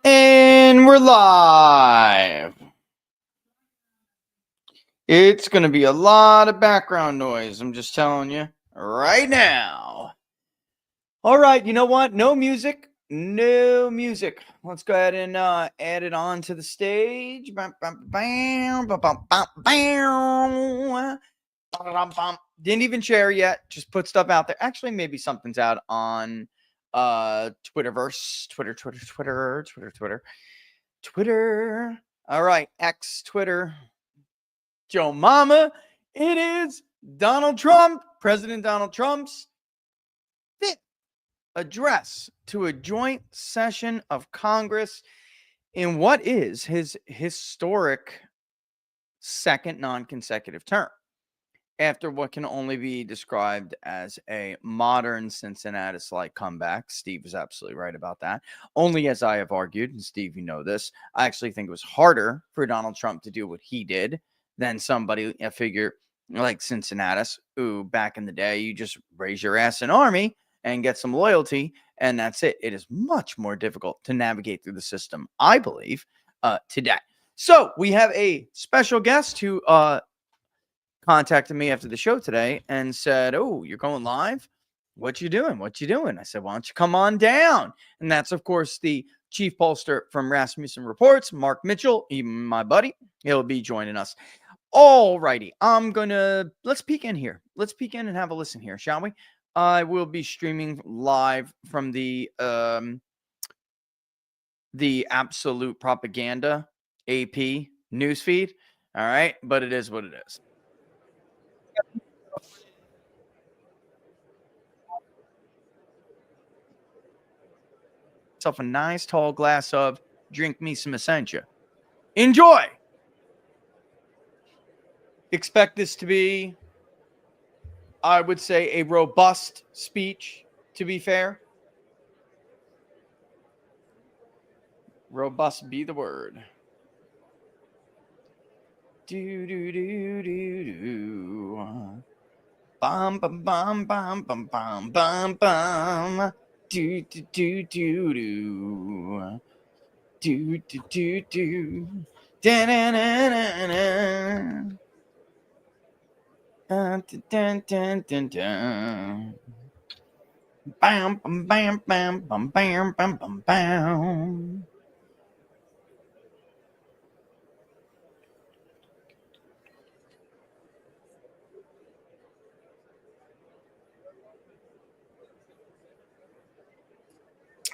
And we're live. It's going to be a lot of background noise. I'm just telling you right now. All right. You know what? No music. No music. Let's go ahead and add it on to the stage. Bam, bam, bam, bam, bam, bam, bam. Didn't even share yet. Just put stuff out there. Actually, maybe something's out on Twitterverse. Twitter. All right. X, Twitter. Joe Mama. It is Donald Trump, President Donald Trump's fifth address to a joint session of Congress in what is his historic second non-consecutive term, after what can only be described as a modern Cincinnatus-like comeback. Steve is absolutely right about that. Only, as I have argued, and Steve, you know this, I actually think it was harder for Donald Trump to do what he did than somebody, a figure like Cincinnatus, who back in the day, you just raise your ass in army and get some loyalty, and that's it. It is much more difficult to navigate through the system, I believe, today. So we have a special guest who contacted me after the show today and said, "Oh, you're going live? What you doing? What you doing?" I said, "Why don't you come on down?" And that's, of course, the chief pollster from Rasmussen Reports, Mark Mitchell, even my buddy. He'll be joining us. All righty. Let's peek in here. Let's peek in and have a listen here, shall we? I will be streaming live from the Absolute Propaganda AP newsfeed. All right. But it is what it is. Myself a nice tall glass of drink me some Essentia. Enjoy. Expect this to be, I would say, a robust speech, to be fair. Robust be the word. Do do do do do. Bum bum bum bum bum bum bum bum. Do do do do do. Do do do do. Da na na na na. Dun dun dun dun dun. Bam bam bam bam bam bam bam bam bam.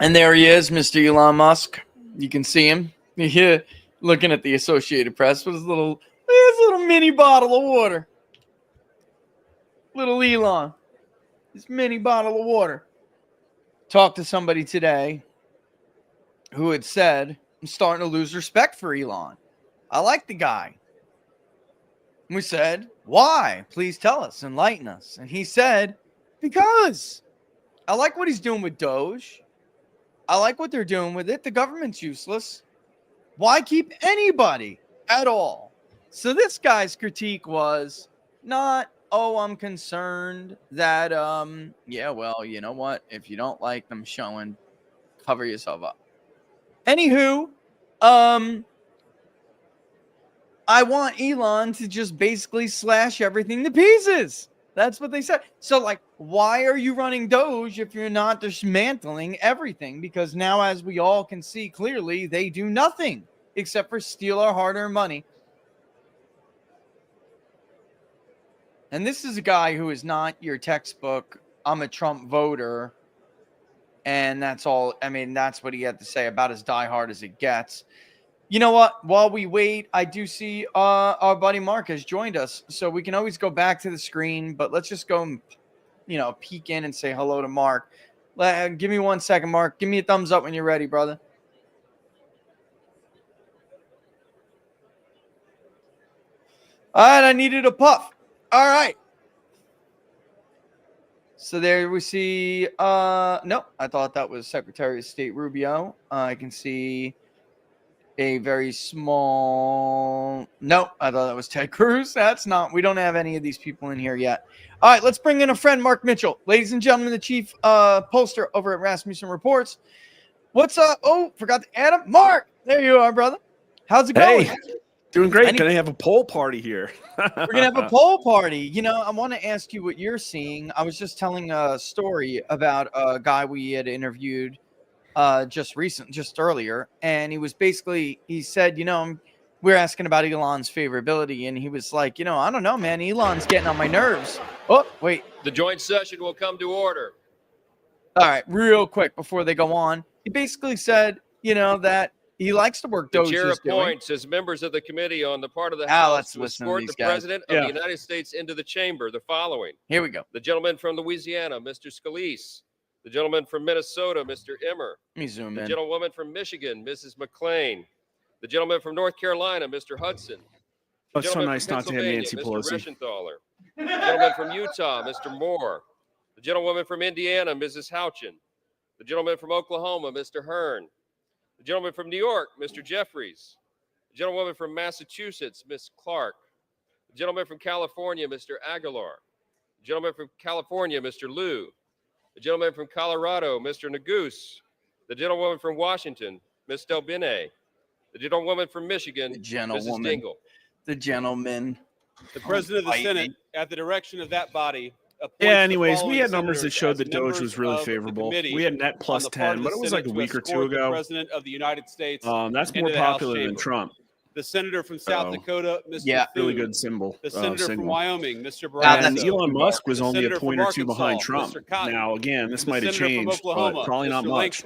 And there he is, Mr. Elon Musk. You can see him. You're looking at the Associated Press with his little mini bottle of water. Little Elon. This mini bottle of water. Talked to somebody today who had said, "I'm starting to lose respect for Elon. I like the guy." And we said, "Why? Please tell us, enlighten us." And he said, "Because I like what he's doing with Doge. I like what they're doing with it. The government's useless. Why keep anybody at all?" So this guy's critique was not, "Oh, I'm concerned that, yeah, well, you know what? If you don't like them showing, cover yourself up." Anywho, I want Elon to just basically slash everything to pieces. That's what they said. So, like, why are you running Doge if you're not dismantling everything? Because now, as we all can see clearly, they do nothing except for steal our hard-earned money. And this is a guy who is not your textbook, "I'm a Trump voter," and that's all. I mean, that's what he had to say, about as diehard as it gets. You know what? While we wait, I do see our buddy Mark has joined us, so we can always go back to the screen, but let's just go and, peek in and say hello to Mark. Give me 1 second, Mark. Give me a thumbs up when you're ready, brother. All right, I needed a puff. All right. So there we see, no, I thought that was Secretary of State Rubio. I can see a very small, no, I thought that was Ted Cruz. That's not, we don't have any of these people in here yet. All right, let's bring in a friend, Mark Mitchell. Ladies and gentlemen, the chief pollster over at Rasmussen Reports. What's up? Oh, forgot to add him. Mark, there you are, brother. How's it going? Hey, doing great. Gonna have a poll party here. We're gonna have a poll party. You know, I want to ask you what you're seeing. I was just telling a story about a guy we had interviewed just earlier, and he said, we're asking about Elon's favorability, and he was like, I don't know, man, Elon's getting on my nerves. Oh, wait. The joint session will come to order. All right, real quick before they go on, he basically said, that he likes to work. The chair appoints as members of the committee on the part of the House to escort the President of the United States into the chamber the following. Here we go. The gentleman from Louisiana, Mr. Scalise. The gentleman from Minnesota, Mr. Emmer. Let me zoom in. The gentlewoman from Michigan, Mrs. McClain. The gentleman from North Carolina, Mr. Hudson. That's so nice not to have Nancy Mr. Pelosi. Reschenthaler. The gentleman from Utah, Mr. Moore. The gentlewoman from Indiana, Mrs. Houchin. The gentleman from Oklahoma, Mr. Hearn. The gentleman from New York, Mr. Jeffries. The gentlewoman from Massachusetts, Ms. Clark. The gentleman from California, Mr. Aguilar. The gentleman from California, Mr. Liu. The gentleman from Colorado, Mr. Neguse. The gentlewoman from Washington, Ms. Delbene. The gentlewoman from Michigan, Mrs. Dingle. The gentleman. The president of the Senate, at the direction of that body. Yeah, anyways, we had numbers that showed that Doge was really favorable. We had net plus 10, but it was like a week or two ago. President of the United States. That's more popular than Trump. The senator from South Dakota, Mr. Yeah, Thune. Really good symbol. The senator from Wyoming, Mr. And Barrasso. Elon Musk was only a point or two Arkansas, behind Trump. Now, again, this might have changed, but probably not much.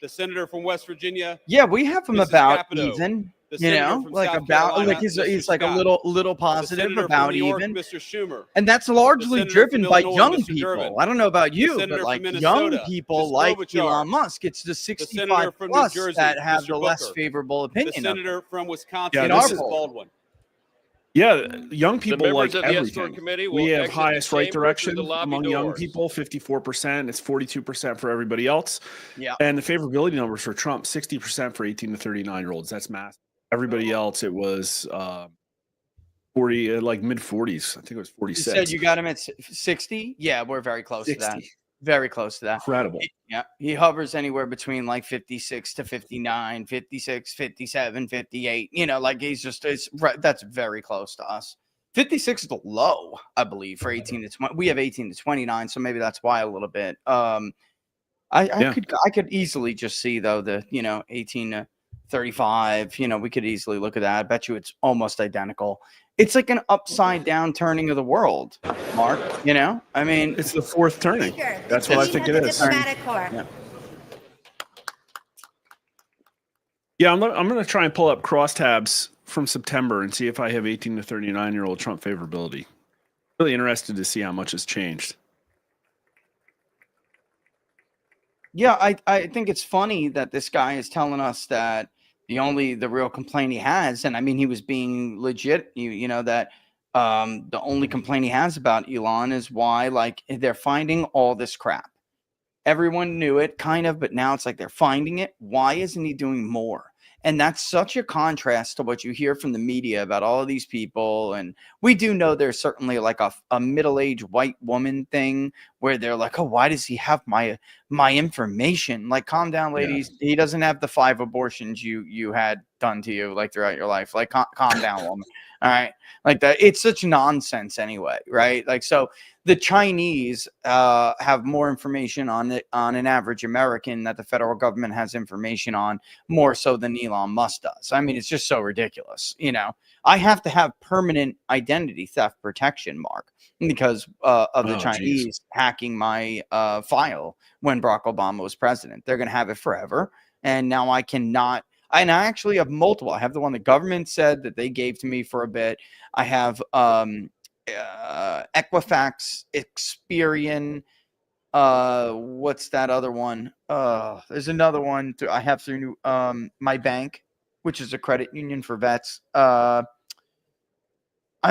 The senator from West Virginia. Yeah, we have him about Capito. even. Like he's like a little positive about York, even. Mr. Schumer. And that's largely driven by Illinois, young Mr. people. Durbin. I don't know about you, but like young Minnesota, people Ms. like Klobuchar. Elon Musk. It's the 65 from plus New Jersey, that have Mr. the less Booker. favorable opinion. The senator from Wisconsin, Yeah, Mrs. Baldwin. Yeah, young people like of the everything. Committee will We have exit the highest right chamber direction through the lobby among young doors. people, 54%. It's 42% for everybody else. Yeah. And the favorability numbers for Trump, 60% for 18 to 39-year-olds. That's massive. Everybody else, it was 40, like mid-40s. I think it was 46. You said you got him at 60? Yeah, we're very close 60. to that. Very close to that. Incredible. Yeah, he hovers anywhere between like 56 to 59, 56, 57, 58. Like that's very close to us. 56 is low, I believe, for 18 to 20. We have 18 to 29, so maybe that's why a little bit. I could easily just see though the 18 to 35. We could easily look at that. I bet you it's almost identical. It's like an upside down turning of the world, Mark. I mean, it's the fourth turning. That's what I think it is. Yeah, I'm going to try and pull up crosstabs from September and see if I have 18 to 39-year-old Trump favorability. Really interested to see how much has changed. Yeah, I think it's funny that this guy is telling us that the real complaint he has, and I mean, he was being legit, that the only complaint he has about Elon is why, like, they're finding all this crap. Everyone knew it, kind of, but now it's like they're finding it. Why isn't he doing more? And that's such a contrast to what you hear from the media about all of these people. And we do know there's certainly like a middle-aged white woman thing where they're like, oh, why does he have my information? Like, calm down, ladies. Yeah. He doesn't have the 5 abortions you had done to you like throughout your life. Like, calm down, woman. All right. Like that. It's such nonsense anyway. Right. Like, so the Chinese have more information on an average American that the federal government has information on more so than Elon Musk does. I mean, it's just so ridiculous. I have to have permanent identity theft protection, Mark, because of the Chinese hacking my file when Barack Obama was president. They're going to have it forever. And now I cannot. And I actually have multiple. I have the one the government said that they gave to me for a bit. I have Equifax, Experian. What's that other one? There's another one I have through my bank, which is a credit union for vets. I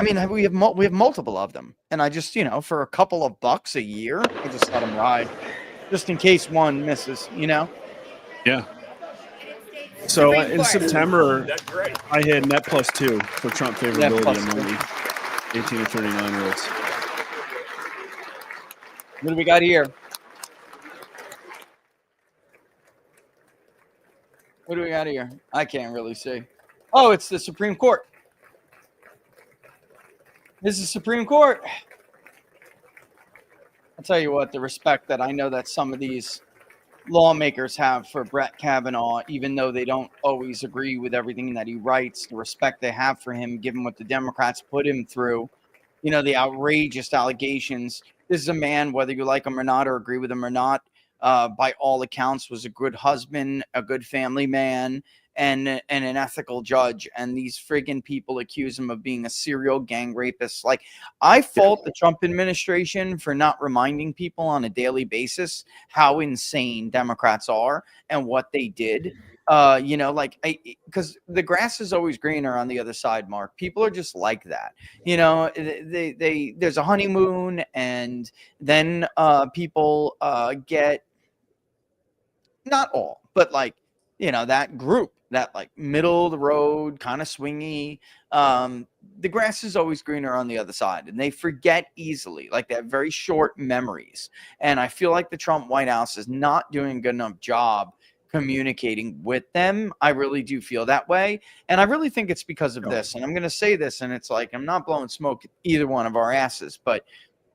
mean, we have multiple of them, and I just for a couple of bucks a year, I just let them ride, just in case one misses. Yeah. So in September, I had net plus 2 for Trump favorability among the 18 to 39-year-olds. What do we got here? What do we got here? I can't really see. Oh, it's the Supreme Court. This is Supreme Court. I'll tell you what, the respect that I know that some of these lawmakers have for Brett Kavanaugh, even though they don't always agree with everything that he writes, the respect they have for him, given what the Democrats put him through, you know, the outrageous allegations. This is a man, whether you like him or not, or agree with him or not, by all accounts, was a good husband, a good family man, and an ethical judge. And these friggin' people accuse him of being a serial gang rapist. Like, I fault the Trump administration for not reminding people on a daily basis how insane Democrats are and what they did. You know, like, because the grass is always greener on the other side, Mark. People are just like that. You know, there's a honeymoon, and then people get, not all, but like, you know, that group, that like middle of the road, kind of swingy. The grass is always greener on the other side, and they forget easily, like they have very short memories. And I feel like the Trump White House is not doing a good enough job communicating with them. I really do feel that way. And I really think it's because of this. And I'm going to say this, and it's like, I'm not blowing smoke at either one of our asses, but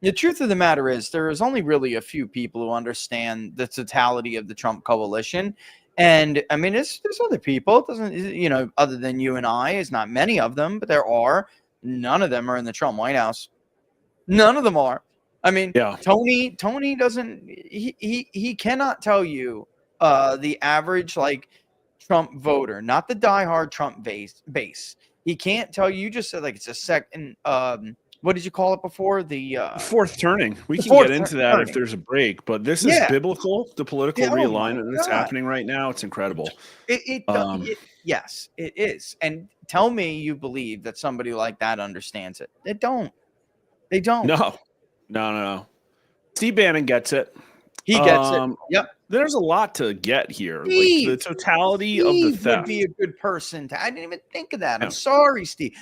the truth of the matter is there is only really a few people who understand the totality of the Trump coalition. And I mean, there's other people. It doesn't, you know, other than you and I, is not many of them, but there are. None of them are in the Trump White House. None of them are. I mean, Tony doesn't. He cannot tell you the average like Trump voter, not the diehard Trump base. He can't tell you. You just said like it's a second. What did you call it before? The fourth turning. We can get into that if there's a break, but this is biblical. The political realignment that's happening right now. It's incredible. Yes, it is. And tell me you believe that somebody like that understands it. They don't. They don't. No. Steve Bannon gets it. He gets it. Yep. There's a lot to get here. Steve, like the totality of the theft. Would be a good person to. I didn't even think of that. I'm sorry, Steve.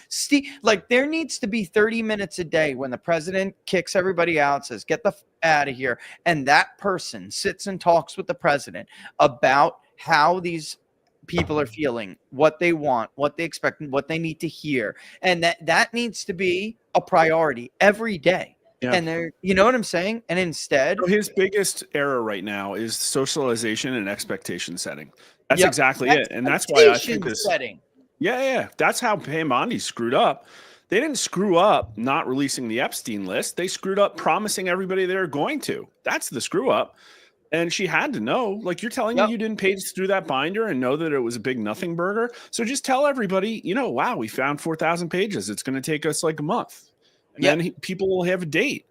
Like there needs to be 30 minutes a day when the president kicks everybody out, says, get the out of here. And that person sits and talks with the president about how these people are feeling, what they want, what they expect, what they need to hear. And that needs to be a priority every day. Yeah. And they're, you know what I'm saying? And instead, so his biggest error right now is socialization and expectation setting. That's exactly it. And that's why I think this setting. Yeah. That's how Bondi screwed up. They didn't screw up not releasing the Epstein list. They screwed up promising everybody they were going to. That's the screw up. And she had to know, like you're telling me you didn't page through that binder and know that it was a big nothing burger. So just tell everybody, you know, wow, we found 4,000 pages. It's going to take us like a month. And then people will have a date.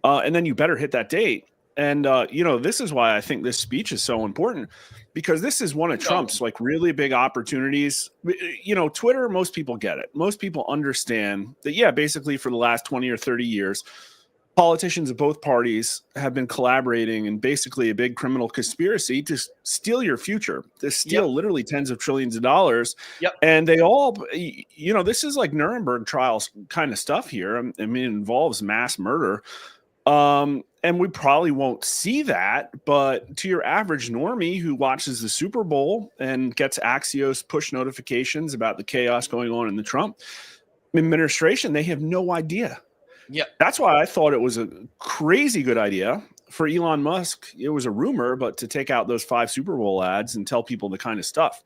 And then you better hit that date. And, you know, this is why I think this speech is so important, because this is one of Trump's like really big opportunities. You know, Twitter, most people get it. Most people understand that, basically for the last 20 or 30 years, politicians of both parties have been collaborating in basically a big criminal conspiracy to steal your future, to steal literally tens of trillions of dollars. And they all, you know, this is like Nuremberg trials kind of stuff here. I mean, it involves mass murder. And we probably won't see that, but to your average normie who watches the Super Bowl and gets Axios push notifications about the chaos going on in the Trump administration, they have no idea. That's why I thought it was a crazy good idea for Elon Musk. It was a rumor, but to take out those 5 Super Bowl ads and tell people the kind of stuff.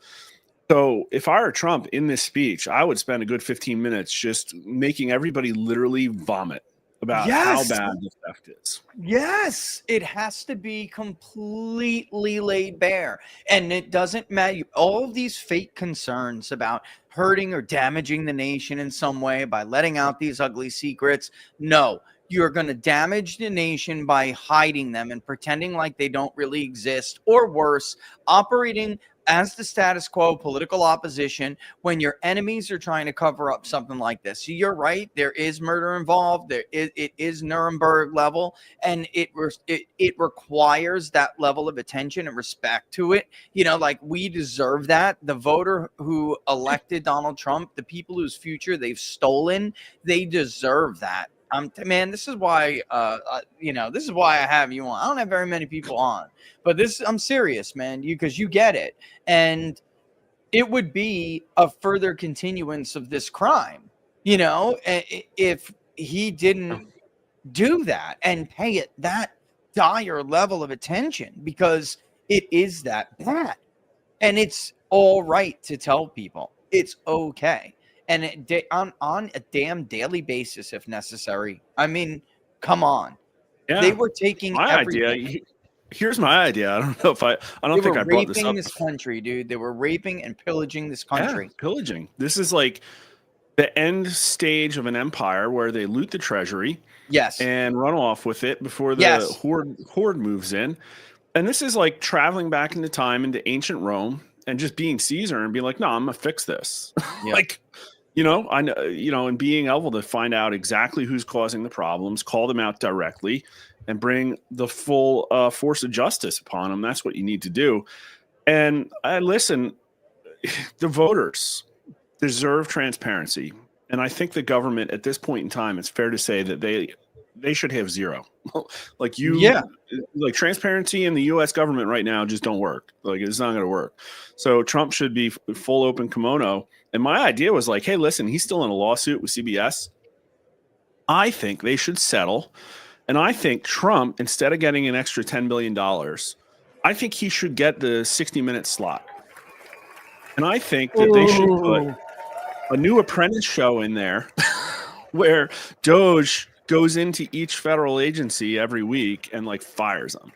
So if I were Trump in this speech, I would spend a good 15 minutes just making everybody literally vomit about how bad the theft is. Yes, it has to be completely laid bare. And it doesn't matter. All of these fake concerns about hurting or damaging the nation in some way by letting out these ugly secrets. No, you're going to damage the nation by hiding them and pretending like they don't really exist, or worse, operating as the status quo political opposition when your enemies are trying to cover up something like this. So you're right. There is murder involved. It is Nuremberg level, and it requires that level of attention and respect to it. You know, like we deserve that. The voter who elected Donald Trump, the people whose future they've stolen, they deserve that. Man, this is why, this is why I have you on. I don't have very many people on, but I'm serious, man, because you get it. And it would be a further continuance of this crime, if he didn't do that and pay it that dire level of attention, because it is that bad. And it's all right to tell people it's okay. And on a damn daily basis, if necessary. I mean, come on. Yeah. They were taking my everything. idea. Here's my idea. I don't know if I don't They think were I brought this raping up. this country, dude. They were raping and pillaging this country. Yeah, pillaging. This is like the end stage of an empire where they loot the treasury, Yes. and run off with it before the Yes. horde moves in. And this is like traveling back into time into ancient Rome and just being Caesar and being like, no, I'm gonna fix this. Yeah. Like, I know, and being able to find out exactly who's causing the problems, call them out directly, and bring the full force of justice upon them. That's what you need to do. And listen, the voters deserve transparency. And I think the government at this point in time, it's fair to say that they should have zero. Like transparency in the U.S. government right now just don't work. Like, it's not going to work. So Trump should be full open kimono. And my idea was like, hey, listen, he's still in a lawsuit with CBS. I think they should settle. And I think Trump, instead of getting an extra $10 billion, I think he should get the 60-minute slot. And I think that they should put a new Apprentice show in there where Doge goes into each federal agency every week and like fires them.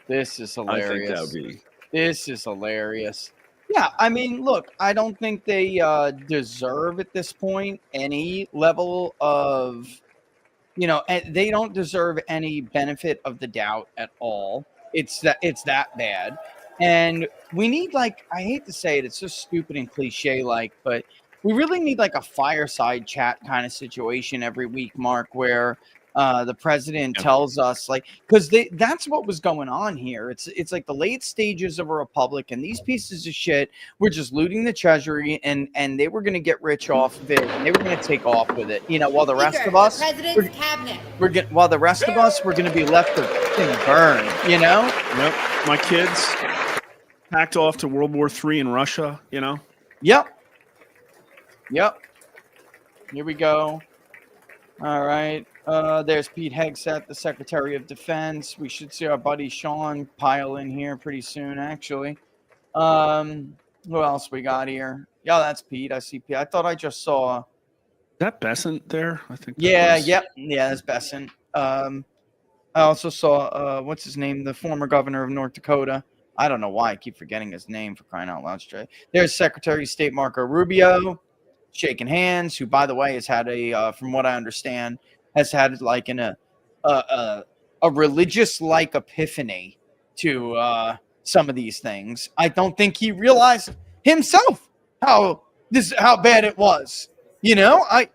This is hilarious. I think that would be. This is hilarious. Yeah, I mean, look, I don't think they deserve at this point any level of, they don't deserve any benefit of the doubt at all. It's that bad. And we need, like, I hate to say it, it's so stupid and cliche like, but we really need like a fireside chat kind of situation every week, Mark, where the president tells us, like, because that's what was going on here. It's like the late stages of a republic, and these pieces of shit were just looting the treasury, and they were going to get rich off of it, and they were going to take off with it, while the rest of us, president's cabinet. while the rest of us were going to be left to burn, Yep. My kids packed off to World War III in Russia, Yep. Here we go. All right. There's Pete Hegseth, the Secretary of Defense. We should see our buddy Sean pile in here pretty soon, actually. Who else we got here? Yeah, that's Pete. I see Pete. I thought I just saw. Is that Besant there? I think. Yeah, that's Besant. I also saw, what's his name? The former governor of North Dakota. I don't know why I keep forgetting his name, for crying out loud. Straight. There's Secretary of State Marco Rubio, shaking hands, who, by the way, has had from what I understand, has had like a religious like epiphany to some of these things. I don't think he realized himself how bad it was. I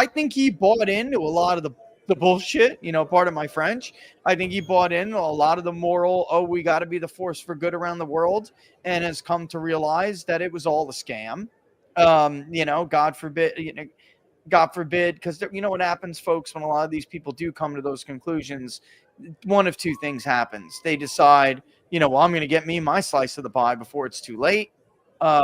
think he bought into a lot of the bullshit, pardon my French. I think he bought in a lot of the moral, we got to be the force for good around the world, and has come to realize that it was all a scam. God forbid, because what happens, folks, when a lot of these people do come to those conclusions, one of two things happens. They decide, I'm going to get me my slice of the pie before it's too late,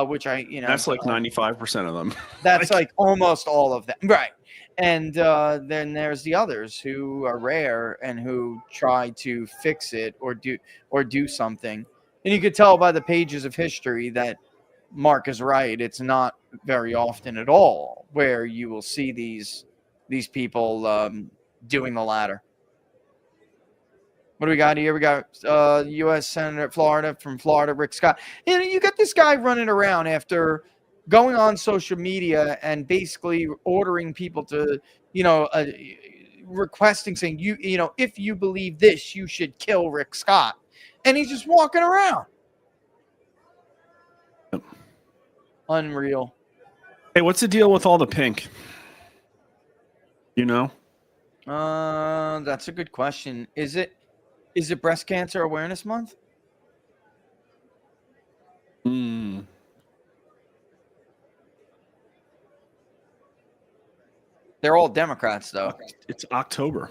which that's like 95% of them. That's like almost all of them. Right. And then there's the others who are rare and who try to fix it or do something. And you could tell by the pages of history that Mark is right. It's not very often at all where you will see these people doing the latter. What do we got here? We got U.S. Senator from Florida, Rick Scott. You got this guy running around after going on social media and basically ordering people to, requesting, saying, if you believe this, you should kill Rick Scott. And he's just walking around. Unreal. Hey, what's the deal with all the pink? That's a good question. Is it Breast Cancer Awareness Month? They're all Democrats, though. It's October.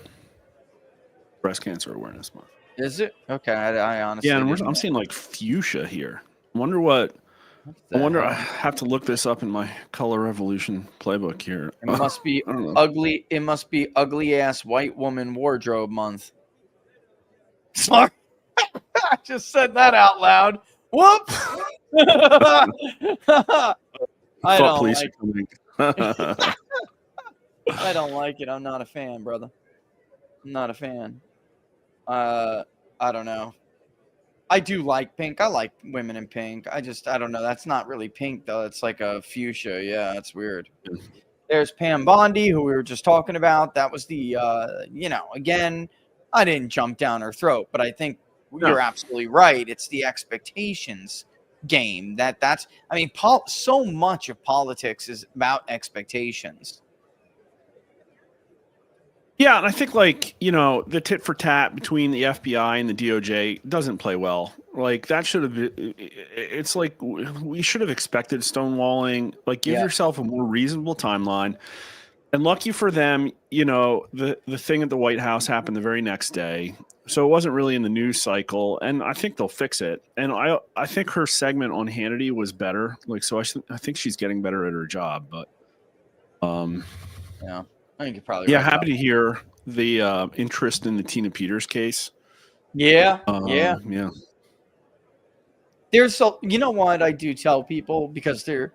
Breast Cancer Awareness Month. Is it? Okay, I honestly. Yeah, and I'm seeing like fuchsia here. I wonder what I wonder. I have to look this up in my Color Revolution playbook here. It must be I don't know. ugly. It must be ugly ass white woman wardrobe month. Sorry, I just said that out loud. Whoops. I don't police like. are coming. I don't like it. I'm not a fan, brother. I'm not a fan. I don't know. I do like pink. I like women in pink. I don't know. That's not really pink though. It's like a fuchsia. Yeah, that's weird. There's Pam Bondi, who we were just talking about. That was the, again, I didn't jump down her throat, but I think you're absolutely right. It's the expectations game. So much of politics is about expectations. Yeah, and I think the tit for tat between the FBI and the DOJ doesn't play well. Like that should have been. It's like we should have expected stonewalling. Like give yourself a more reasonable timeline. And lucky for them, the thing at the White House happened the very next day, so it wasn't really in the news cycle. And I think they'll fix it. And I think her segment on Hannity was better. Like so, I think she's getting better at her job. But yeah. I think you're probably right. Happy to hear the interest in the Tina Peters case. Yeah. There's you know what I do tell people, because there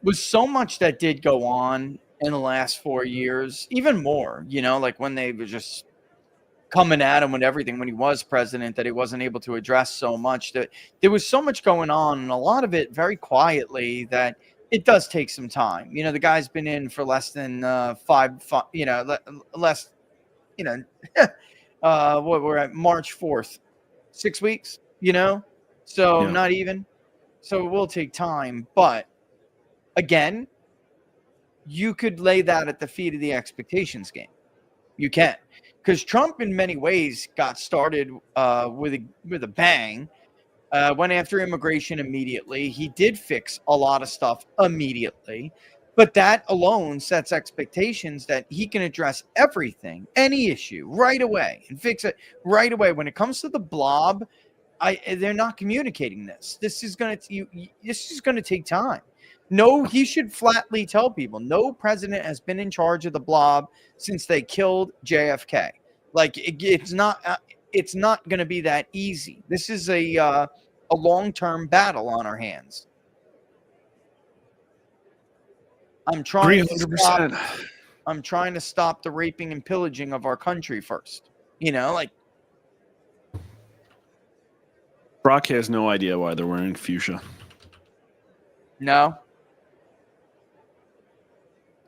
was so much that did go on in the last 4 years, even more, like when they were just coming at him with everything when he was president, that he wasn't able to address so much, that there was so much going on, and a lot of it very quietly, that it does take some time. The guy's been in for less than what we're at March 4th, 6 weeks, so not even. So it will take time. But again, you could lay that at the feet of the expectations game. You can. Because Trump in many ways got started with a bang. Went after immigration immediately. He did fix a lot of stuff immediately, but that alone sets expectations that he can address everything, any issue right away, and fix it right away. When it comes to the blob, they're not communicating this. This is going to take time. No, he should flatly tell people no president has been in charge of the blob since they killed JFK. Like it's not going to be that easy. This is a long-term battle on our hands. I'm trying 300%. I'm trying to stop the raping and pillaging of our country first. Brock has no idea why they're wearing fuchsia. No.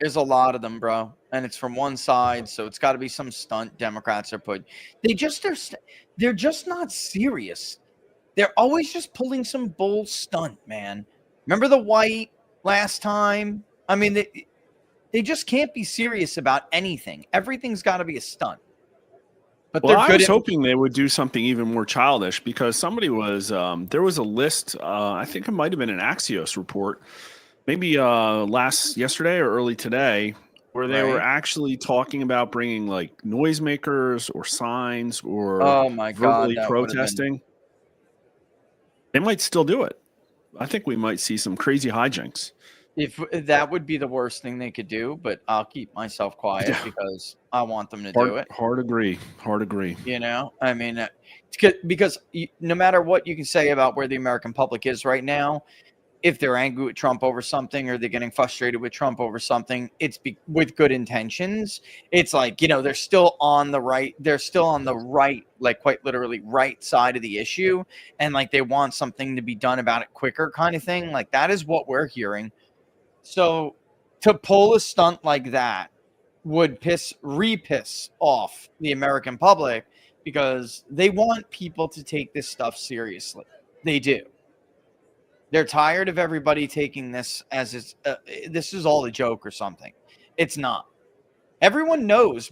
There's a lot of them, bro. And it's from one side, so it's got to be some stunt Democrats are put. They're just not serious. They're always just pulling some bull stunt, man. Remember the white last time? I mean, they just can't be serious about anything. Everything's got to be a stunt. But I was hoping they would do something even more childish, because somebody was there was a list. I think it might have been an Axios report, maybe yesterday or early today, where they were actually talking about bringing like noisemakers or signs or verbally protesting. They might still do it. I think we might see some crazy hijinks. If that would be the worst thing they could do, but I'll keep myself quiet because I want them to do it. Hard agree. I mean, because no matter what you can say about where the American public is right now, if they're angry with Trump over something, or they're getting frustrated with Trump over something, it's with good intentions. It's like, they're still on the right. They're still on the right, like quite literally right side of the issue. And like, they want something to be done about it quicker kind of thing. Like that is what we're hearing. So to pull a stunt like that would re-piss off the American public, because they want people to take this stuff seriously. They do. They're tired of everybody taking this as this is all a joke or something. It's not. Everyone knows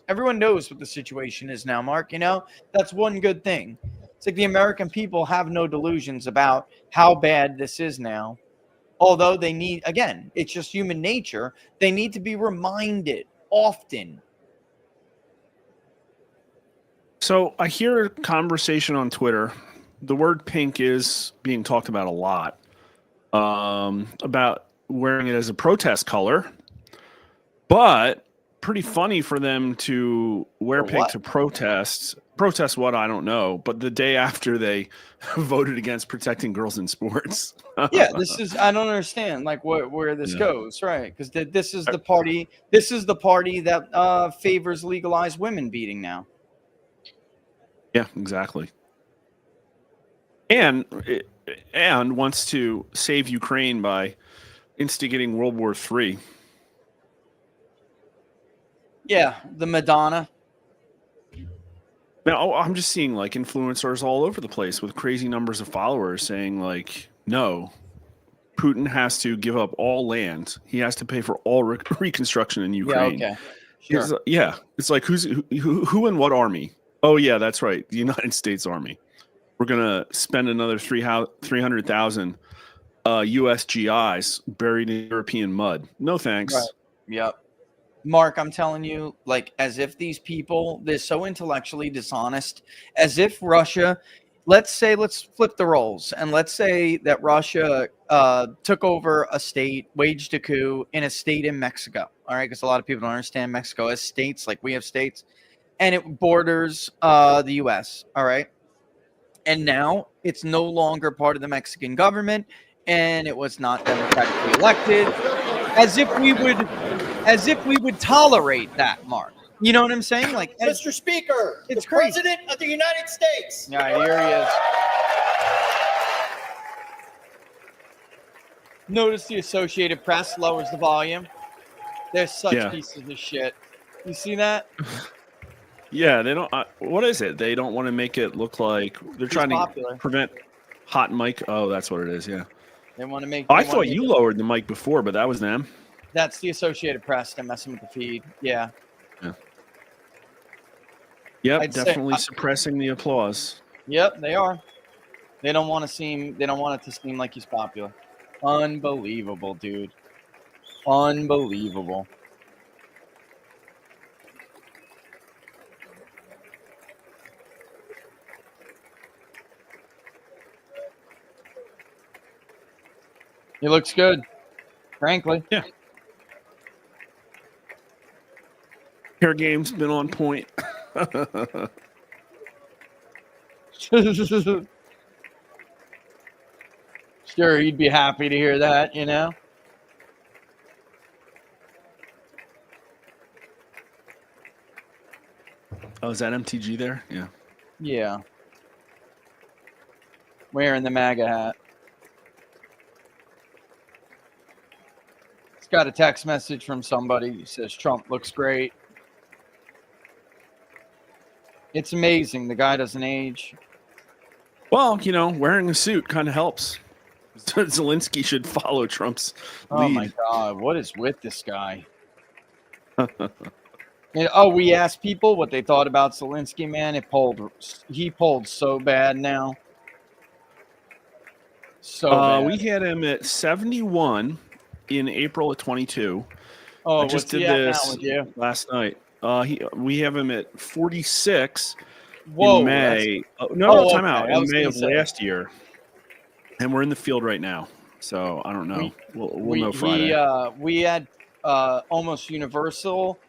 everyone knows what the situation is now, Mark. That's one good thing. It's like the American people have no delusions about how bad this is now. Although they need, again, it's just human nature. They need to be reminded often. So I hear a conversation on Twitter. The word pink is being talked about a lot. about wearing it as a protest color, but pretty funny for them to wear For pink what? to protest what, I don't know, but the day after they voted against protecting girls in sports. Yeah, this is, I don't understand like where this Yeah. goes, right? Because this is the party that favors legalized women beating now. Yeah, exactly. And wants to save Ukraine by instigating World War III. Yeah, the Madonna. Now, I'm just seeing like influencers all over the place with crazy numbers of followers saying like, no, Putin has to give up all land. He has to pay for all reconstruction in Ukraine. Yeah, okay. Sure. It's like who and what army? Oh yeah, that's right, the United States Army. We're gonna spend another 300,000 USGIs buried in European mud. No thanks. Right. Yep. Mark, I'm telling you, like, as if these people, they're so intellectually dishonest, as if Russia, let's flip the roles, and let's say that Russia took over a state, waged a coup in a state in Mexico, all right? Because a lot of people don't understand Mexico as states, like we have states, and it borders the U.S., all right? And now it's no longer part of the Mexican government, and it was not democratically elected, as if we would tolerate that, Mark. You know what I'm saying? Like, Mr. Speaker, it's the crazy. President of the United States. Yeah, here he is. Notice the Associated Press lowers the volume. They're such pieces of shit. You see that? Yeah, they don't. What is it? They don't want to make it look like they're trying popular. to prevent hot mic. Oh, that's what it is. Yeah. They want to make. I thought you lowered the mic before, but that was them. That's the Associated Press. They're messing with the feed. Yeah. Yep, I'd say- definitely suppressing the applause. Yep, they are. They don't want it to seem like he's popular. Unbelievable, dude. Unbelievable. He looks good, frankly. Yeah. Hair game's been on point. Sure, he'd be happy to hear that, you know? Oh, is that MTG there? Yeah. Yeah. Wearing the MAGA hat. It's got a text message from somebody who says Trump looks great. It's amazing. The guy doesn't age. Well, you know, wearing a suit kind of helps. Zelensky should follow Trump's lead. Oh my God, what is with this guy? And, we asked people what they thought about Zelensky, man. He pulled so bad now. So bad. We had him at 71 in April of 22. Oh, I just what's did he at now this with you? last night. We have him at 46 Whoa, in May. Time okay. out. I In was May gonna of say. last year. And we're in the field right now. So I don't know. We'll know Friday. We had almost universal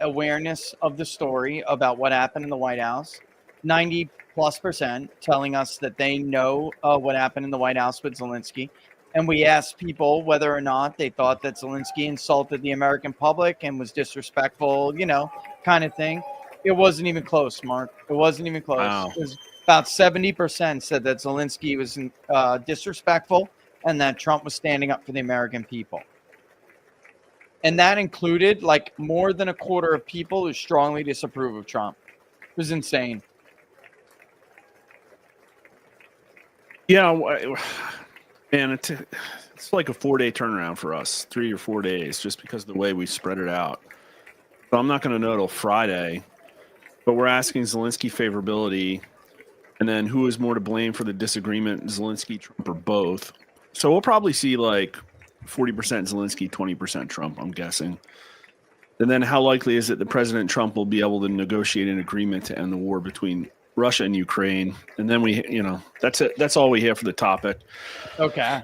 awareness of the story about what happened in the White House. 90+% telling us that they know what happened in the White House with Zelensky. And we asked people whether or not they thought that Zelensky insulted the American public and was disrespectful, you know, kind of thing. It wasn't even close, Mark. It wasn't even close. Wow. It was about 70% said that Zelensky was disrespectful and that Trump was standing up for the American people. And that included like more than a quarter of people who strongly disapprove of Trump. It was insane. Yeah. And it's like a 4-day turnaround for us, 3 or 4 days, just because of the way we spread it out. So I'm not going to know till Friday, but we're asking Zelensky favorability, and then who is more to blame for the disagreement, Zelensky, Trump, or both. So we'll probably see like 40% Zelensky, 20% Trump, I'm guessing. And then how likely is it that President Trump will be able to negotiate an agreement to end the war between Russia and Ukraine, and then that's it. That's all we have for the topic. Okay.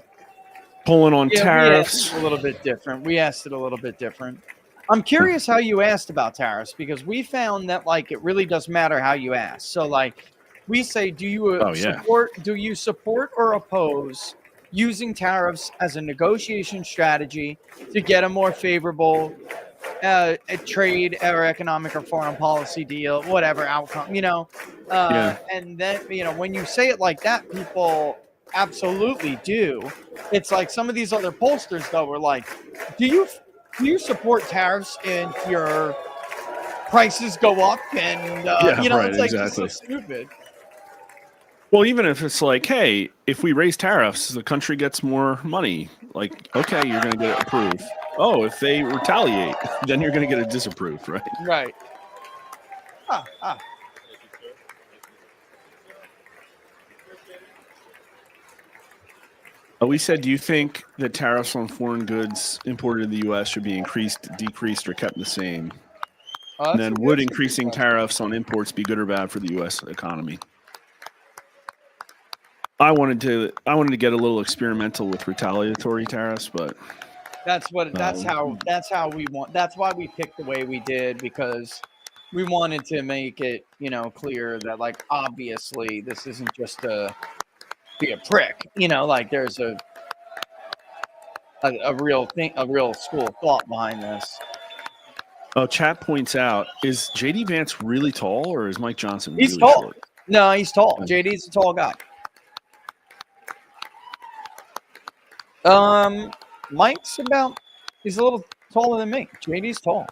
Pulling on Yeah, tariffs. we asked it a little bit different. We asked it a little bit different. I'm curious how you asked about tariffs, because we found that like it really does matter how you ask. So like we say, do you support or oppose using tariffs as a negotiation strategy to get a more favorable a trade or economic or foreign policy deal, whatever outcome, and then, when you say it like that, people absolutely do. It's like some of these other pollsters though were like, do you support tariffs and your prices go up? And right, it's like exactly. just so stupid. Well, even if it's like, hey, if we raise tariffs, the country gets more money. Like, okay, you're going to get it approved. Oh, if they retaliate, then you're going to get it disapproved, right? Right. We said, do you think that tariffs on foreign goods imported in the U.S. should be increased, decreased, or kept the same? And then would increasing tariffs on imports be good or bad for the U.S. economy? I wanted to get a little experimental with retaliatory tariffs, but that's how we want. That's why we picked the way we did, because we wanted to make it, clear that like obviously this isn't just to be a prick, like there's a real thing, a real school of thought behind this. Oh, chat points out, is JD Vance really tall or is Mike Johnson really He's tall. short? No, he's tall. JD's a tall guy. Mike's he's a little taller than me. JD's tall.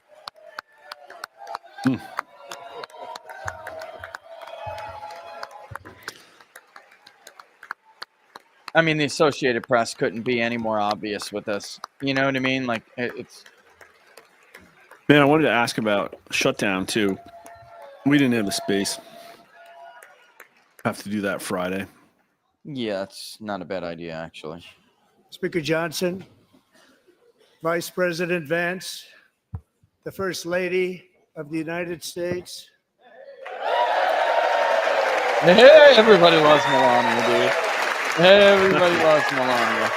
I mean, the Associated Press couldn't be any more obvious with this. You know what I mean? Like it's. Man, I wanted to ask about shutdown too. We didn't have the space. Have to do that Friday. Yeah, it's not a bad idea, actually. Speaker Johnson, Vice President Vance, the First Lady of the United States. Hey, everybody loves Melania, dude. Everybody loves Melania.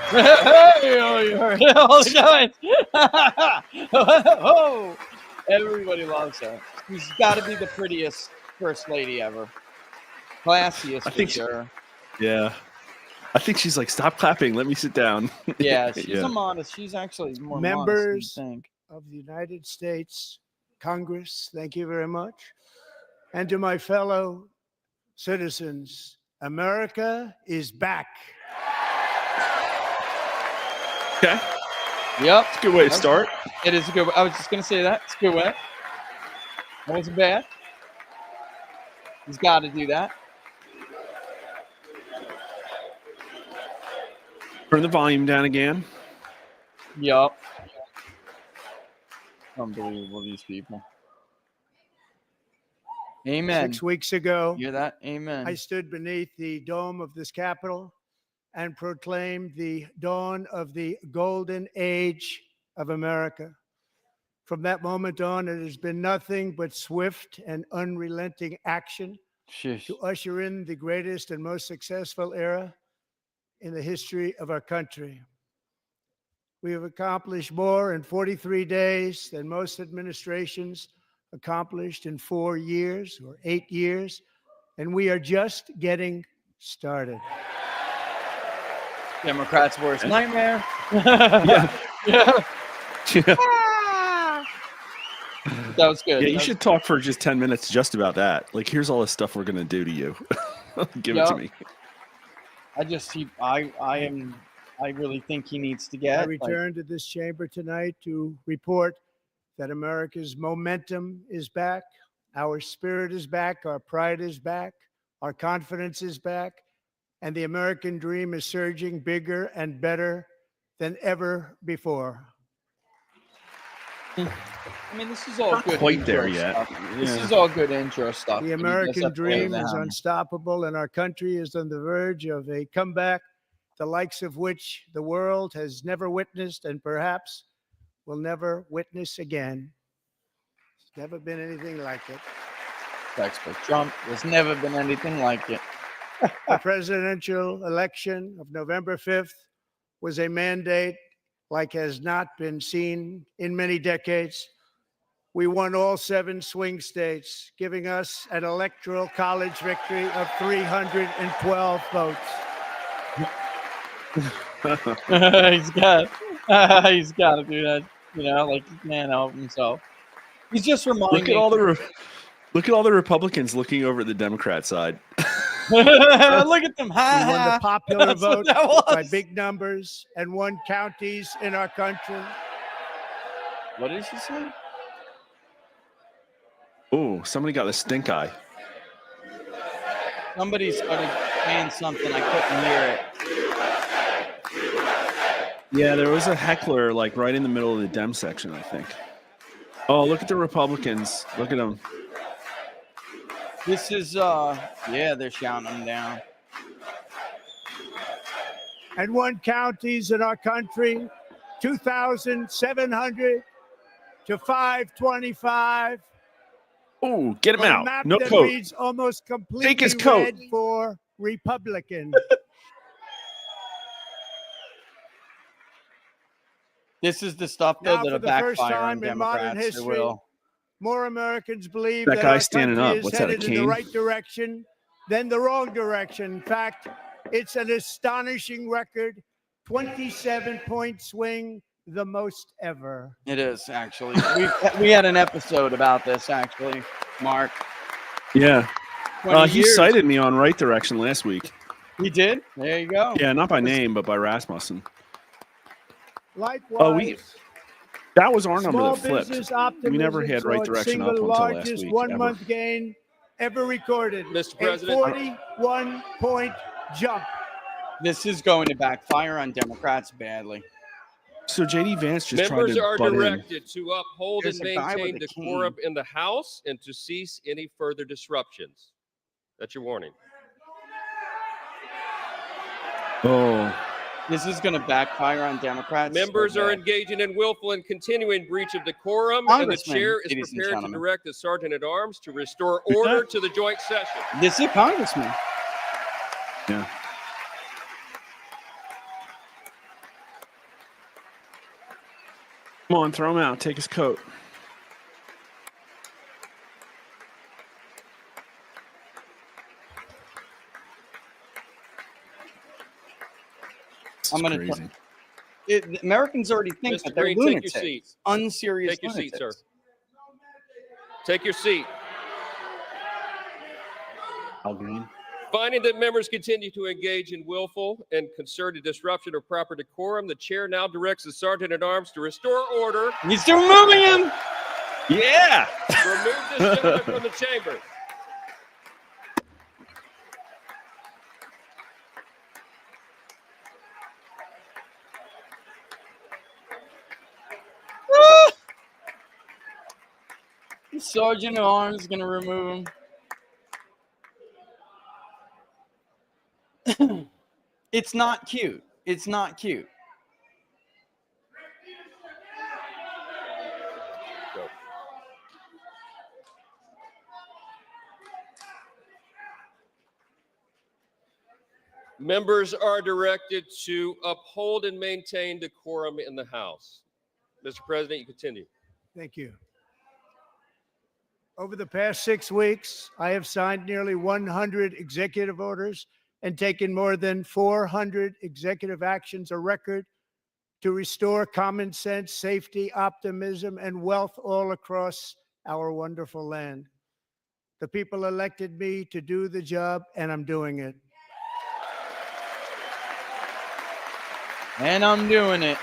Hey, oh, you heard all the guys. Oh, everybody loves her. She's got to be the prettiest First Lady ever. Classiest, I think, for sure. Yeah. I think she's like, stop clapping. Let me sit down. Yeah, she's a modest. She's actually more Members modest than you think. Of the United States Congress, thank you very much. And to my fellow citizens, America is back. Okay. Yep. It's a good way to start. It is a good way. I was just going to say that. It's a good way. That wasn't bad. He's got to do that. Turn the volume down again. Yup. Unbelievable, these people. Amen. 6 weeks ago, You hear that? Amen. I stood beneath the dome of this Capitol and proclaimed the dawn of the golden age of America. From that moment on, it has been nothing but swift and unrelenting action to usher in the greatest and most successful era in the history of our country. We have accomplished more in 43 days than most administrations accomplished in 4 years or 8 years, and we are just getting started. Democrats' worst nightmare. Yeah. Yeah. That was good. Yeah, you should talk for just 10 minutes just about that. Like, here's all the stuff we're going to do to you. Give it to me. I really think he needs to get. I returned to this chamber tonight to report that America's momentum is back, our spirit is back, our pride is back, our confidence is back, and the American dream is surging bigger and better than ever before. I mean, this is all Not good. quite there yet. This is all good intro stuff. The American dream is unstoppable, and our country is on the verge of a comeback, the likes of which the world has never witnessed and perhaps will never witness again. There's never been anything like it. textbook. Trump, there's never been anything like it. The presidential election of November 5th was a mandate like has not been seen in many decades. We won all 7 swing states, giving us an electoral college victory of 312 votes. he's got to do that. You know, like he can't help himself. He's just reminding. Look at all the Republicans looking over at the Democrat side. Look at them. We won the popular That's what vote that was. by big numbers and won counties in our country. What did she say? Oh, somebody got the stink eye. Somebody started saying something. I couldn't hear it. Yeah, there was a heckler like right in the middle of the Dem section, I think. Oh, look at the Republicans. Look at them. This is, yeah, they're shouting them down. And won counties in our country, 2,700 to 525. Oh, get him On a out. map No that coat. reads almost completely Take his coat. red for Republican. This is the stuff, though, Now, that'll for the first backfire on time in modern Democrats. It history, will. more Americans believe That that guy our standing country up, is what's that, a headed in the cane? right direction than the wrong direction. In fact, it's an astonishing record, 27-point swing, the most ever. It is, actually. We had an episode about this, actually, Mark. Yeah. 20 He years. cited me on Right Direction last week. He did? There you go. Yeah, not by name, but by Rasmussen. Likewise, That was our number small that flipped. business optimism We never had Right saw its Direction up single until last largest week, one-month gain ever recorded. Mr. A President. 41-point jump. This is going to backfire on Democrats badly. So JD Vance just Members tried are to butt in. directed to uphold There's and a guy with maintain a decorum in the House and to cease any further disruptions. That's your warning. Oh, This is going to backfire on Democrats. Members so are bad. engaging in willful and continuing breach of decorum, and the Congressman, chair is ladies and prepared to gentlemen. direct the Sergeant at Arms to restore Who's order that? to the joint session. This is a congressman. yeah. Come on, throw him out. Take his coat. This I'm is gonna crazy. Americans already think Mr. that they're Green, take your lunatics. seat. Unserious Take your seat, sir. lunatics. Take your seat. Al Green. Finding that members continue to engage in willful and concerted disruption of proper decorum, the chair now directs the Sergeant at Arms to restore order. He's still moving him. Yeah. Remove this gentleman from the chamber. The Sergeant at Arms is going to remove him. It's not cute. It's not cute. Go. Members are directed to uphold and maintain decorum in the House. Mr. President, you continue. Thank you. Over the past 6 weeks, I have signed nearly 100 executive orders and taken more than 400 executive actions, a record to restore common sense, safety, optimism, and wealth all across our wonderful land. The people elected me to do the job, and I'm doing it. And I'm doing it.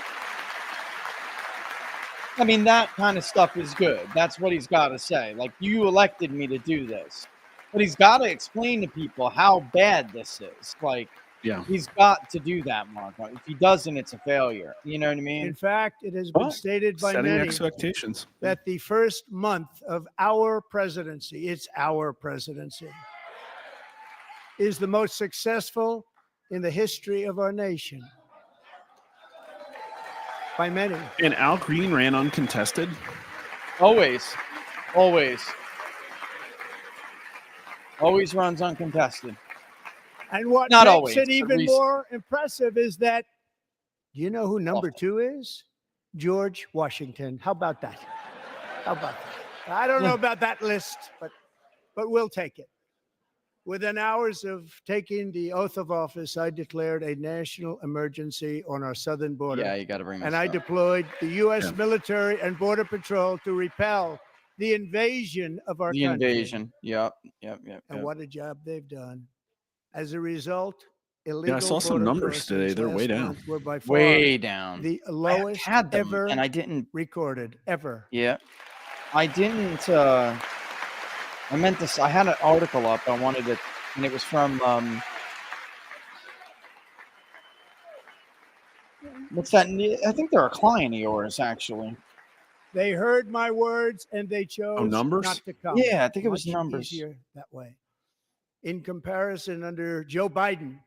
I mean, that kind of stuff is good. That's what he's got to say. Like, you elected me to do this. But he's got to explain to people how bad this is. Like, Yeah. he's got to do that, Mark. If he doesn't, it's a failure. You know what I mean? In fact, it has been Well, stated by Setting many expectations. that the first month of our presidency, it's our presidency, is the most successful in the history of our nation. By many. And Al Green ran uncontested. Always. Always. Always runs uncontested. And what Not makes always, it but even recent. more impressive is that, do you know who number 2 is? George Washington. How about that? How about that? I don't know about that list, but we'll take it. Within hours of taking the oath of office, I declared a national emergency on our southern border. Yeah, you got to bring this And I up. deployed the U.S. military and border patrol to repel the invasion of our The country. invasion. Yep. And what a job they've done. As a result, illegal I saw some border numbers today. crossings They're way last down. month were by far Way down. the I lowest had them, ever and I didn't. recorded, ever. Yeah. I didn't. I meant this. I had an article up. I wanted it, and it was from. What's that? I think they're a client of yours, actually. They heard my words and they chose Numbers? not to come. Yeah, I think it was Much numbers. easier that way. In comparison, under Joe Biden,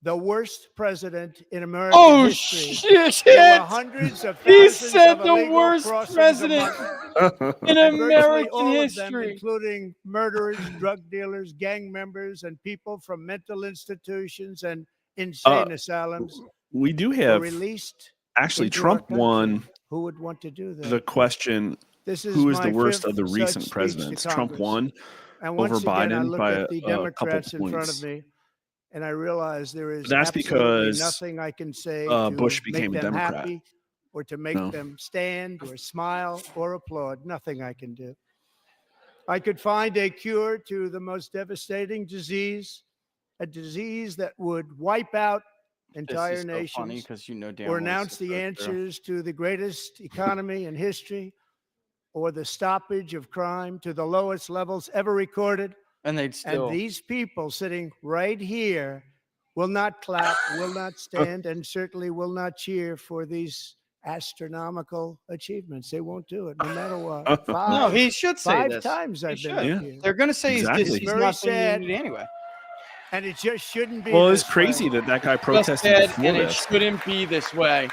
the worst president in American Oh history, shit! there were hundreds of He thousands said of the illegal worst crossings a president month, in and virtually American all of them, history. including murderers, drug dealers, gang members, and people from mental institutions and insane asylums, We do were have released. actually into our Trump country. won Who would want to do that? the question, This who is my the worst fifth of the such recent speech to presidents? Trump Congress. won And over once again, I Biden look by at the a couple Democrats in front points. of me, and I realize there is That's absolutely because, nothing I can say to Bush make became a them Democrat. happy or to make No. them stand or smile or applaud. Nothing I can do. I could find a cure to the most devastating disease, a disease that would wipe out entire This is so funny nations, because you know damn or well this announce is the so true. answers to the greatest economy in history, or the stoppage of crime to the lowest levels ever recorded. And they'd still. And these people sitting right here will not clap, will not stand, and certainly will not cheer for these astronomical achievements. They won't do it, no matter what. No, he should say Five this. times He I've been should. up here. They're going to say Exactly. he's It's very not being sad. needed anyway. And it just shouldn't be Well, it's this crazy way. that guy Just protested said, before and it this. shouldn't be this way.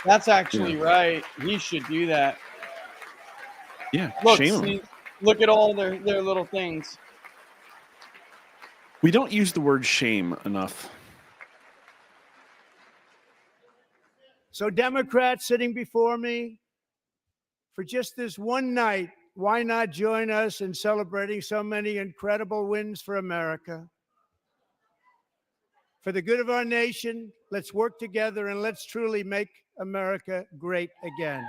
That's actually right. He should do that. Yeah, Look, shame him. see, look at all their little things. We don't use the word shame enough. So Democrats sitting before me, for just this one night, why not join us in celebrating so many incredible wins for America? For the good of our nation, let's work together and let's truly make America great again.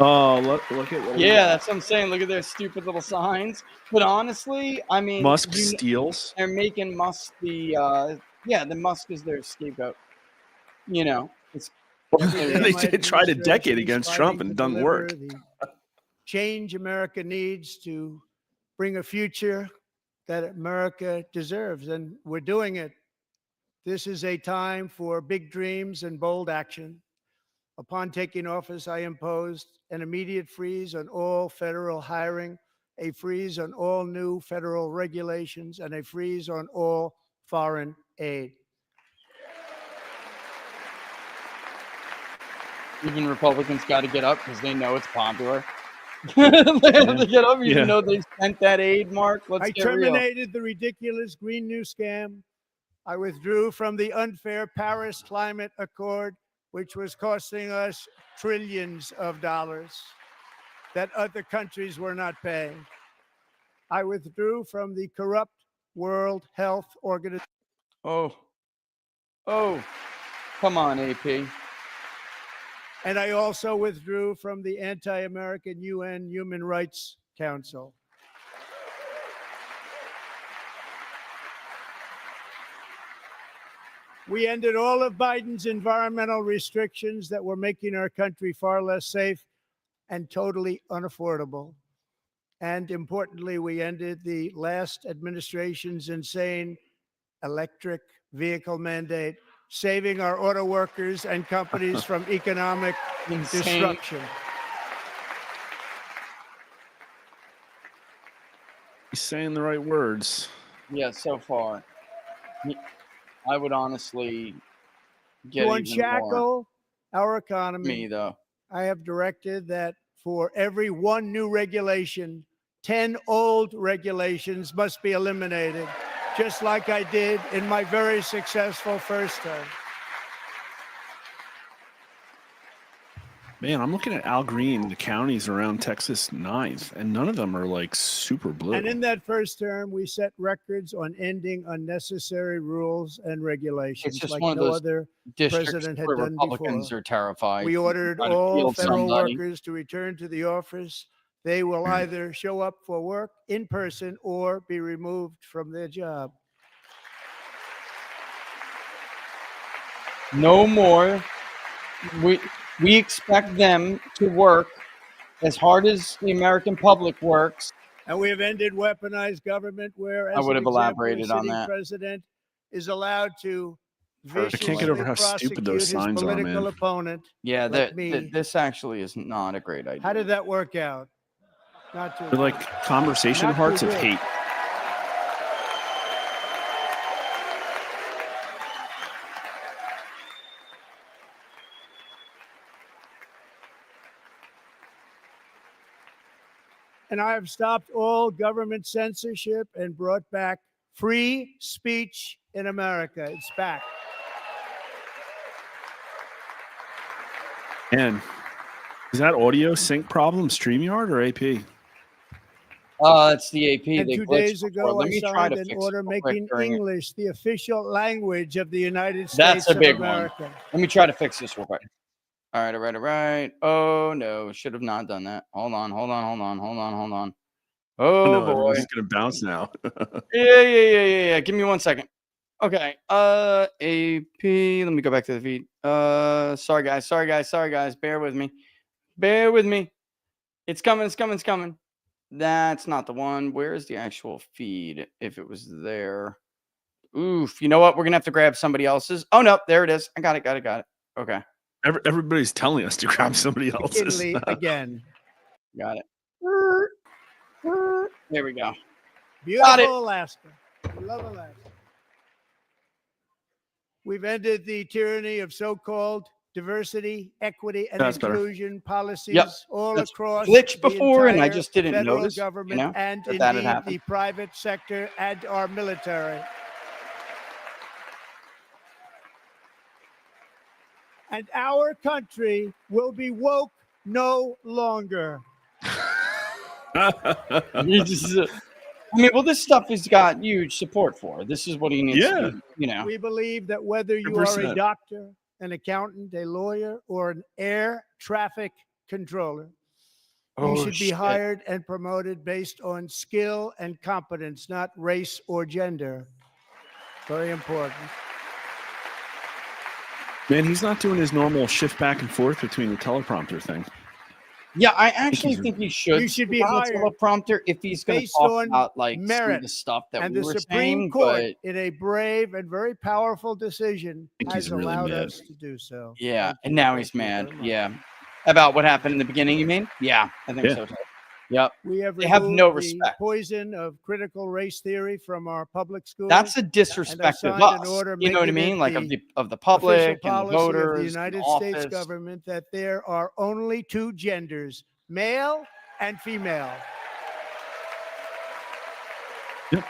Oh, look at what Yeah, that's what I'm saying. Look at their stupid little signs. But honestly, I mean, Musk steals. they're making Musk the the Musk is their scapegoat. You know, it's They My tried a decade administration is against fighting Trump to and it doesn't deliver work. the change America needs to bring a future that America deserves, and we're doing it. This is a time for big dreams and bold action. Upon taking office, I imposed an immediate freeze on all federal hiring, a freeze on all new federal regulations, and a freeze on all foreign aid. even Republicans got to get up because they know it's popular. They have to get up even though they spent that aid, Mark. Let's I get real. terminated the ridiculous Green New Scam. I withdrew from the unfair Paris Climate Accord, which was costing us trillions of dollars that other countries were not paying. I withdrew from the corrupt World Health Organization. Oh, come on, AP. And I also withdrew from the anti-American UN Human Rights Council. We ended all of Biden's environmental restrictions that were making our country far less safe and totally unaffordable. And importantly, we ended the last administration's insane electric vehicle mandate, saving our auto workers and companies from economic destruction. He's saying the right words. Yeah, so far. I would honestly get To even more. unshackle our economy, Me, though. I have directed that for every one new regulation, 10 old regulations must be eliminated, just like I did in my very successful first term. Man, I'm looking at Al Green, the counties around Texas 9th, and none of them are like super blue. And in that first term, we set records on ending unnecessary rules and regulations It's just like one of no those other districts president had where done Republicans before. are terrified. We ordered try to all field federal somebody. workers to return to the office. They will either show up for work in person or be removed from their job. No more. We expect them to work as hard as the American public works. And we have ended weaponized government where, I as would an have example, a elaborated on sitting that. president is allowed to I I can't get over viciously how stupid those prosecute his signs are, political man. opponent. Yeah, Like me. this actually is not a great idea. How did that work out? Not too They're good. like conversation Not too hearts of good. hate. And I have stopped all government censorship and brought back free speech in America. It's back. And is that audio sync problem StreamYard or AP? It's the AP. And They 2 glitched days before. ago, Let I me try signed to an fix order it real quick making during it. English the official language of the United That's States a big of one. America. Let me try to fix this real quick. All right. Oh no, should have not done that. Hold on. Oh no, boy. everyone's gonna bounce now. Yeah. Give me 1 second. Okay. AP. Let me go back to the feed. Sorry guys. Bear with me. It's coming. That's not the one. Where's the actual feed? If it was there. Oof. You know what? We're gonna have to grab somebody else's. Oh no, there it is. I got it. Okay. Everybody's telling us to grab somebody else's. McKinley again. Got it. There we go. Beautiful Alaska. We love Alaska. We've ended the tyranny of so-called diversity, equity, and That's better. inclusion policies Yep. all That's across glitched the before, and I entire just didn't federal notice, government and that had indeed happened. the private sector and our military. And our country will be woke no longer. You just, this stuff has got huge support for. This is what he needs to do, We believe that whether you are a 100%. doctor, an accountant, a lawyer, or an air traffic controller, you should be hired and promoted based on skill and competence, not race or gender. Very important. Man, he's not doing his normal shift back and forth between the teleprompter thing. Yeah, I actually think he should. You should be on the hired teleprompter if he's going to based talk on about like some of merit. the stuff that And we the were Supreme saying. Court, But in a brave and very powerful decision, think has he's really allowed mad. us to do so. yeah, Thank and you. now Thank he's you mad. very much. Yeah, about what happened in the beginning. You mean? Yeah, I think Yeah. so too. Yep. We have They have removed no the respect. poison of critical race theory from our public schools. That's a disrespect of signed an us. order You know what I making it mean? Like the of the official public and the policy voters, of the and United office. States government that there are only two genders, male and female. Well,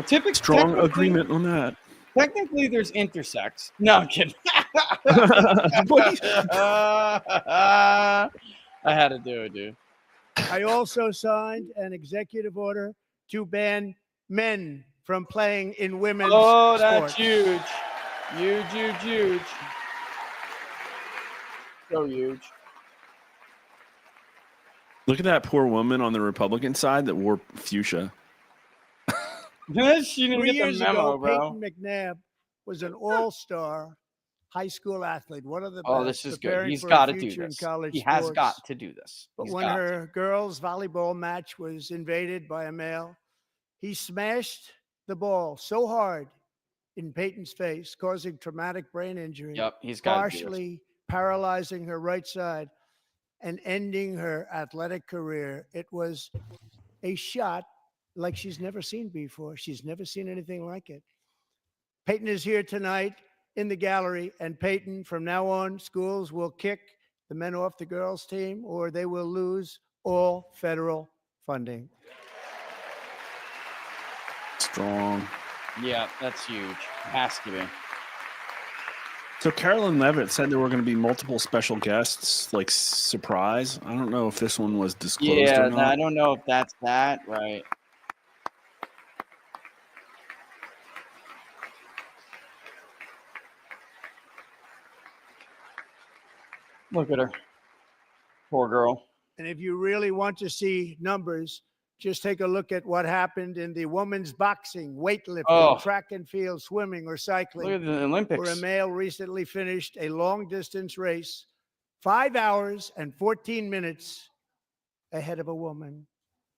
typically, Strong agreement on that. Technically, there's intersex. No, I'm kidding. I had to do it, dude. I also signed an executive order to ban men from playing in women's Oh, that's sports. huge. Huge. So huge. Look at that poor woman on the Republican side that wore fuchsia. She didn't 3 get the years memo, ago, bro. Peyton McNabb was an all-star high school athlete, one of the best. Oh, this is good. preparing He's for a got to do future in this. college He has sports. got to do this. But He's when got to. her girls' volleyball match was invaded by a male, he smashed the ball so hard in Peyton's face, causing traumatic brain injury, Yep, he's got to do this. partially paralyzing her right side and ending her athletic career. It was a shot like she's never seen before. She's never seen anything like it. Peyton is here tonight in the gallery, and Peyton, from now on, schools will kick the men off the girls' team, or they will lose all federal funding. Strong. Yeah, that's huge. Has to be. So Carolyn Levitt said there were going to be multiple special guests, like surprise. I don't know if this one was disclosed Yeah, or not. I don't know if that's that, right? Look at her. Poor girl. And if you really want to see numbers, just take a look at what happened in the women's boxing, weightlifting, track and field, swimming, or cycling. Look at the Olympics. Where a male recently finished a long distance race 5 hours and 14 minutes ahead of a woman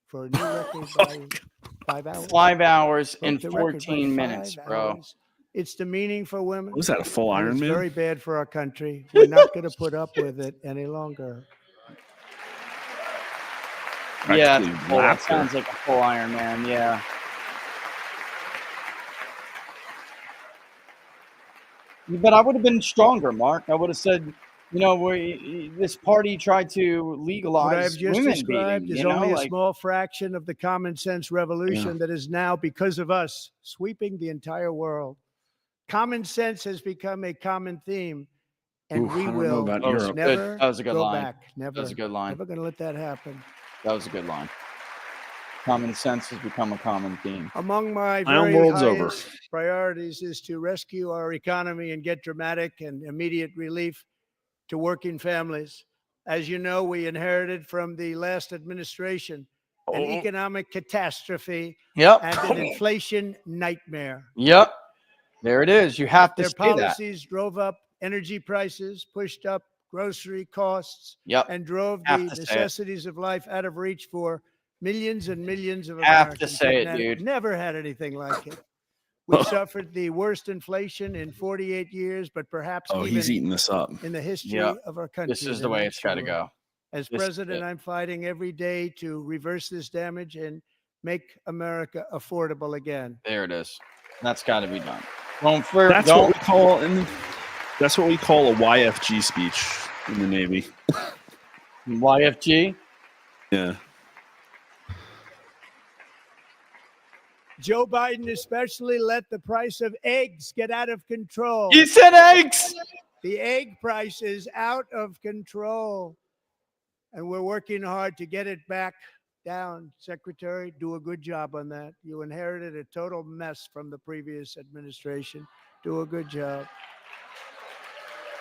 for a new record by 5 hours. 5 hours Broke and the record by 14 minutes, 5 bro. hours. It's demeaning for women. Was that a full and it's Ironman? very bad for our country. We're not going to put up with it any longer. Yeah, Practically well, that lapped her. sounds like a full Ironman. Yeah. But I would have been stronger, Mark. I would have said, you know, this party tried to What I've legalize just women described beating. is You know, only a like, small fraction of the common sense revolution that is now, because of us, sweeping the entire world. Common sense has become a common theme, and Ooh, I we don't know will about that was Europe. good. never That was a good go line. back. Never. That was a good line. Never going to let that happen. That was a good line. Common sense has become a common theme. Among my My own very world's over. highest priorities is to rescue our economy and get dramatic and immediate relief to working families. As you know, we inherited from the last administration an economic catastrophe Yep. and an inflation nightmare. Yep. There it is. You have to Their say that. policies drove up energy prices, pushed up grocery costs, Yep. and drove Have the to say it. necessities of life out of reach for millions and millions of Have to Americans. say We've it, dude. Never had anything like it. We've suffered the worst inflation in 48 years, but perhaps Oh, he's even eating this up. in the history Yep. of our country. This is the way it's got to go. As This is president, it. I'm fighting every day to reverse this damage and make America affordable again. There it is. That's got to be done. That's That's what we call a YFG speech in the Navy. YFG. Yeah. Joe Biden especially let the price of eggs get out of control. He said eggs. The egg price is out of control. And we're working hard to get it back down. Secretary, do a good job on that. You inherited a total mess from the previous administration. Do a good job.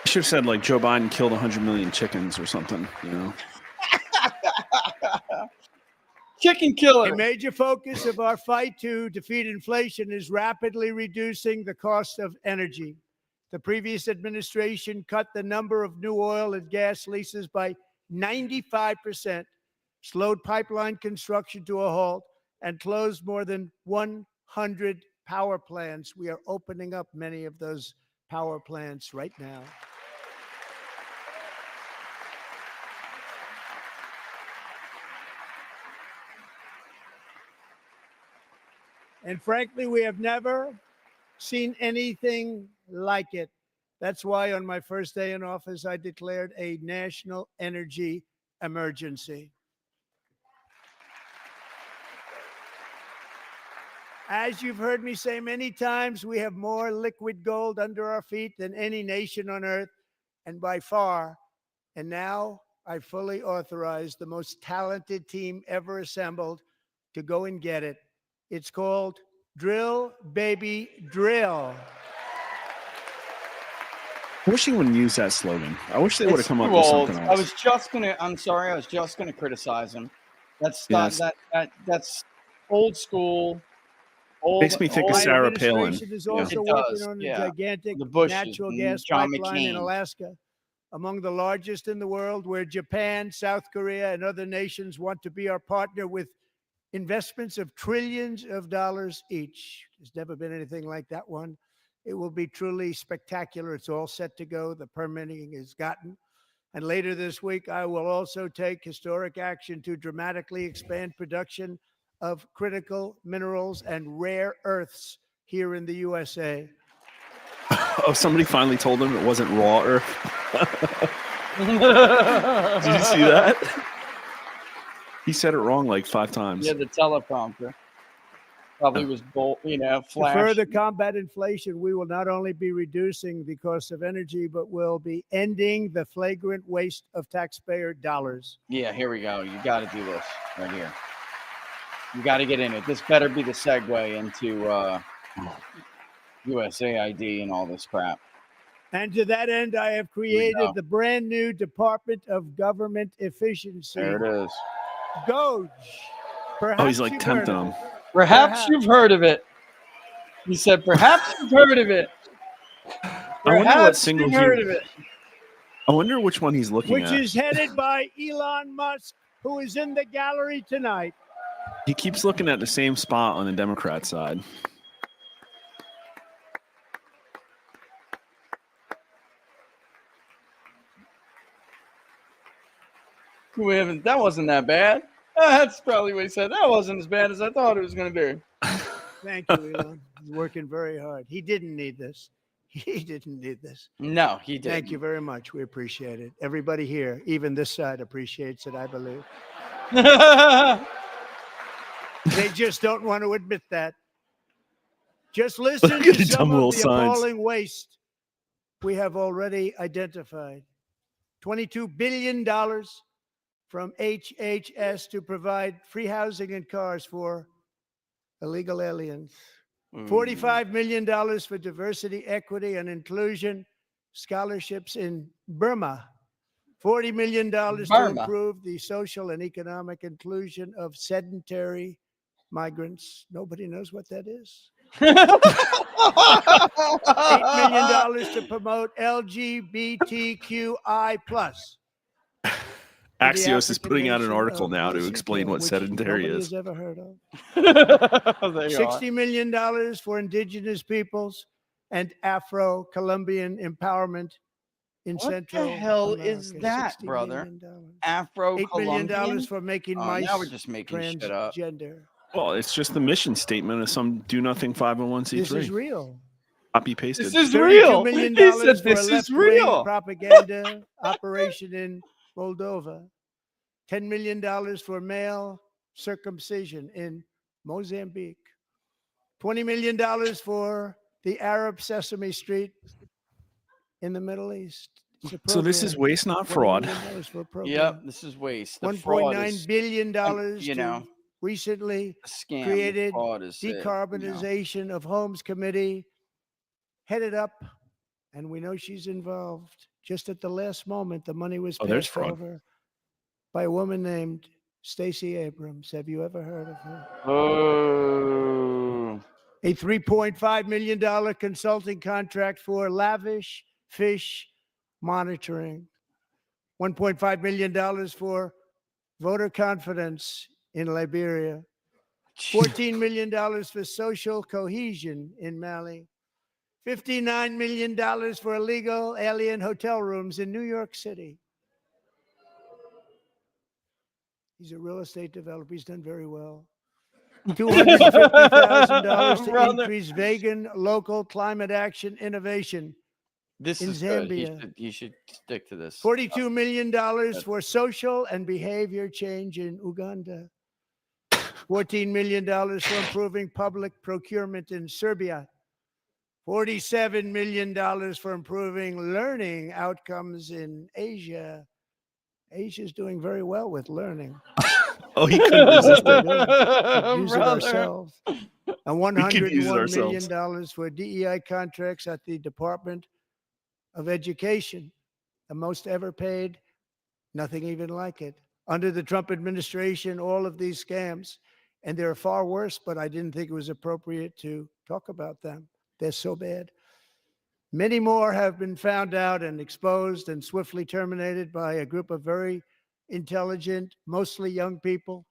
I should have said like Joe Biden killed 100 million chickens or something, you know. Chicken killer. A major focus of our fight to defeat inflation is rapidly reducing the cost of energy. The previous administration cut the number of new oil and gas leases by 95%, slowed pipeline construction to a halt, and closed more than 100 power plants. We are opening up many of those power plants right now. And frankly, we have never seen anything like it. That's why on my first day in office, I declared a national energy emergency. As you've heard me say many times, we have more liquid gold under our feet than any nation on earth, and by far. And now I fully authorize the most talented team ever assembled to go and get it. It's called Drill, Baby, Drill. I wish he wouldn't use that slogan. I wish they would have It's come up too with old. something I else. was just gonna criticize him. That's not that's old school. Makes me think of My Sarah Palin. administration is Yeah. also It working does, on a yeah. gigantic The Bushes natural and gas John pipeline in McCain. Alaska, among the largest in the world, where Japan, South Korea, and other nations want to be our partner with investments of trillions of dollars each. There's never been anything like that one. It will be truly spectacular. It's all set to go. The permitting is gotten. And later this week, I will also take historic action to dramatically expand production of critical minerals and rare earths here in the USA. Oh, somebody finally told him it wasn't raw earth. Did you see that? He said it wrong like 5 times. Yeah, the teleprompter probably was To flash. further combat inflation, we will not only be reducing the cost of energy, but will be ending the flagrant waste of taxpayer dollars. Yeah, here we go. You got to do this right here. You got to get in it. This better be the segue into USAID and all this crap. And to that end, I have created the brand new Department of Government Efficiency. There it is. Doge. Oh, he's like tempting him. Perhaps you've heard of it. He said, perhaps you've heard of it. I wonder what Perhaps single you've heard of it. I wonder which one he's looking Which at. is headed by Elon Musk, who is in the gallery tonight. He keeps looking at the same spot on the Democrat side. That wasn't that bad. That's probably what he said. That wasn't as bad as I thought it was going to be. Thank you, Elon. He's working very hard. He didn't need this. He didn't need this. No, he didn't. Thank you very much. We appreciate it. Everybody here, even this side, appreciates it, I believe. They just don't want to admit that. Just listen Look at to the some dumb little of the signs. appalling waste we have already identified. $22 billion from HHS to provide free housing and cars for illegal aliens. $45 million for diversity, equity, and inclusion scholarships in Burma. $40 million to Burma. improve the social and economic inclusion of sedentary migrants. Nobody knows what that is. $8 million to promote LGBTQI+. Axios is putting out an article now to explain what sedentary nobody is. has ever heard of. There you $60 million for indigenous peoples and Afro-Colombian empowerment in What Central the hell is America. that, $60 brother? million. Afro $8 million for making mice now we're just making shit up. transgender. Well, it's just the mission statement of some do-nothing 501c3. This is real. Copy pasted. This is $32 real. million He said for this a is left-wing real. propaganda operation in Moldova. $10 million for male circumcision in Mozambique. $20 million for the Arab Sesame Street in the Middle East. It's a So this is program. waste, not $20 fraud. million for a program. Yep, this is waste. The fraud $1.9 is billion you to know, recently a scam. created The fraud is it, you know. decarbonization of homes committee headed up, and we know she's involved. Just at the last moment, the money was Oh, there's passed fraud. over by a woman named Stacey Abrams. Have you ever heard of her? Oh. A $3.5 million consulting contract for lavish fish monitoring. $1.5 million for voter confidence in Liberia. $14 million for social cohesion in Mali. $59 million for illegal alien hotel rooms in New York City. He's a real estate developer. He's done very well. $250,000 to Brother. increase vegan local climate action innovation. This In is good. Zambia. He should stick to this. $42 million for social and behavior change in Uganda. $14 million for improving public procurement in Serbia. $47 million for improving learning outcomes in Asia. Asia's doing very well with learning. Oh, he couldn't resist it. Could use it Brother. ourselves. And We could use it $101 ourselves. million for DEI contracts at the Department of Education, the most ever paid, nothing even like it. Under the Trump administration, all of these scams, and they're far worse, but I didn't think it was appropriate to talk about them. They're so bad. Many more have been found out and exposed and swiftly terminated by a group of very intelligent, mostly young people,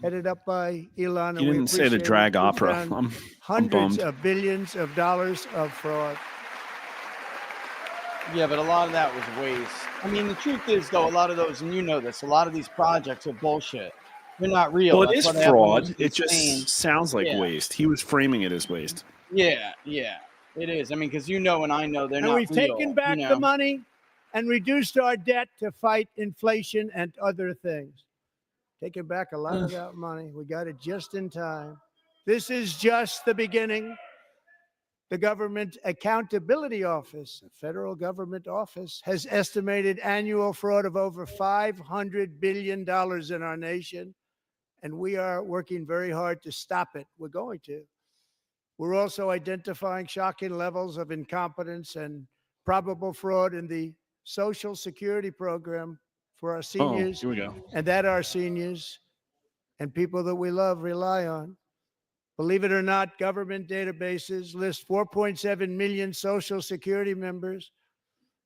headed up by Elon. You and we didn't say the appreciate it. drag We opera. found I'm hundreds bummed. of billions of dollars of fraud. Yeah, but a lot of that was waste. I mean, the truth is, though, a lot of those, and you know this, a lot of these projects are bullshit. They're not real. Well, it That's is why they have the fraud. most It just insane- sounds like Yeah. waste. He was framing it as waste. Yeah, it is. I mean, because you know and I know they're And not we've real, taken you back know? the money and reduced our debt to fight inflation and other things. Taking back a lot of that money. We got it just in time. This is just the beginning. The Government Accountability Office, a federal government office, has estimated annual fraud of over $500 billion in our nation, and we are working very hard to stop it. We're going to. We're also identifying shocking levels of incompetence and probable fraud in the Social Security program for our seniors, here we go. and that our seniors and people that we love rely on. Believe it or not, government databases list 4.7 million Social Security members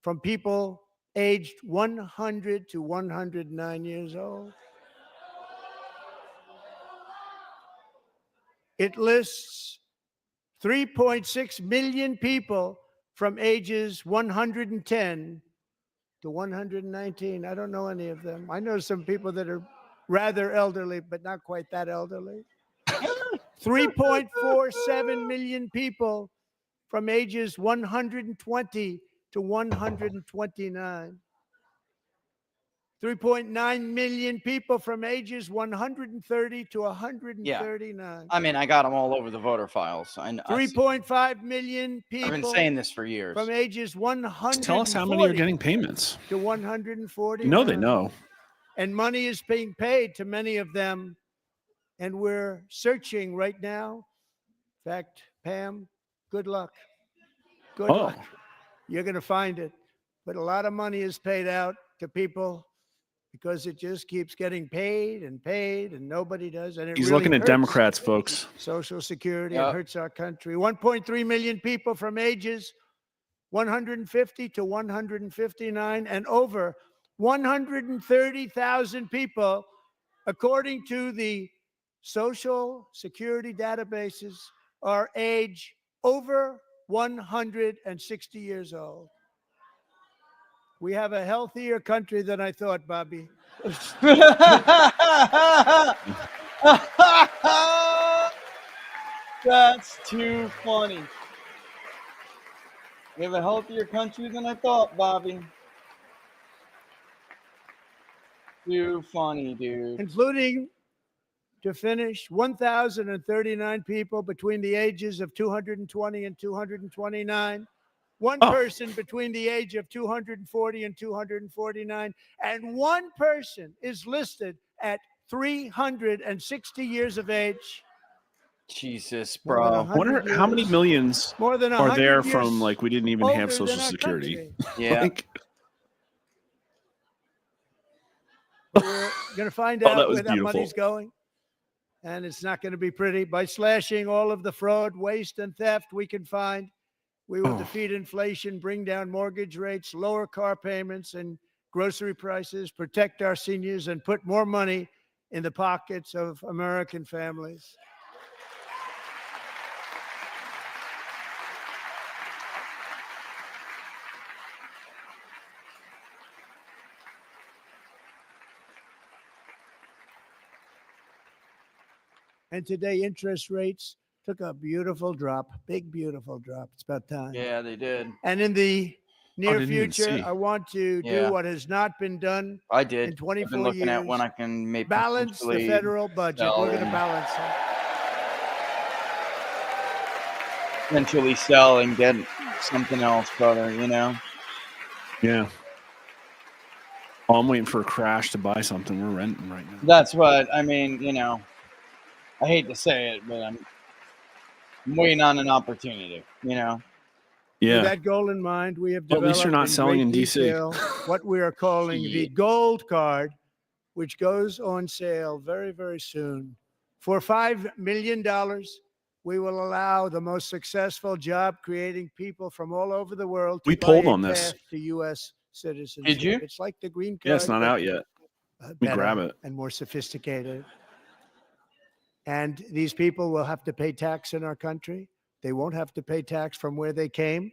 from people aged 100 to 109 years old. It lists 3.6 million people from ages 110 to 119. I don't know any of them. I know some people that are rather elderly, but not quite that elderly. 3.47 million people from ages 120 to 129. 3.9 million people from ages 130 to 139. I mean, I got them all over the voter files. I 3.5 million people. I've been saying this for years. From ages 140 Just tell us how many are getting payments. to 140. You know they know. And money is being paid to many of them. And we're searching right now. In fact, Pam, good luck. Good luck. You're going to find it. But a lot of money is paid out to people because it just keeps getting paid and nobody does. And He's looking at Democrats, folks. Social Security, it hurts our country. 1.3 million people from ages 150 to 159, and over 130,000 people, according to the Social Security databases, are age over 160 years old. We have a healthier country than I thought, Bobby. That's too funny. We have a healthier country than I thought, Bobby. Too funny, dude. Including, to finish, 1,039 people between the ages of 220 and 229. One person between the age of 240 and 249. And one person is listed at 360 years of age. Jesus, More bro. than I 100 wonder how many years. millions More than are 100 there years from, like, we didn't even have older Social than our Security. country. Yeah. Like, But we're going to find that out was where that beautiful. money's going. And it's not going to be pretty. By slashing all of the fraud, waste, and theft we can find, we will defeat inflation, bring down mortgage rates, lower car payments and grocery prices, protect our seniors, and put more money in the pockets of American families. And today, interest rates took a beautiful drop, big, beautiful drop. It's about time. Yeah, they did. And in the near didn't even future, see. I want to Yeah. do what has not been done I did. in 24 I've been looking years. at when I can maybe Balance the potentially federal budget. sell We're going to and balance it. potentially sell and get something else, brother, you know? yeah. Oh, I'm waiting for a crash to buy something. We're renting right now. That's what I mean, you know. I hate to say it, but I'm waiting on an opportunity, you know. Yeah. With that goal in mind, we have Well, at developed least you're not in selling great in DC. detail what we are calling the Shit. Gold Card, which goes on sale very, very soon. For $5 million, we will allow the most successful job-creating people from all over the world to We buy polled a on this. path to U.S. citizenship. Did you? It's like the green card. Yeah, it's not but, out yet. Let me better grab it. and more sophisticated. And these people will have to pay tax in our country. They won't have to pay tax from where they came.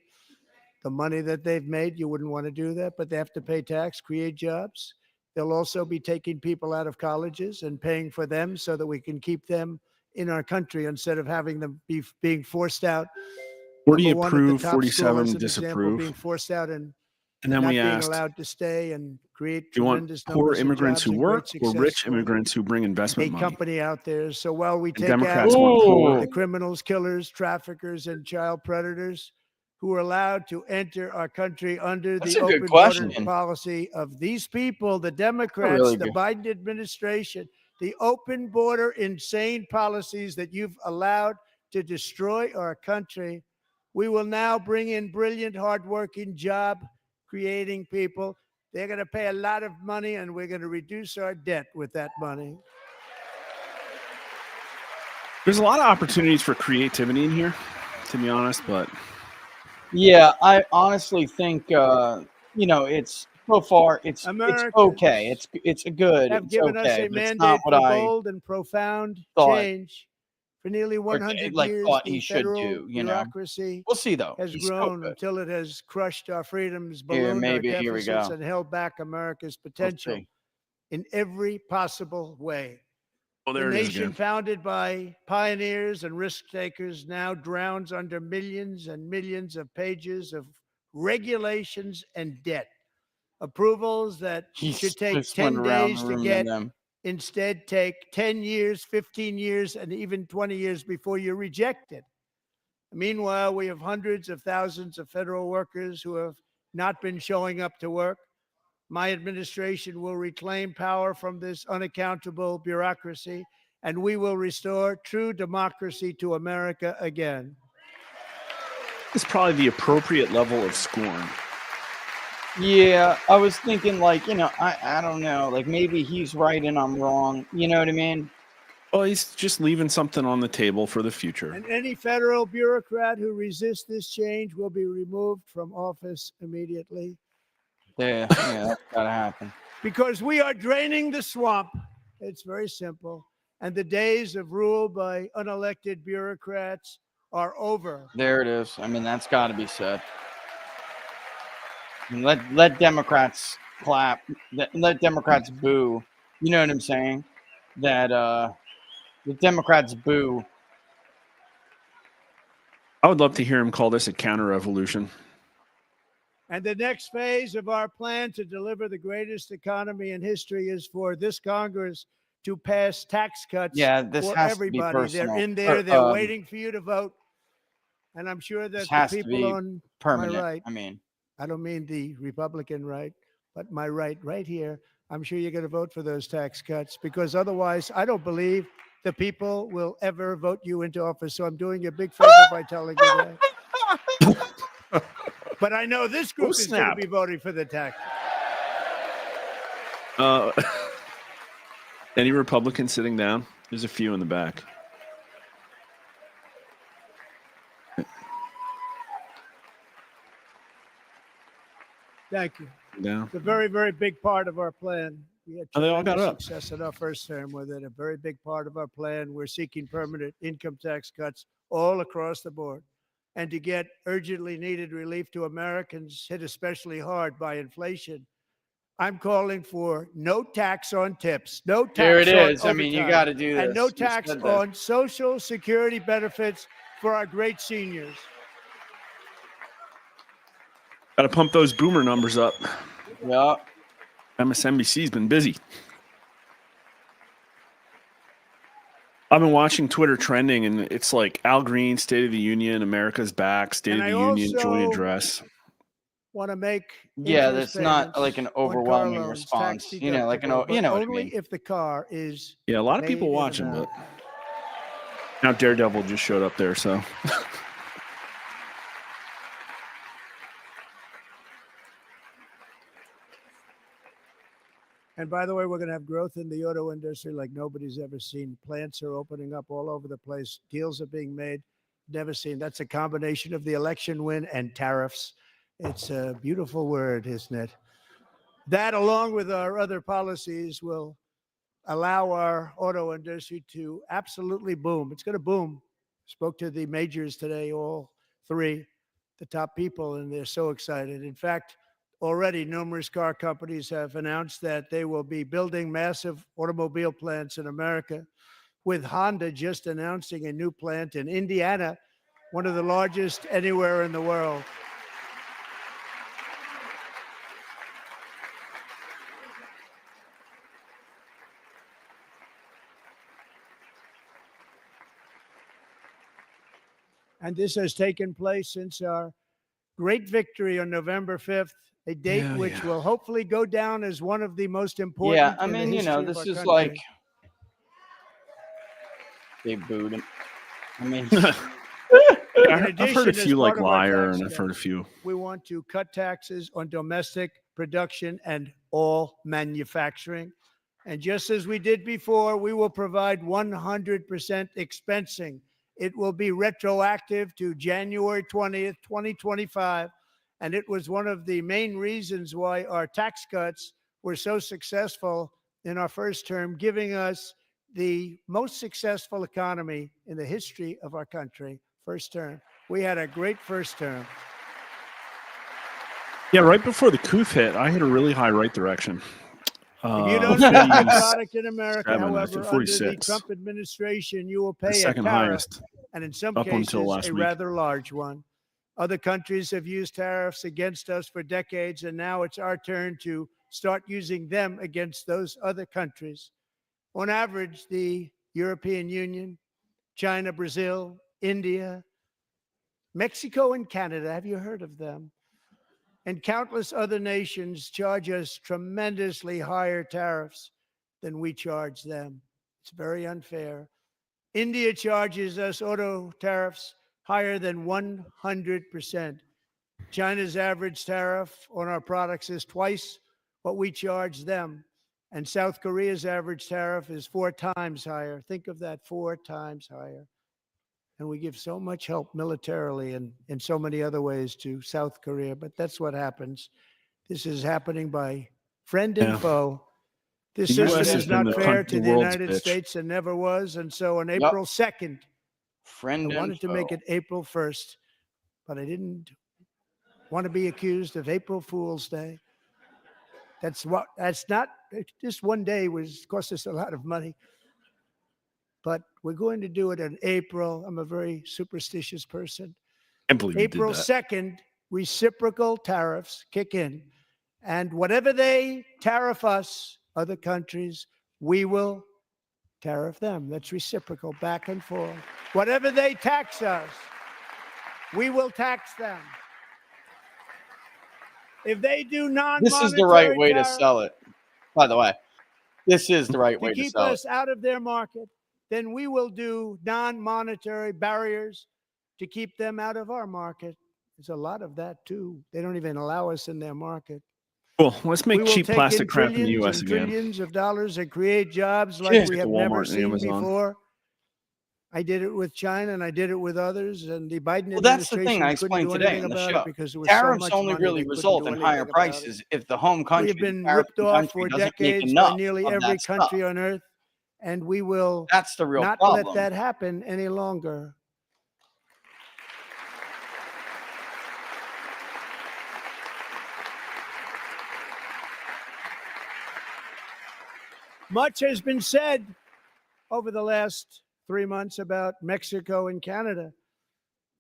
The money that they've made, you wouldn't want to do that, but they have to pay tax, create jobs. They'll also be taking people out of colleges and paying for them so that we can keep them in our country instead of having them being forced out. 40 Number one at the approve, top 47 schools, an example, disapprove. being forced out in And then not we being asked, allowed to stay and create do you want tremendous poor numbers of immigrants jobs who and work great or success rich for immigrants who bring a investment money? company out there. So while we And take out Democrats want poor. the criminals, killers, traffickers, and child predators who are allowed to enter our country under That's the a good open border question. policy of these people, the Democrats, really the good- Biden administration, the open border insane policies that you've allowed to destroy our country. We will now bring in brilliant, hardworking, job creating people. They're going to pay a lot of money, and we're going to reduce our debt with that money. There's a lot of opportunities for creativity in here, to be honest, but Yeah, I honestly think it's so far it's okay. It's a good. Have It's given us okay, a but it's not mandate what for I bold and profound thought change. For nearly 100 like years, thought the he should federal do. bureaucracy We'll see though. has He's still grown good. until it has crushed our freedoms, Here, ballooned our maybe here we deficits, go. and held back America's We'll potential see. in every possible way. oh, The there it is nation again. founded by pioneers and risk takers now drowns under millions and millions of pages of regulations and debt. Approvals that He's should take just went 10 around days the to room get and them. instead take 10 years, 15 years, and even 20 years before you're rejected. Meanwhile, we have hundreds of thousands of federal workers who have not been showing up to work. My administration will reclaim power from this unaccountable bureaucracy, and we will restore true democracy to America again. It's probably the appropriate level of scorn. Yeah, I was thinking I don't know, like maybe he's right and I'm wrong. You know what I mean? Well, he's just leaving something on the table for the future. And any federal bureaucrat who resists this change will be removed from office immediately. Yeah, that's gotta happen. Because we are draining the swamp. It's very simple. And the days of rule by unelected bureaucrats are over. There it is. I mean, that's got to be said. And let Democrats clap. Let Democrats boo. You know what I'm saying? That the Democrats boo. I would love to hear him call this a counter-revolution. And the next phase of our plan to deliver the greatest economy in history is for this Congress to pass tax cuts Yeah, this for has everybody. to be personal. They're in there. They're waiting for you to vote. And I'm sure that This the has to people be on permanent. my right, I mean, I don't mean the Republican right, but my right here, I'm sure you're going to vote for those tax cuts because otherwise I don't believe the people will ever vote you into office. So I'm doing you a big favor by telling you that. But I know this group is going to snap. be voting for the tax. Any Republicans sitting down? There's a few in the back. Thank you. Down. It's a very, very big part of our plan. We had Oh, they all got tremendous up. success in our first term with it. A very big part of our plan. We're seeking permanent income tax cuts all across the board. And to get urgently needed relief to Americans hit especially hard by inflation, I'm calling for no tax on tips, no tax there it on is. I mean, you overtime, got to do this. and no You tax said this. on Social Security benefits for our great seniors. Got to pump those boomer numbers up. Yeah. MSNBC's been busy. I've been watching Twitter trending, and it's like Al Green, State of the Union, America's back, State And of I the Union, joint also address. Want to make Yeah, interest that's not payments like an on car overwhelming loans, response. tax You know, like deductible, you know but what I only mean. if the car is Yeah, a lot of people made in watching, but America. now Daredevil just showed up there, so. And by the way, we're going to have growth in the auto industry like nobody's ever seen. Plants are opening up all over the place. Deals are being made. Never seen. That's a combination of the election win and tariffs. It's a beautiful word, isn't it? That, along with our other policies, will allow our auto industry to absolutely boom. It's going to boom. Spoke to the majors today, all three, the top people, and they're so excited. In fact, already numerous car companies have announced that they will be building massive automobile plants in America, with Honda just announcing a new plant in Indiana, one of the largest anywhere in the world. And this has taken place since our great victory on November 5th, a date which will hopefully go down as one of the most important. Yeah, I in the mean, you know, history of this our is country. like they booed him. I mean, I've heard a as few like part of our liar, tax and I've heard a cut, few. we want to cut taxes on domestic production and all manufacturing. And just as we did before, we will provide 100% expensing. It will be retroactive to January 20th, 2025. And it was one of the main reasons why our tax cuts were so successful in our first term, giving us the most successful economy in the history of our country. First term. We had a great first term. Yeah, right before the coup hit, I had a really high right direction. If you don't make your product in America, 47, I however, think under the 46. Trump administration, you will The pay a second tariff, highest and in some up until cases, last a week. rather large one. Other countries have used tariffs against us for decades, and now it's our turn to start using them against those other countries. On average, the European Union, China, Brazil, India, Mexico, and Canada, have you heard of them? And countless other nations charge us tremendously higher tariffs than we charge them. It's very unfair. India charges us auto tariffs higher than 100%. China's average tariff on our products is twice what we charge them. And South Korea's average tariff is 4 times higher. Think of that, 4 times higher. And we give so much help militarily and in so many other ways to South Korea. But that's what happens. This is happening by friend and foe. This The system US has is been not the fair country to the world's United bitch. States and never was. And so on April 2nd, friend I wanted to make info. it April 1st, but I didn't want to be accused of April Fool's Day. That's not, just one day cost us a lot of money. But we're going to do it in April. I'm a very superstitious person. I can't believe you April did that. 2nd, reciprocal tariffs kick in. And whatever they tariff us, other countries, we will tariff them. That's reciprocal, back and forth. Whatever they tax us, we will tax them. If they do non-monetary This is the right way to tariffs sell it. By the way, this is the right way to to keep sell it. us out of their market, then we will do non-monetary barriers to keep them out of our market. There's a lot of that too. They don't even allow us in their market. Cool. Let's We make will cheap take plastic in crap in the trillions U.S. and again. trillions of dollars and create jobs like Shit. we Get have the never Walmart and seen Amazon. before. I did it with China and I did it with others, and the Biden Well, that's the administration thing I couldn't explained do today anything in the about show. it because there was Tariffs so much only money, really they couldn't result do in anything higher about it. prices if the home country, We have the been tariffing ripped off country, for doesn't make decades by enough nearly of every that stuff. country on earth, and we will That's the real not problem. let that happen any longer. Much has been said over the last 3 months about Mexico and Canada,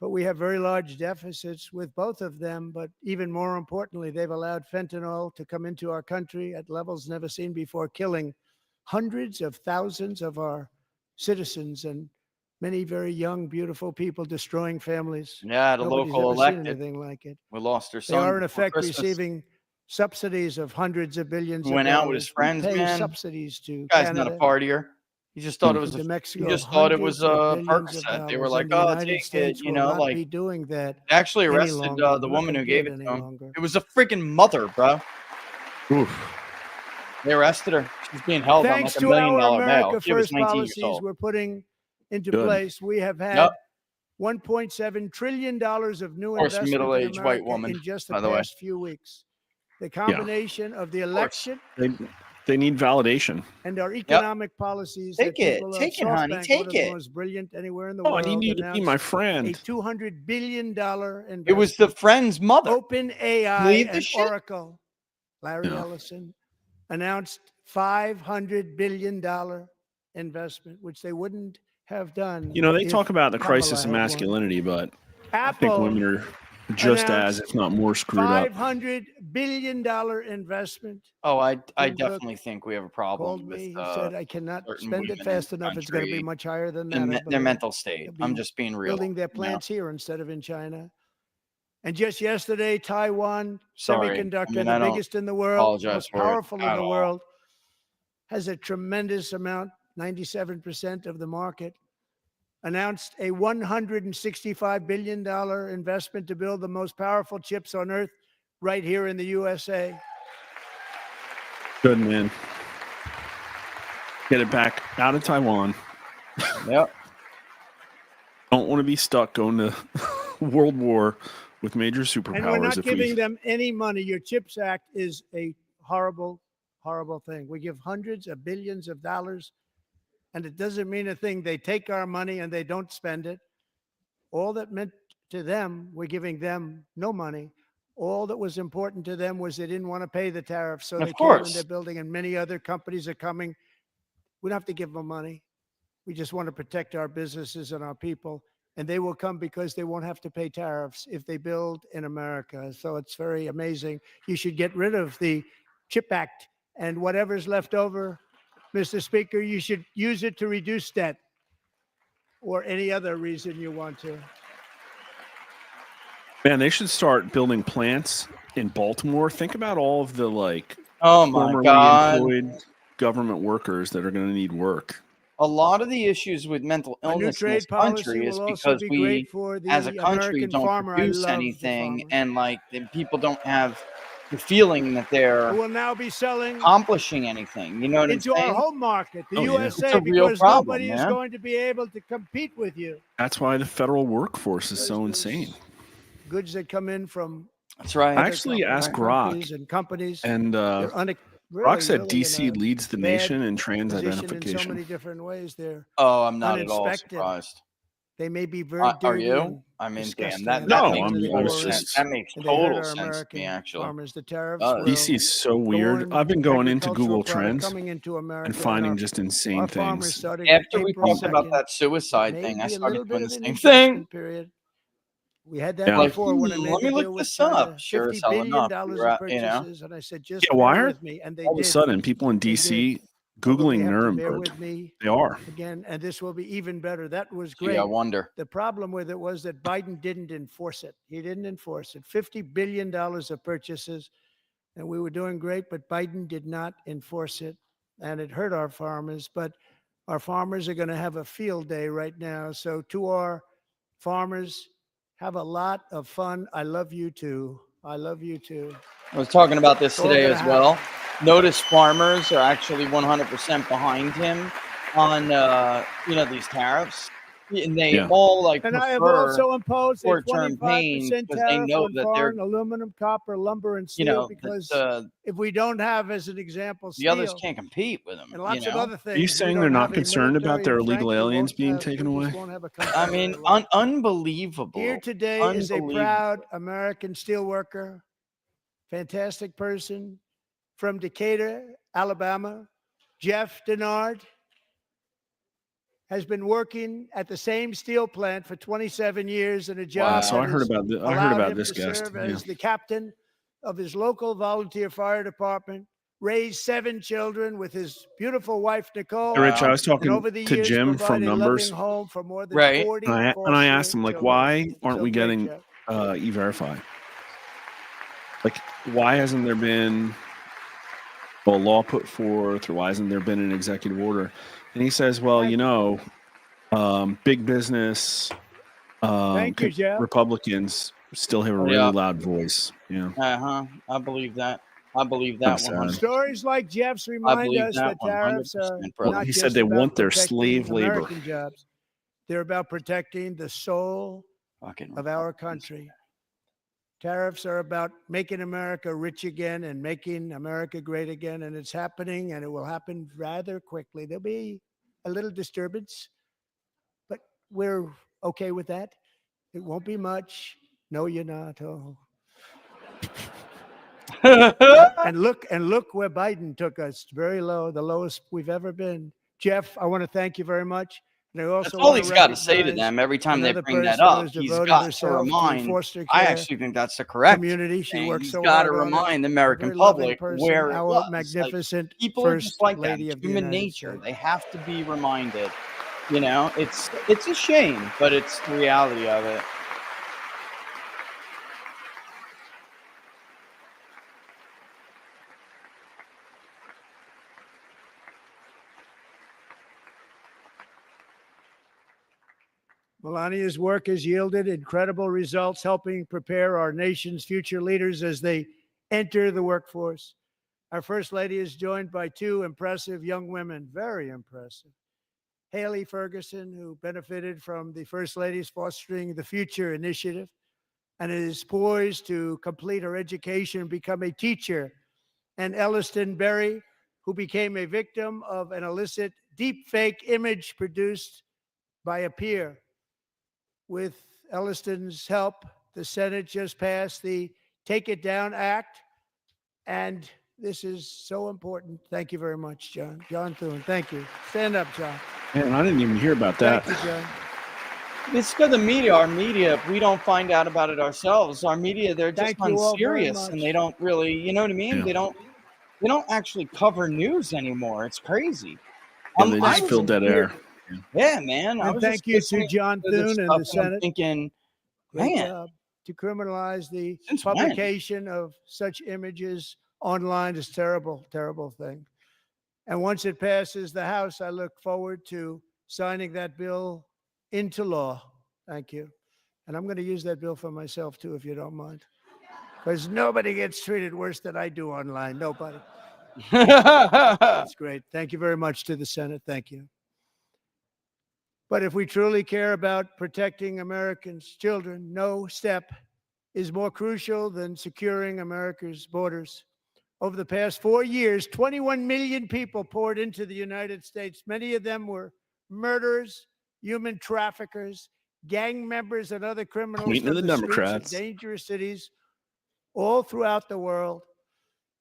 but we have very large deficits with both of them. But even more importantly, they've allowed fentanyl to come into our country at levels never seen before, killing hundreds of thousands of our citizens and many very young, beautiful people, destroying families. Yeah, the Nobody's local ever seen elected. anything like it. We lost their They son. are in before effect Christmas. receiving subsidies of hundreds of billions He of went out with his dollars. friends, We pay man. subsidies to Guy's Canada, not a partier. He just thought it was to a. He Mexico, just thought it was hundreds a of billions of Percocet. They were dollars, like, and the "Oh, United take it," States you will know, not like be doing that they actually any arrested longer. the We're woman not who gonna gave do it any to him. longer. It was a freaking mother, bro. Oof. They arrested her. She's being held Thanks on to like $1 million our bail. America She was First 19 years policies old. we're putting into Good. place, we have had Yep. $1.7 trillion of new Of course, investment in middle-aged white America woman, in just by the the way. past few weeks. The combination of the election They need validation. and our economic policies Take that it. people Take of it, honey. SoftBank, one Take of the it. most brilliant anywhere in the Oh, I world, need you to be my announced a friend. $200 billion investment. It was the friend's mother. OpenAI Believe and this shit? Oracle, Larry Yeah. Ellison, announced $500 billion investment, which they wouldn't have done. You know, they if talk about the Kamala crisis of had won. masculinity, but I think Apple women are just as, if not more, screwed up. $500 billion investment. Oh, I Tim Cook definitely think we have a problem Called with me. He said, I cannot certain spend it women in fast the enough. It's going to be country, much higher than that. I their believe. mental state. They'll I'm be just being real. building their plants here instead of in China. And just yesterday, Taiwan Sorry. I Semiconductor, mean, I the don't biggest in the world, apologize most for it powerful in at the all. world, has a tremendous amount, 97% of the market, announced a $165 billion investment to build the most powerful chips on earth right here in the USA. Good, man. Get it back out of Taiwan. Yep. Don't want to be stuck going to World War with major superpowers. And we're not giving them any money. Your CHIPS Act is a horrible, horrible thing. We give hundreds of billions of dollars, and it doesn't mean a thing. They take our money and they don't spend it. All that meant to them, we're giving them no money. All that was important to them was they didn't want to pay the tariffs. So Of they came and course. they're building, and many other companies are coming. We don't have to give them money. We just want to protect our businesses and our people. And they will come because they won't have to pay tariffs if they build in America. So it's very amazing. You should get rid of the CHIP Act, and whatever's left over, Mr. Speaker, you should use it to reduce debt or any other reason you want to. Man, they should start building plants in Baltimore. Think about all of the Oh my formerly God. employed government workers that are going to need work. A lot of the issues with mental A new illness in trade this policy country is will also because be we, great for the as a country, American don't farmer. I produce love the anything, farmer. and the people don't have the feeling that they're Who will now be selling accomplishing anything. You know what I'm into our saying? home market, the Oh, yeah. USA, It's a real because problem, nobody is man. going to be able to compete with you. That's why the federal workforce is so Because insane. Goods that come in from That's right. I other actually asked countries Grok, and companies, and they're Grok said really in DC a leads the bad nation in trans position in so identification. many different ways. They're Oh, I'm not at all uninspected. surprised. They may be very Are dirty you? and I mean, damn, disgusting, that and No, that they makes come to the I was total border sense. just- That makes and they hurt total our sense to American me, actually. farmers. The tariffs Does. will DC is so weird. thorn I've been going into agricultural Google product Trends coming into America, and finding our, just insane our farmers things. starting After on we April talked about 2nd, that suicide may thing, I be a started little bit doing of the an same thing. investment period. We had that Yeah. Like, before when I made let the me deal look with this China, up. Sure as $50 hell billion enough. of You know? purchases, and I said, just Yeah, why bear are with me, and they all of a did. sudden people in They DC Although they Googling have to bear Nuremberg? with me They are. again, and this will be even better. That was Gee, great. I wonder. The problem with it was that Biden didn't enforce it. He didn't enforce it. $50 billion of purchases, and we were doing great, but Biden did not enforce it, and it hurt our farmers. But our farmers are going to have a field day right now. So to our farmers, have a lot of fun. I love you too. I love you too. I was talking about this It's all today gonna as well. happen. Notice farmers are actually 100% behind him on these tariffs, and they Yeah. all And I have prefer also imposed a short-term pain 25% because they tariff know on that they're foreign aluminum, copper, lumber, and steel because the if we don't have, as an example, others steel can't compete with them. and lots of other things, Are you we saying don't they're not have a concerned about military, their and illegal frankly, aliens won't being have- taken we just away? won't have a country I very mean, long. unbelievable. Here today is a Unbelievable. proud American steelworker, fantastic person from Decatur, Alabama, Jeff Denard. Has been working at the same steel plant for 27 years in a job. So I that heard has about I heard allowed about him this to guest. serve Yeah. as the captain of his local volunteer fire department, raised 7 children with his beautiful wife, Nicole. Hey, Rich, I was And talking over the to years, Jim from provided a Numbers, loving home for more than Right. 40 and I foster asked him children. why aren't So we great, getting Jeff. E-Verify? Why hasn't there been a law put forth, or why hasn't there been an executive order? And he says, well, big business, Thank you, Jeff. Republicans still have a really Yeah. loud voice. Yeah. I believe that. I believe that Kinda sad. 100%. Stories like Jeff's I remind believe us that that tariffs are 100%, brother. not He just said they about want their protecting slave labor. American jobs. They're about protecting the soul Fucking of our Republicans. country. Tariffs are about making America rich again and making America great again, and it's happening, and it will happen rather quickly. There'll be a little disturbance, but we're okay with that. It won't be much. No, you're not. Oh. And look where Biden took us. Very low, the lowest we've ever been. Jeff, I want to thank you very much. And I also That's all wanna he's got to say to recognize them every time they another bring that person who up. has He's devoted got to herself to remind. foster I care actually think that's the correct community. She thing. works He's so got to hard on it. remind the A American very loving public person, where it our was. Like, magnificent people are First just like that. Lady It's of the human United nature. States. They have to be reminded. You know, it's a shame, but it's the reality of it. Melania's work has yielded incredible results, helping prepare our nation's future leaders as they enter the workforce. Our First Lady is joined by two impressive young women, very impressive. Haley Ferguson, who benefited from the First Lady's Fostering the Future initiative and is poised to complete her education and become a teacher. And Elliston Berry, who became a victim of an illicit deepfake image produced by a peer. With Elliston's help, the Senate just passed the Take It Down Act, and this is so important. Thank you very much, John. John Thune, thank you. Stand up, John. Man, I didn't even hear about that. Thank you, John. It's because the media, our media, if we don't find out about it ourselves, our media, they're just Thank you all very unserious and much. they don't really, you know what I mean? Yeah. They don't actually cover news anymore. It's crazy. Yeah, they I just was fill dead air. Yeah, man. I And was thank just you to listening John to this Thune and stuff the and I'm Senate. thinking, Great man, job. To criminalize the Since when? publication of such images online is terrible, terrible thing. And once it passes the House, I look forward to signing that bill into law. Thank you. And I'm going to use that bill for myself too, if you don't mind. Because nobody gets treated worse than I do online. Nobody. That's great. Thank you very much to the Senate. Thank you. But if we truly care about protecting Americans' children, no step is more crucial than securing America's borders. Over the past 4 years, 21 million people poured into the United States. Many of them were murderers, human traffickers, gang members, and other criminals Pointing to from the the streets of Democrats. dangerous cities all throughout the world.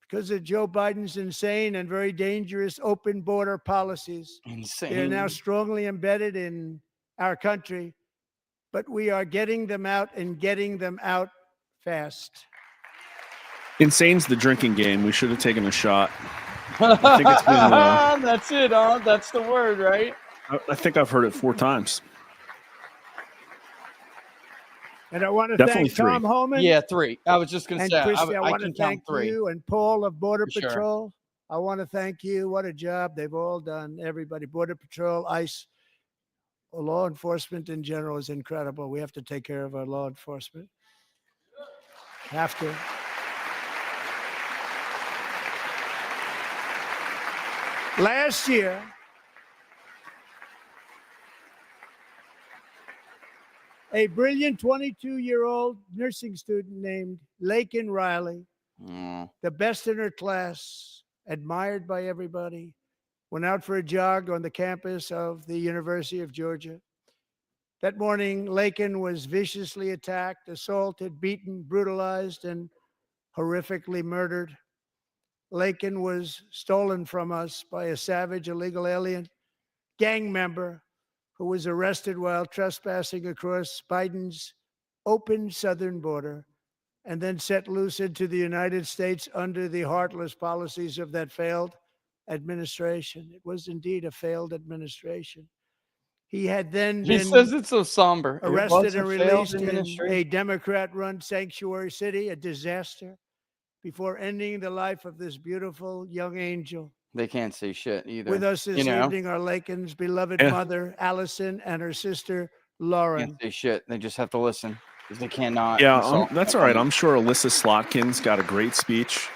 Because of Joe Biden's insane and very dangerous open border policies, they are now insane. strongly embedded in our country, but we are getting them out and getting them out fast. Insane's the drinking game. We should have taken a shot. I think it's been. That's it, huh? That's the word, right? I think I've heard it 4 times. And I want to Definitely thank Tom 3. Homan. Yeah, 3. I was just going to And say, Christy, I I want to can thank count 3. you and Paul of Border For sure. Patrol. I want to thank you. What a job they've all done. Everybody, Border Patrol, ICE, law enforcement in general is incredible. We have to take care of our law enforcement. Have to. Last year, a brilliant 22-year-old nursing student named Laken Riley, the best in her class, admired by everybody, went out for a jog on the campus of the University of Georgia. That morning, Laken was viciously attacked, assaulted, beaten, brutalized, and horrifically murdered. Laken was stolen from us by a savage illegal alien gang member who was arrested while trespassing across Biden's open southern border and then set loose into the United States under the heartless policies of that failed administration. It was indeed a failed administration. He had then He been says it's so somber. It was arrested a and failed released in administration. a Democrat-run sanctuary city, a disaster, before ending the life of this beautiful young angel. They can't say shit either. With us this you know? evening are Laken's beloved Yeah. mother, Allison, and her sister, Can't Lauren. say shit. They just have to listen because they cannot. Yeah, insult that's all right. someone. I'm sure Alyssa Slotkin's got a great speech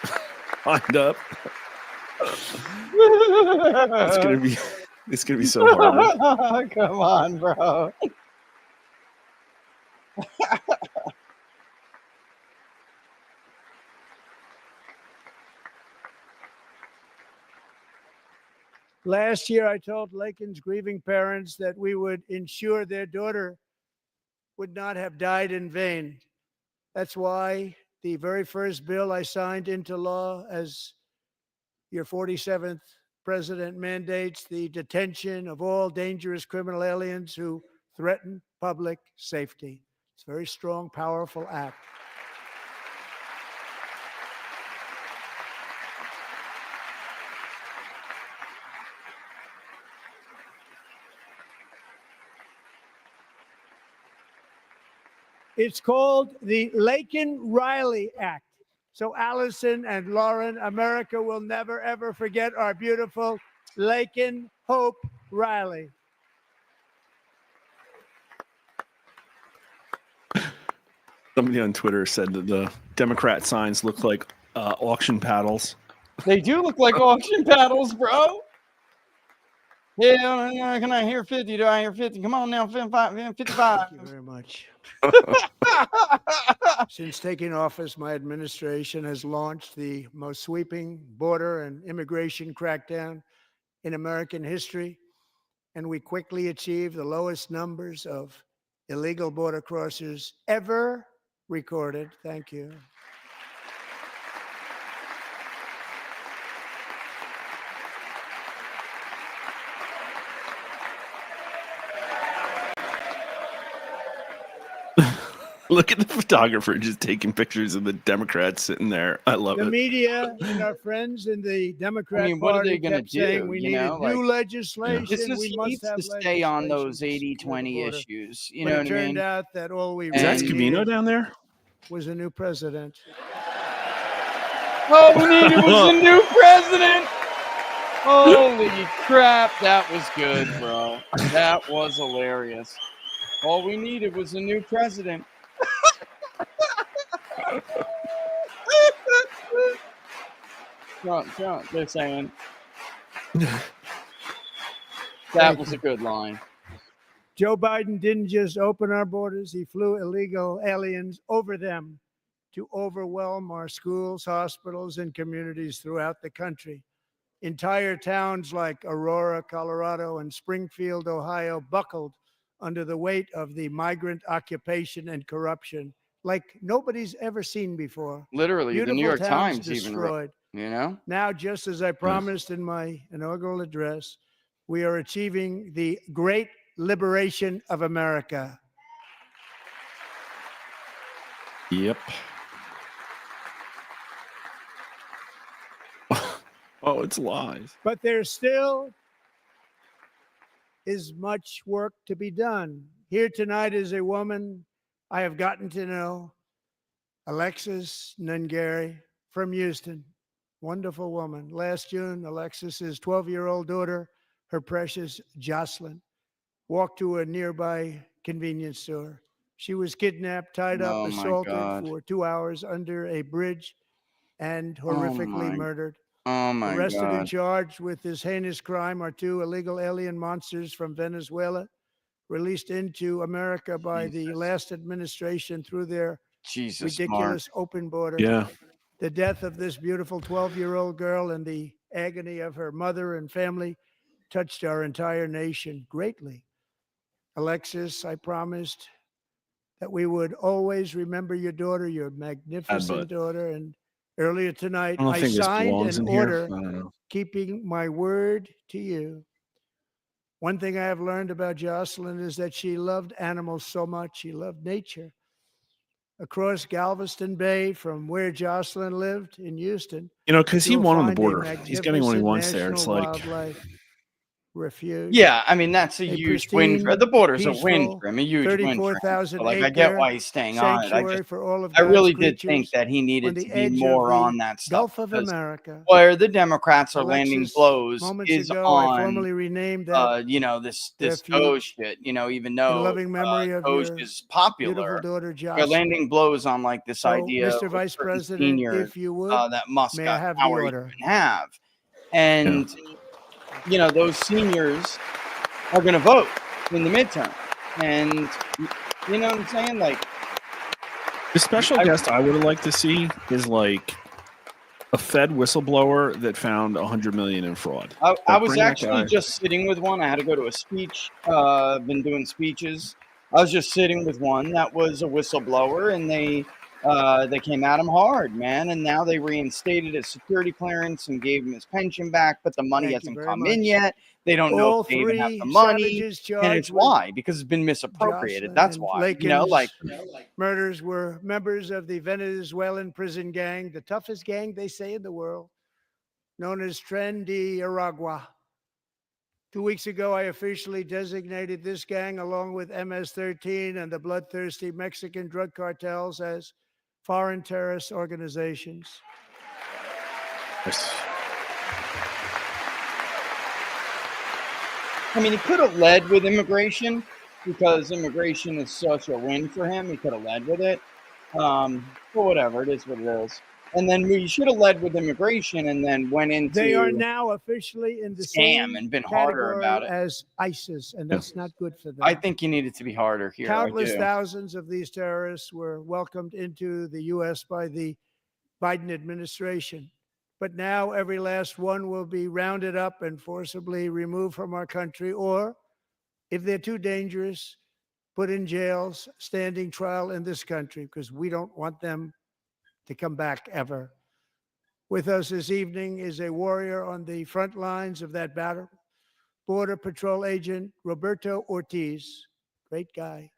lined up. It's gonna be so hard. Come on, bro. Last year, I told Laken's grieving parents that we would ensure their daughter would not have died in vain. That's why the very first bill I signed into law as your 47th president mandates the detention of all dangerous criminal aliens who threaten public safety. It's a very strong, powerful act. It's called the Laken Riley Act. So Allison and Lauren, America will never, ever forget our beautiful Laken Hope Riley. Somebody on Twitter said that the Democrat signs look like auction paddles. They do look like auction paddles, bro. Yeah, can I hear 50? Do I hear 50? Come on now, 55. Thank you very much. Since taking office, my administration has launched the most sweeping border and immigration crackdown in American history, and we quickly achieved the lowest numbers of illegal border crossers ever recorded. Thank you. Look at the photographer just taking pictures of the Democrats sitting there. I love The it. media and our friends in the Democrat what are Party they going to kept saying do? we You needed know, new legislation. this is, we he must needs have to stay on those legislation to secure the 80-20 border. issues. You But know it what I turned mean? out that all we Is that really Scavino needed down there? was a new president. All we needed was a new president. Holy crap, that was good, bro. That was hilarious. All we needed was a new president. Trump, they're saying. That was a good line. Joe Biden didn't just open our borders, he flew illegal aliens over them to overwhelm our schools, hospitals, and communities throughout the country. Entire towns like Aurora, Colorado, and Springfield, Ohio, buckled under the weight of the migrant occupation and corruption like nobody's ever seen before. Literally, Beautiful the New York towns Times even wrote, destroyed. you know? Now, just as I promised in my inaugural address, we are achieving the great liberation of America. Yep. Oh, it's lies. But there still is much work to be done. Here tonight is a woman I have gotten to know, Alexis Nungary from Houston. Wonderful woman. Last June, Alexis's 12-year-old daughter, her precious Jocelyn, walked to a nearby convenience store. She was kidnapped, tied up, Oh, my assaulted God. for 2 hours under a bridge, and horrifically my murdered. Oh my Arrested and God. charged with this heinous crime are 2 illegal alien monsters from Venezuela, released into America by the last administration through their Jesus, ridiculous open border. Yeah. The death of this beautiful 12-year-old girl and the agony of her mother and family touched our entire nation greatly. Alexis, I promised that we would always remember your daughter, your magnificent daughter. And earlier tonight, I don't I think this signed belongs an in here. order I don't know. keeping my word to you. One thing I have learned about Jocelyn is that she loved animals so much. She loved nature. Across Galveston Bay from where Jocelyn lived in Houston, You know, because he you'll won on the find a border. He's getting what he magnificent wants there. It's national like, wildlife refuge. Yeah, I mean, that's a A huge win for pristine, the border's a win peaceful, for him, a huge win for him. 34,000 So, like, I get acre why he's staying on it. sanctuary for all of I God's really did think creatures that he on needed the to be edge more of on the that stuff. Gulf of Because America. where the Democrats are landing Alexis, blows moments is ago, I on, formally renamed that you know, this refuge Doge shit. You know, even in though loving memory of Doge your is beautiful popular, daughter, they're Jocelyn. landing blows on like this So, idea Mr. of Vice certain President, seniors if you would, that Musk may I got have the power order? you can have, and you know those seniors are going to vote in the midterm, and you know what I'm saying? Like, the special guest I would have liked to see is like a Fed whistleblower that found 100 million in fraud. I was bring that actually guy. just sitting with one. I had to go to a speech. I've been doing speeches. I was just sitting with one that was a whistleblower, and they They came at him hard, man, and now they reinstated his security clearance and gave him his pension back, but the money Thank you hasn't very come in much. yet. They don't know All if they even have the three money, savages and it's charged with why because it's been misappropriated. Jocelyn That's and why, you know, like Laken's murders were members of the Venezuelan prison gang, the toughest gang they say in the world, known as Tren de Aragua. 2 weeks ago, I officially designated this gang, along with MS-13 and the bloodthirsty Mexican drug cartels, as foreign terrorist organizations. Yes. I mean, he could have led with immigration because immigration is such a win for him. He could have led with it. But whatever, it is what it is. And then we should have led with immigration and then went into They are now officially in the same scam and been harder category about it. as ISIS, and that's not good for them. I think you needed to be harder here. Countless I do. thousands of these terrorists were welcomed into the U.S. by the Biden administration. But now every last one will be rounded up and forcibly removed from our country, or if they're too dangerous, put in jails, standing trial in this country, because we don't want them to come back ever. With us this evening is a warrior on the front lines of that battle, Border Patrol Agent Roberto Ortiz. Great guy.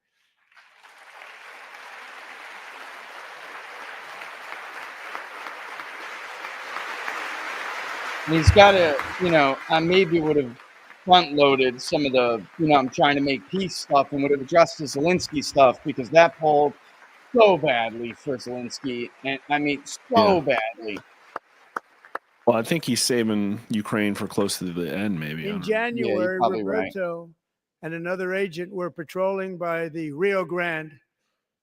And he's got to, you know, I maybe would have front loaded some of the, you know, I'm trying to make peace stuff and would have addressed the Zelensky stuff because that pulled so badly for Zelensky. And I mean, so badly. Well, I think he's saving Ukraine for close to the end, maybe. In January, probably right. Roberto and another agent were patrolling by the Rio Grande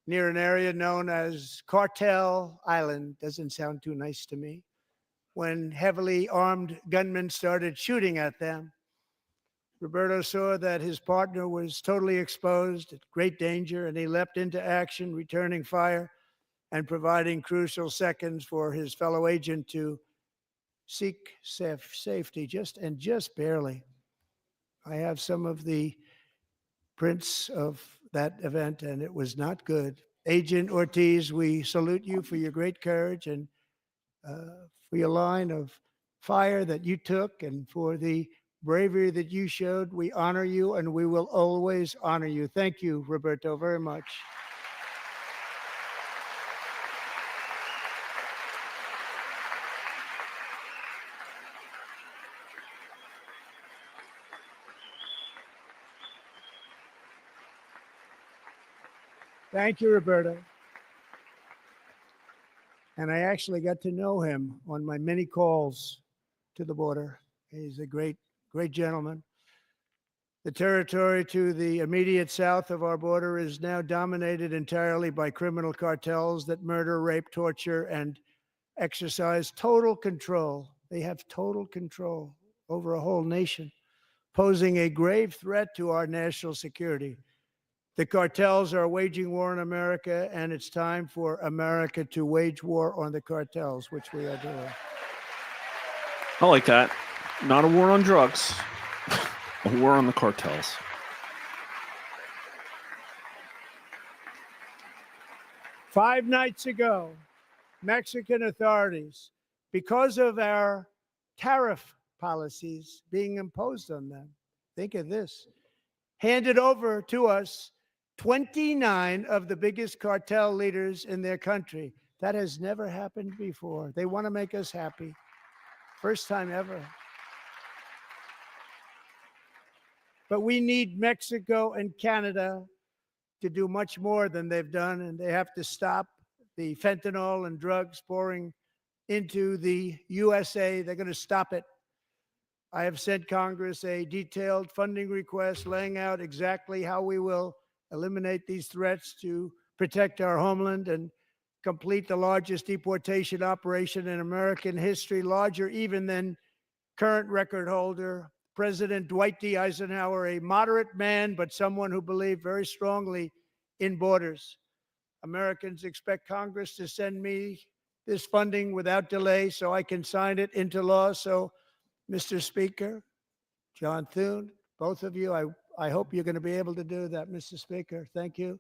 near an area known as Cartel Island. Doesn't sound too nice to me. When heavily armed gunmen started shooting at them, Roberto saw that his partner was totally exposed, at great danger, and he leapt into action, returning fire and providing crucial seconds for his fellow agent to seek safety, just barely. I have some of the prints of that event, and it was not good. Agent Ortiz, we salute you for your great courage and for your line of fire that you took and for the bravery that you showed. We honor you, and we will always honor you. Thank you, Roberto, very much. Thank you, Roberto. And I actually got to know him on my many calls to the border. He's a great, great gentleman. The territory to the immediate south of our border is now dominated entirely by criminal cartels that murder, rape, torture, and exercise total control. They have total control over a whole nation, posing a grave threat to our national security. The cartels are waging war on America, and it's time for America to wage war on the cartels, which we are doing. I like that. Not a war on drugs, a war on the cartels. Five nights ago, Mexican authorities, because of our tariff policies being imposed on them, think of this, handed over to us 29 of the biggest cartel leaders in their country. That has never happened before. They want to make us happy. First time ever. But we need Mexico and Canada to do much more than they've done, and they have to stop the fentanyl and drugs pouring into the USA. They're going to stop it. I have sent Congress a detailed funding request laying out exactly how we will eliminate these threats to protect our homeland and complete the largest deportation operation in American history, larger even than current record holder President Dwight D. Eisenhower, a moderate man, but someone who believed very strongly in borders. Americans expect Congress to send me this funding without delay so I can sign it into law. So, Mr. Speaker, John Thune, both of you, I hope you're going to be able to do that, Mr. Speaker. Thank you.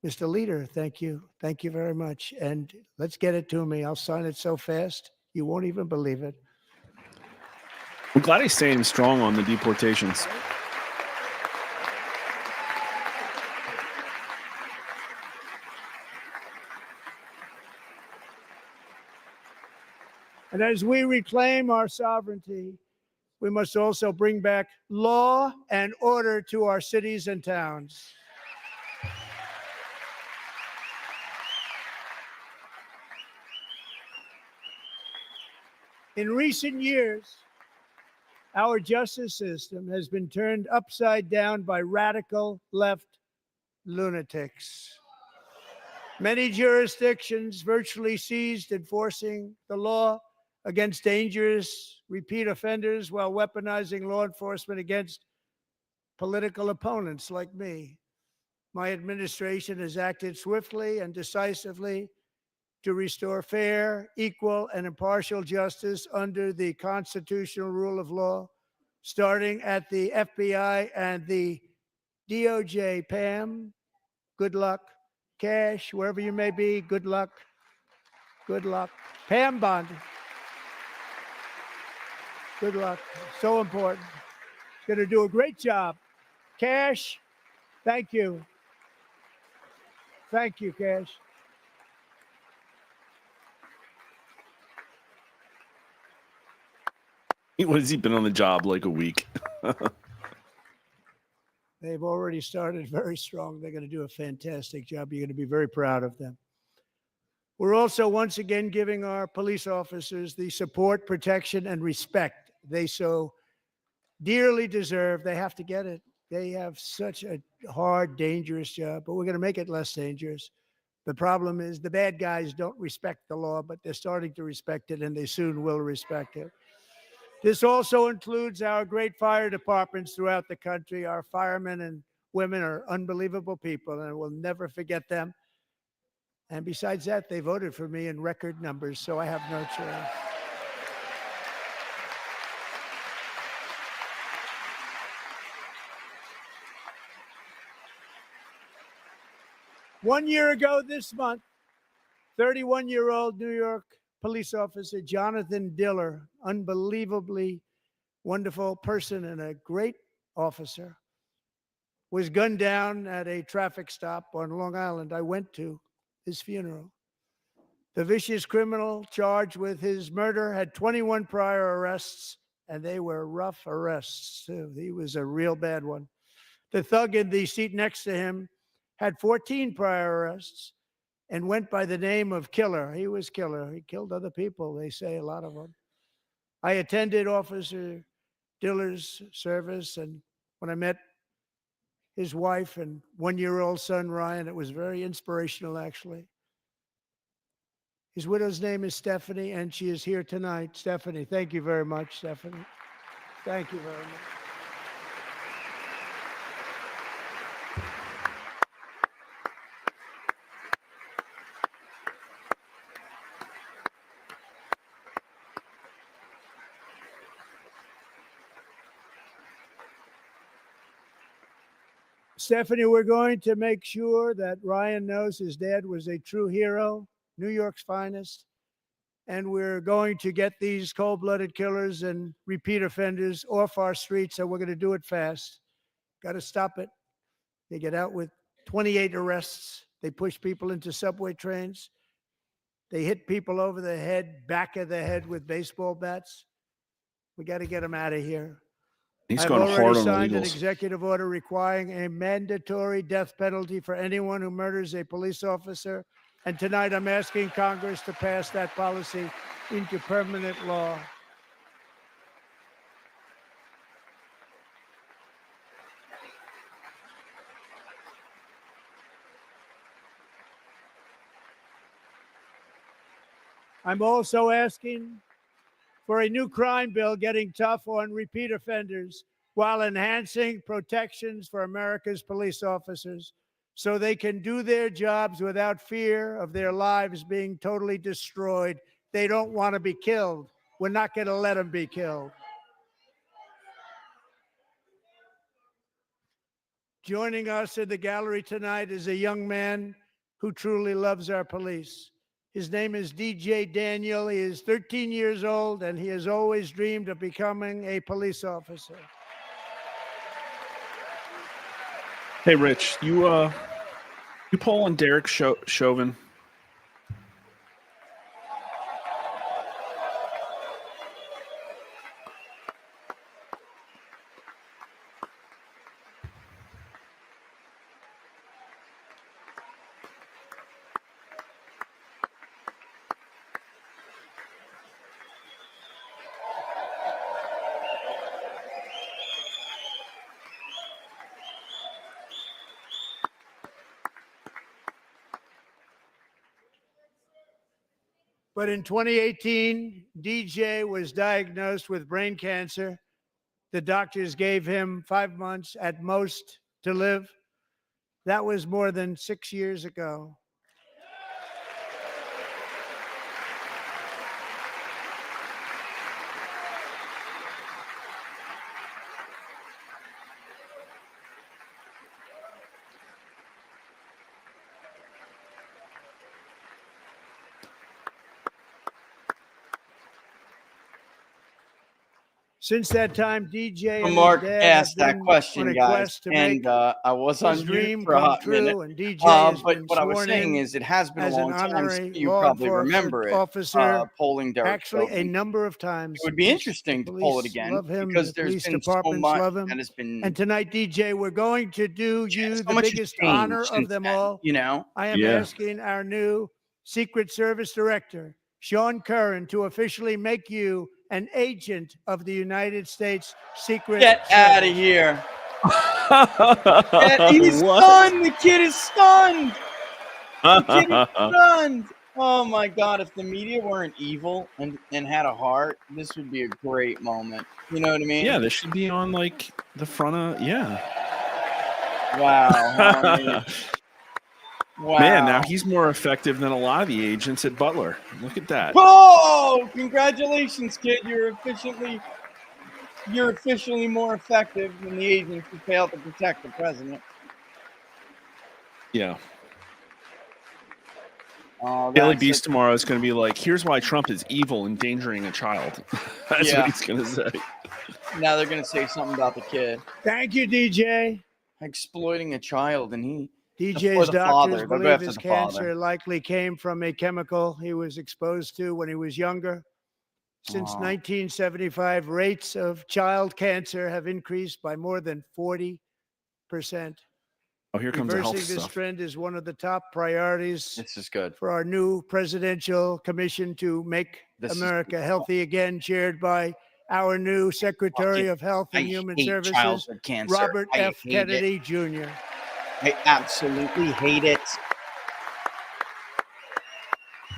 Mr. Leader, thank you. Thank you very much. And let's get it to me. I'll sign it so fast, you won't even believe it. I'm glad he's staying strong on the deportations. And as we reclaim our sovereignty, we must also bring back law and order to our cities and towns. In recent years, our justice system has been turned upside down by radical left lunatics. Many jurisdictions virtually ceased enforcing the law against dangerous repeat offenders while weaponizing law enforcement against political opponents like me. My administration has acted swiftly and decisively to restore fair, equal, and impartial justice under the constitutional rule of law, starting at the FBI and the DOJ. Pam, good luck. Cash, wherever you may be, good luck. Good luck. Pam Bondi, good luck. So important. Going to do a great job. Cash, thank you. Thank you, Cash. What has he been on the job like a week? They've already started very strong. They're going to do a fantastic job. You're going to be very proud of them. We're also once again giving our police officers the support, protection, and respect they so dearly deserve. They have to get it. They have such a hard, dangerous job, but we're going to make it less dangerous. The problem is the bad guys don't respect the law, but they're starting to respect it, and they soon will respect it. This also includes our great fire departments throughout the country. Our firemen and women are unbelievable people, and we'll never forget them. And besides that, they voted for me in record numbers, so I have no choice. One year ago this month, 31-year-old New York police officer Jonathan Diller, unbelievably wonderful person and a great officer, was gunned down at a traffic stop on Long Island. I went to his funeral. The vicious criminal charged with his murder had 21 prior arrests, and they were rough arrests, too. He was a real bad one. The thug in the seat next to him had 14 prior arrests and went by the name of Killer. He was Killer. He killed other people, they say, a lot of them. I attended Officer Diller's service, and when I met his wife and one-year-old son, Ryan, it was very inspirational, actually. His widow's name is Stephanie, and she is here tonight. Stephanie, thank you very much, Stephanie. Thank you very much. Stephanie, we're going to make sure that Ryan knows his dad was a true hero, New York's finest. And we're going to get these cold-blooded killers and repeat offenders off our streets, and we're going to do it fast. Got to stop it. They get out with 28 arrests. They push people into subway trains. They hit people over the head, back of the head with baseball bats. We got to get them out of here. He's I've gone already hard on the signed an Eagles. executive order requiring a mandatory death penalty for anyone who murders a police officer. And tonight I'm asking Congress to pass that policy into permanent law. I'm also asking for a new crime bill getting tough on repeat offenders while enhancing protections for America's police officers so they can do their jobs without fear of their lives being totally destroyed. They don't want to be killed. We're not going to let them be killed. Joining us in the gallery tonight is a young man who truly loves our police. His name is DJ Daniel. He is 13 years old, and he has always dreamed of becoming a police officer. Hey, Rich, you poll on Derek Chauvin. But in 2018, DJ was diagnosed with brain cancer. The doctors gave him 5 months at most to live. That was more than 6 years ago. Since that time, DJ and Mark his dad asked have that been question, on a guys, quest to and make I was on his mute dream for a come hot minute. true. And DJ has But been what I was sworn saying in is, it has been a as an long time. So honorary you law probably enforcement remember it. officer, Polling Derek actually a Chauvin. number of times. It would be The interesting to poll it police again love him, because the there's police been so departments much love him. that has been. And tonight, DJ, we're going to do you so the much has biggest changed honor of since them then, all. you know. I am Yeah. asking our new Secret Service Director, Sean Curran, to officially make you an agent of the United States Secret Get Service. out of here. He's What? stunned. The kid is stunned. The kid is stunned. Oh my God. If the media weren't evil and had a heart, this would be a great moment. You know what I mean? Yeah, this should be on like the front of Wow. How neat. Wow. Man, now he's more effective than a lot of the agents at Butler. Look at that. Oh, congratulations, kid. You're officially more effective than the agents who failed to protect the president. Yeah. Oh, Daily that's Beast tomorrow is going to be like, here's why Trump is evil, endangering a child. That's Yeah. what he's going to say. Now they're going to say something about the kid Thank you, DJ. exploiting a child, and he. DJ's the doctors father. They'll go believe after his the father. cancer likely came from a chemical he was exposed to when he was younger. Since 1975, rates of child cancer have increased by more than 40%. Oh, here comes the health Reversing this stuff. trend is one of the top priorities This is good. for our new presidential commission to make This is America healthy again, chaired by our new Secretary of Health and Human hate Services, childhood cancer. Robert I F. hate Kennedy Jr. I absolutely hate it.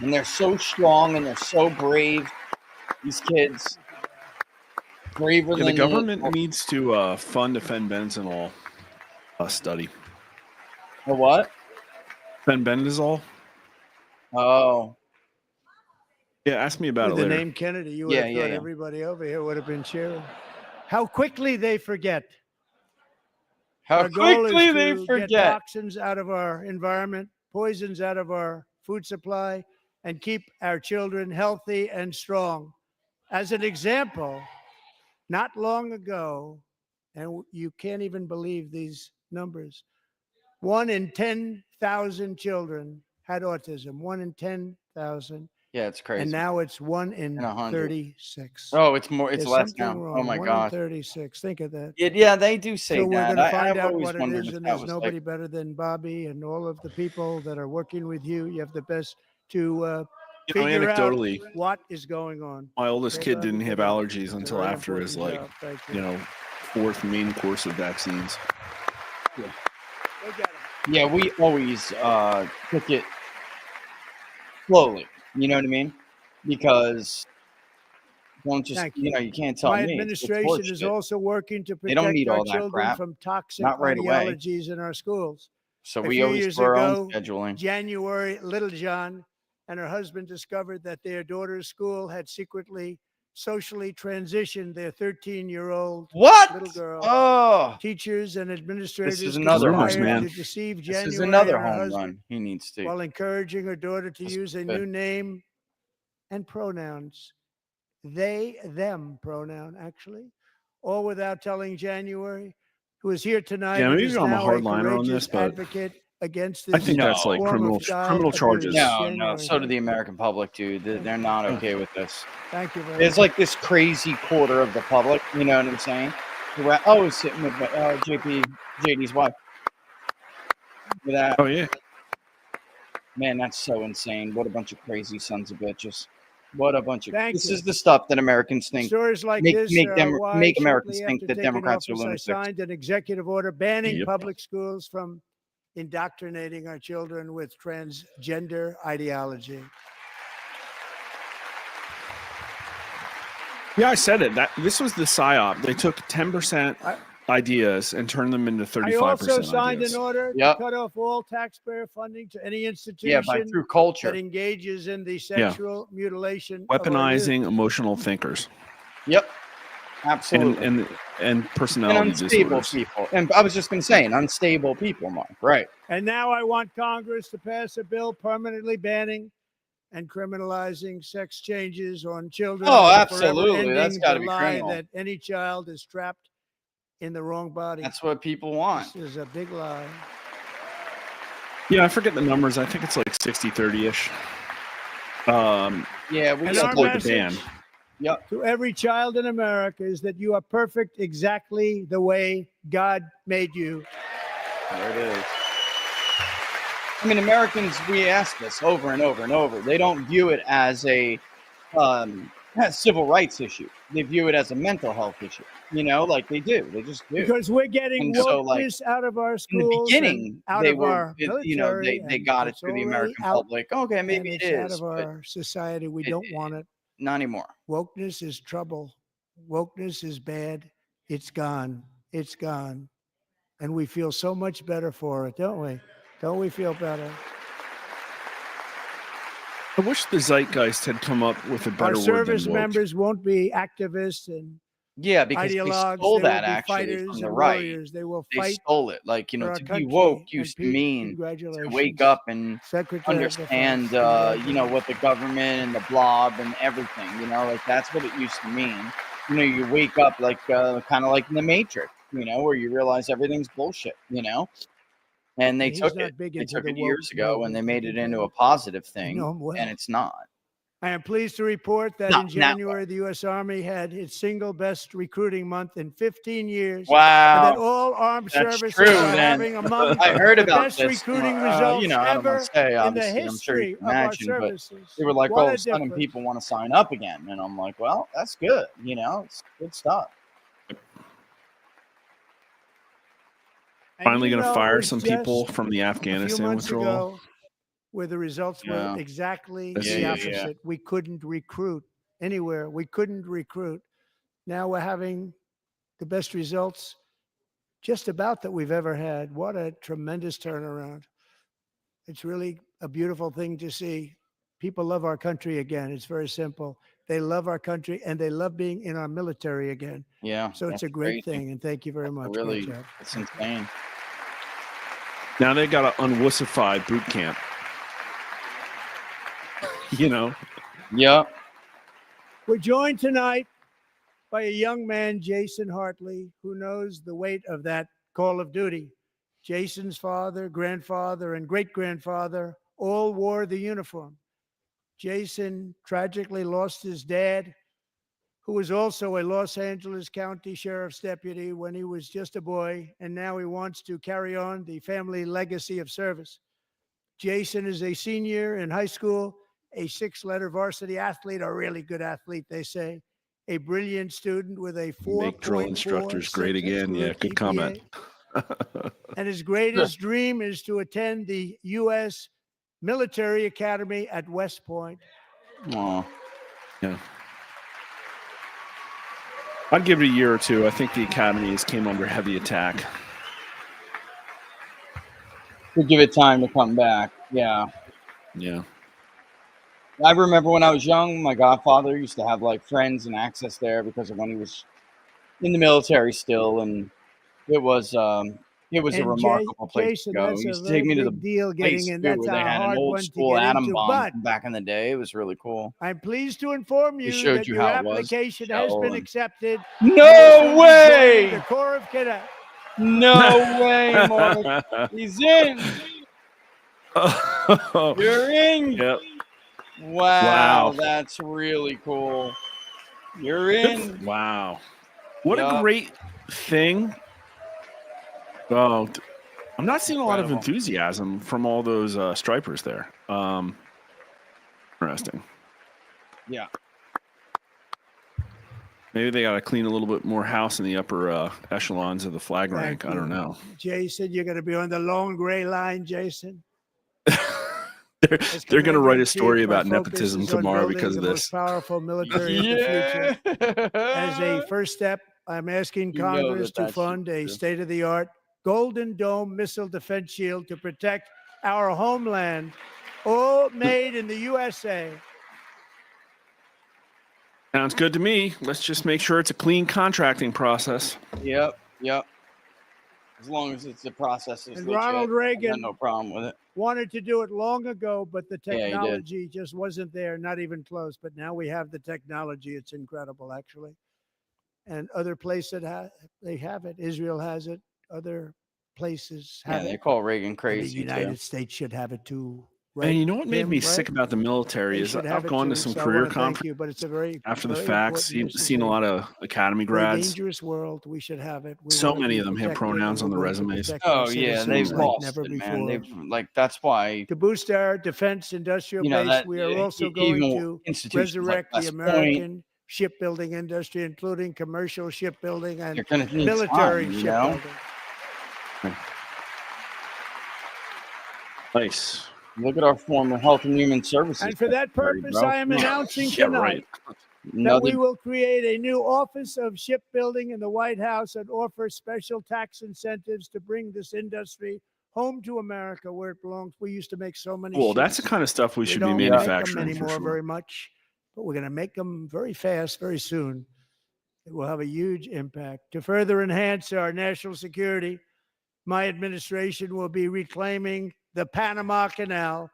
And they're so strong and they're so brave. These kids, braver Yeah, than the government needs to fund a fenbendazole study. A what? Fenbendazole? Oh, Yeah, ask me about With it the later. name Kennedy, you would Yeah, have yeah, thought yeah. everybody over here would have been cheering. How quickly they forget. how Our goal is quickly they to get forget. toxins out of our environment, poisons out of our food supply, and keep our children healthy and strong. As an example, not long ago, and you can't even believe these numbers, 1 in 10,000 children had autism, 1 in 10,000. Yeah, it's crazy. And now it's 1 in 100. 36. Oh, it's more. It's There's less something now. wrong. Oh my 1 gosh. in 36. Think of that. Yeah, they do say So we're that. going to find I've out always what it wondered is, if and that there's was nobody like. better than Bobby and all of the people that are working with you. You have the best to figure out anecdotally, what is going on. my oldest Okay, kid Bobby, didn't have good job. allergies until Very after his important like, job. Thank you know, 4th main course of vaccines. Go get 'em. Yeah, we always took it slowly. You know what I mean? Because don't just Thank you know you can't tell My me. It's administration horse is shit. also working to They don't protect need our all that children crap. from toxic Not right away. ideologies in our schools. So A we few always years do our own ago, scheduling. January, Little John and her husband discovered that their daughter's school had secretly socially transitioned their 13-year-old What? little girl. Oh, Teachers and administrators another home conspired run. to deceive this January is another and her home husband run. He needs to. while encouraging her daughter to That's use a good. new name and pronouns. They, them pronoun, actually, all without telling January, who is here tonight Yeah, and maybe is I'm a now hardliner on courageous this, but advocate against I this think that's like form criminal of child criminal abuse. charges. No, no. January. So do the American public, dude. They're not okay with this. Thank you very There's much. like this crazy quarter of the public. You know what I'm saying? Who are always sitting with JD's wife. With that, Oh yeah. man, that's so insane. What a bunch of crazy sons of bitches. What a bunch of. Thank This you. is the stuff that Americans think. Stories like Make this make are them why make Americans shortly think after that taking Democrats are office, I lunatics. signed an executive order banning Yep. public schools from indoctrinating our children with transgender ideology. Yeah, I said it. That this was the psyop. They took 10% ideas and turned them into 35% I also signed ideas. an order Yep. to cut off all taxpayer funding to any Yeah, institution by through that culture. engages in the sexual mutilation of our youth. Weaponizing emotional thinkers Yep, absolutely. and And personality unstable disorders. people. And I was just going to say, an unstable people, Mark. Right. And now I want Congress to pass a bill permanently banning and criminalizing sex changes on children. Oh, and forever absolutely. That's ending gotta the be lie criminal. that any child is trapped in the wrong body. That's what people want. This is a big lie. Yeah, I forget the numbers. I think it's like 60-30-ish. Yeah, we And got our support the message ban. Yep. to every child in America is that you are perfect exactly the way God made you. There it is. I mean, Americans, we ask this over and over and over. They don't view it as a civil rights issue. They view it as a mental health issue. You know, like they do. They just do. Because we're getting And so, like, wokeness out of our In the schools, beginning, and out they of were, our military. you know, they and got it it's through the already American out, public. Okay, maybe and it it's out is, of but our society. We it- don't want it. not anymore. Wokeness is trouble. Wokeness is bad. It's gone. It's gone. And we feel so much better for it, don't we? Don't we feel better? I wish the zeitgeist had come up with a Our better word service than woke. members won't be activists and Yeah, because they ideologues. stole They will that be actually fighters from the and right. warriors. They will They fight stole it. Like, you for know, our to be country woke and used to peace. mean to Congratulations. wake up and Secretary of Defense. understand, you know, what the government and the blob and everything, you know, like that's what it used to mean. You know, you wake up like kind of like in the Matrix, you know, where you realize everything's bullshit, you know. And they He's took not it. big They into took the it years woke ago and movement, they I made can it tell into you. a positive I thing, know him well. and it's not. I am pleased to report that No, in now January, the U.S. Army had its single best recruiting month in 15 years. And that Wow, all armed that's services true. are Then having among I heard the about best this. recruiting You results know, I don't ever want to say, in the obviously, I'm sure you history can of our imagine, but services. they were like, What all of a a sudden difference. people want to sign up again, and I'm like, well, that's good. You know, it's good stuff. And Finally you going to know, it fire was some people just from the a few Afghanistan months withdrawal. ago where the results Yeah. were exactly Yeah, the yeah, opposite. yeah. We couldn't recruit anywhere. We couldn't recruit. Now we're having the best results just about that we've ever had. What a tremendous turnaround. It's really a beautiful thing to see. People love our country again. It's very simple. They love our country and they love being in our military again. Yeah. So it's that's a great crazy. thing. And thank you very That's much. really, Great job. it's insane. Now they got to unwussify boot camp. You know, Yep. We're joined tonight by a young man, Jason Hartley, who knows the weight of that call of duty. Jason's father, grandfather, and great-grandfather all wore the uniform. Jason tragically lost his dad, who was also a Los Angeles County Sheriff's deputy when he was just a boy, and now he wants to carry on the family legacy of service. Jason is a senior in high school, a 6-letter varsity athlete, a really good athlete, they say, a brilliant student with a 4.46 make drill instructors great again. Yeah, good comment. And his greatest dream is to attend the U.S. Military Academy at West Point. Aw. Yeah. I'd give it a year or two. I think the academies came under heavy attack. We'll give it time to come back. Yeah. Yeah. I remember when I was young, my godfather used to have like friends and access there because of when he was in the military still, and it was a And remarkable place Jason, to go. that's He a used to take very me to the big deal getting place in. too, That's where they a had an hard old one to school get atom into. bomb But from back in the day. It was really cool. I'm pleased to inform They you showed that you your how it was. application has Shell been and- accepted. No The way! Corps of Cadets. No way, Mark. He's in. You're in. Yep. Wow, Wow. that's really cool. You're in. Wow. What a Yup. great thing. Oh, I'm not seeing a lot of Incredible. enthusiasm from all those stripers there. Interesting. Yeah. Maybe they got to clean a little bit more house in the upper echelons of the flag rank. Thank I don't you. know. Jason, you're going to be on the long gray line, Jason. They're going to write a story Commander-in-Chief, about my focus nepotism is on tomorrow building because of the this. most powerful military of the future. As a first step, I'm asking You know Congress that to fund a true. state-of-the-art Golden Dome missile defense shield to protect our homeland, all made in the USA. Sounds good to me. Let's just make sure it's a clean contracting process. Yep. As long as it's the process is And legit, Ronald I Reagan got no problem with it. wanted to do it long ago, but the Yeah, he did. technology just wasn't there, not even close. But now we have the technology. It's incredible, actually. And other places they have it. Israel has it. Other places Yeah, have they it. call Reagan And the crazy United too. States should have it too. And you know what made Tim, me right? sick about the military They is should have I've it gone to too. some So I career wanna thank conferences you, but it's a very after the very fact, important. This is seen a lot of academy very grads. dangerous world. We should have it. We So wanna many be of them have protected, and pronouns on we're the going to resumes. protect our Oh yeah, they've citizens like lost never it, before. man. They've like that's why To boost our defense industrial base, that we are also even going to institutions like resurrect the West Point, American shipbuilding industry, including commercial shipbuilding and they're going to need military time, you know. shipbuilding. Nice. Look at our former Health and Human Services. And for that Secretary, purpose, bro. I am announcing Yeah, tonight right. that Another we will create a new Office of Shipbuilding in the White House and offer special tax incentives to bring this industry home to America where it belongs. We used to make so many Cool. That's the ships. kind of stuff we should be don't make 'em manufacturing for anymore sure. very much, but we're going to make them very fast, very soon. It will have a huge impact. To further enhance our national security, my administration will be reclaiming the Panama Canal,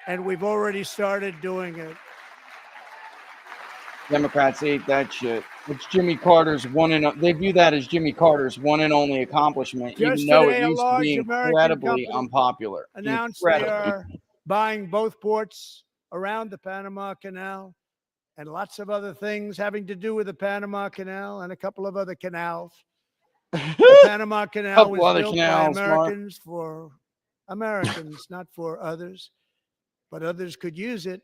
and we've already started doing it. Democrats hate that shit. It's Jimmy Carter's they view that as Jimmy Carter's one and only accomplishment, Just even though today, it a used to large be American incredibly company unpopular. announced they Incredibly. are buying both ports around the Panama Canal and lots of other things having to do with the Panama Canal and a couple of other canals. The Panama Canal Couple was other built canals, by Mark. Americans for Americans, not for others, but others could use it.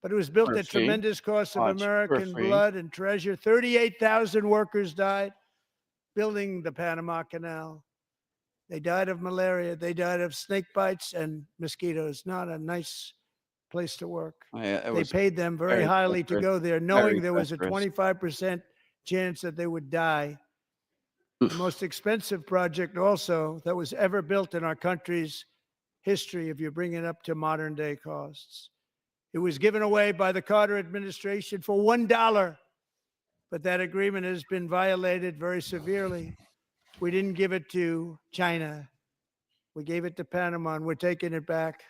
But it was built For a at fee. tremendous cost of Watch, for a American fee. blood and treasure. 38,000 workers died building the Panama Canal. They died of malaria. They died of snake bites and mosquitoes. Not a nice place to work. Yeah, it They was paid them very very highly to treacherous. go there, knowing there was a treacherous. 25% chance that they would die. The most expensive project also that was ever built in our country's history, if you bring it up to modern day costs. It was given away by the Carter administration for $1, but that agreement has been violated very severely. We didn't give it to China. We gave it to Panama, and we're taking it back.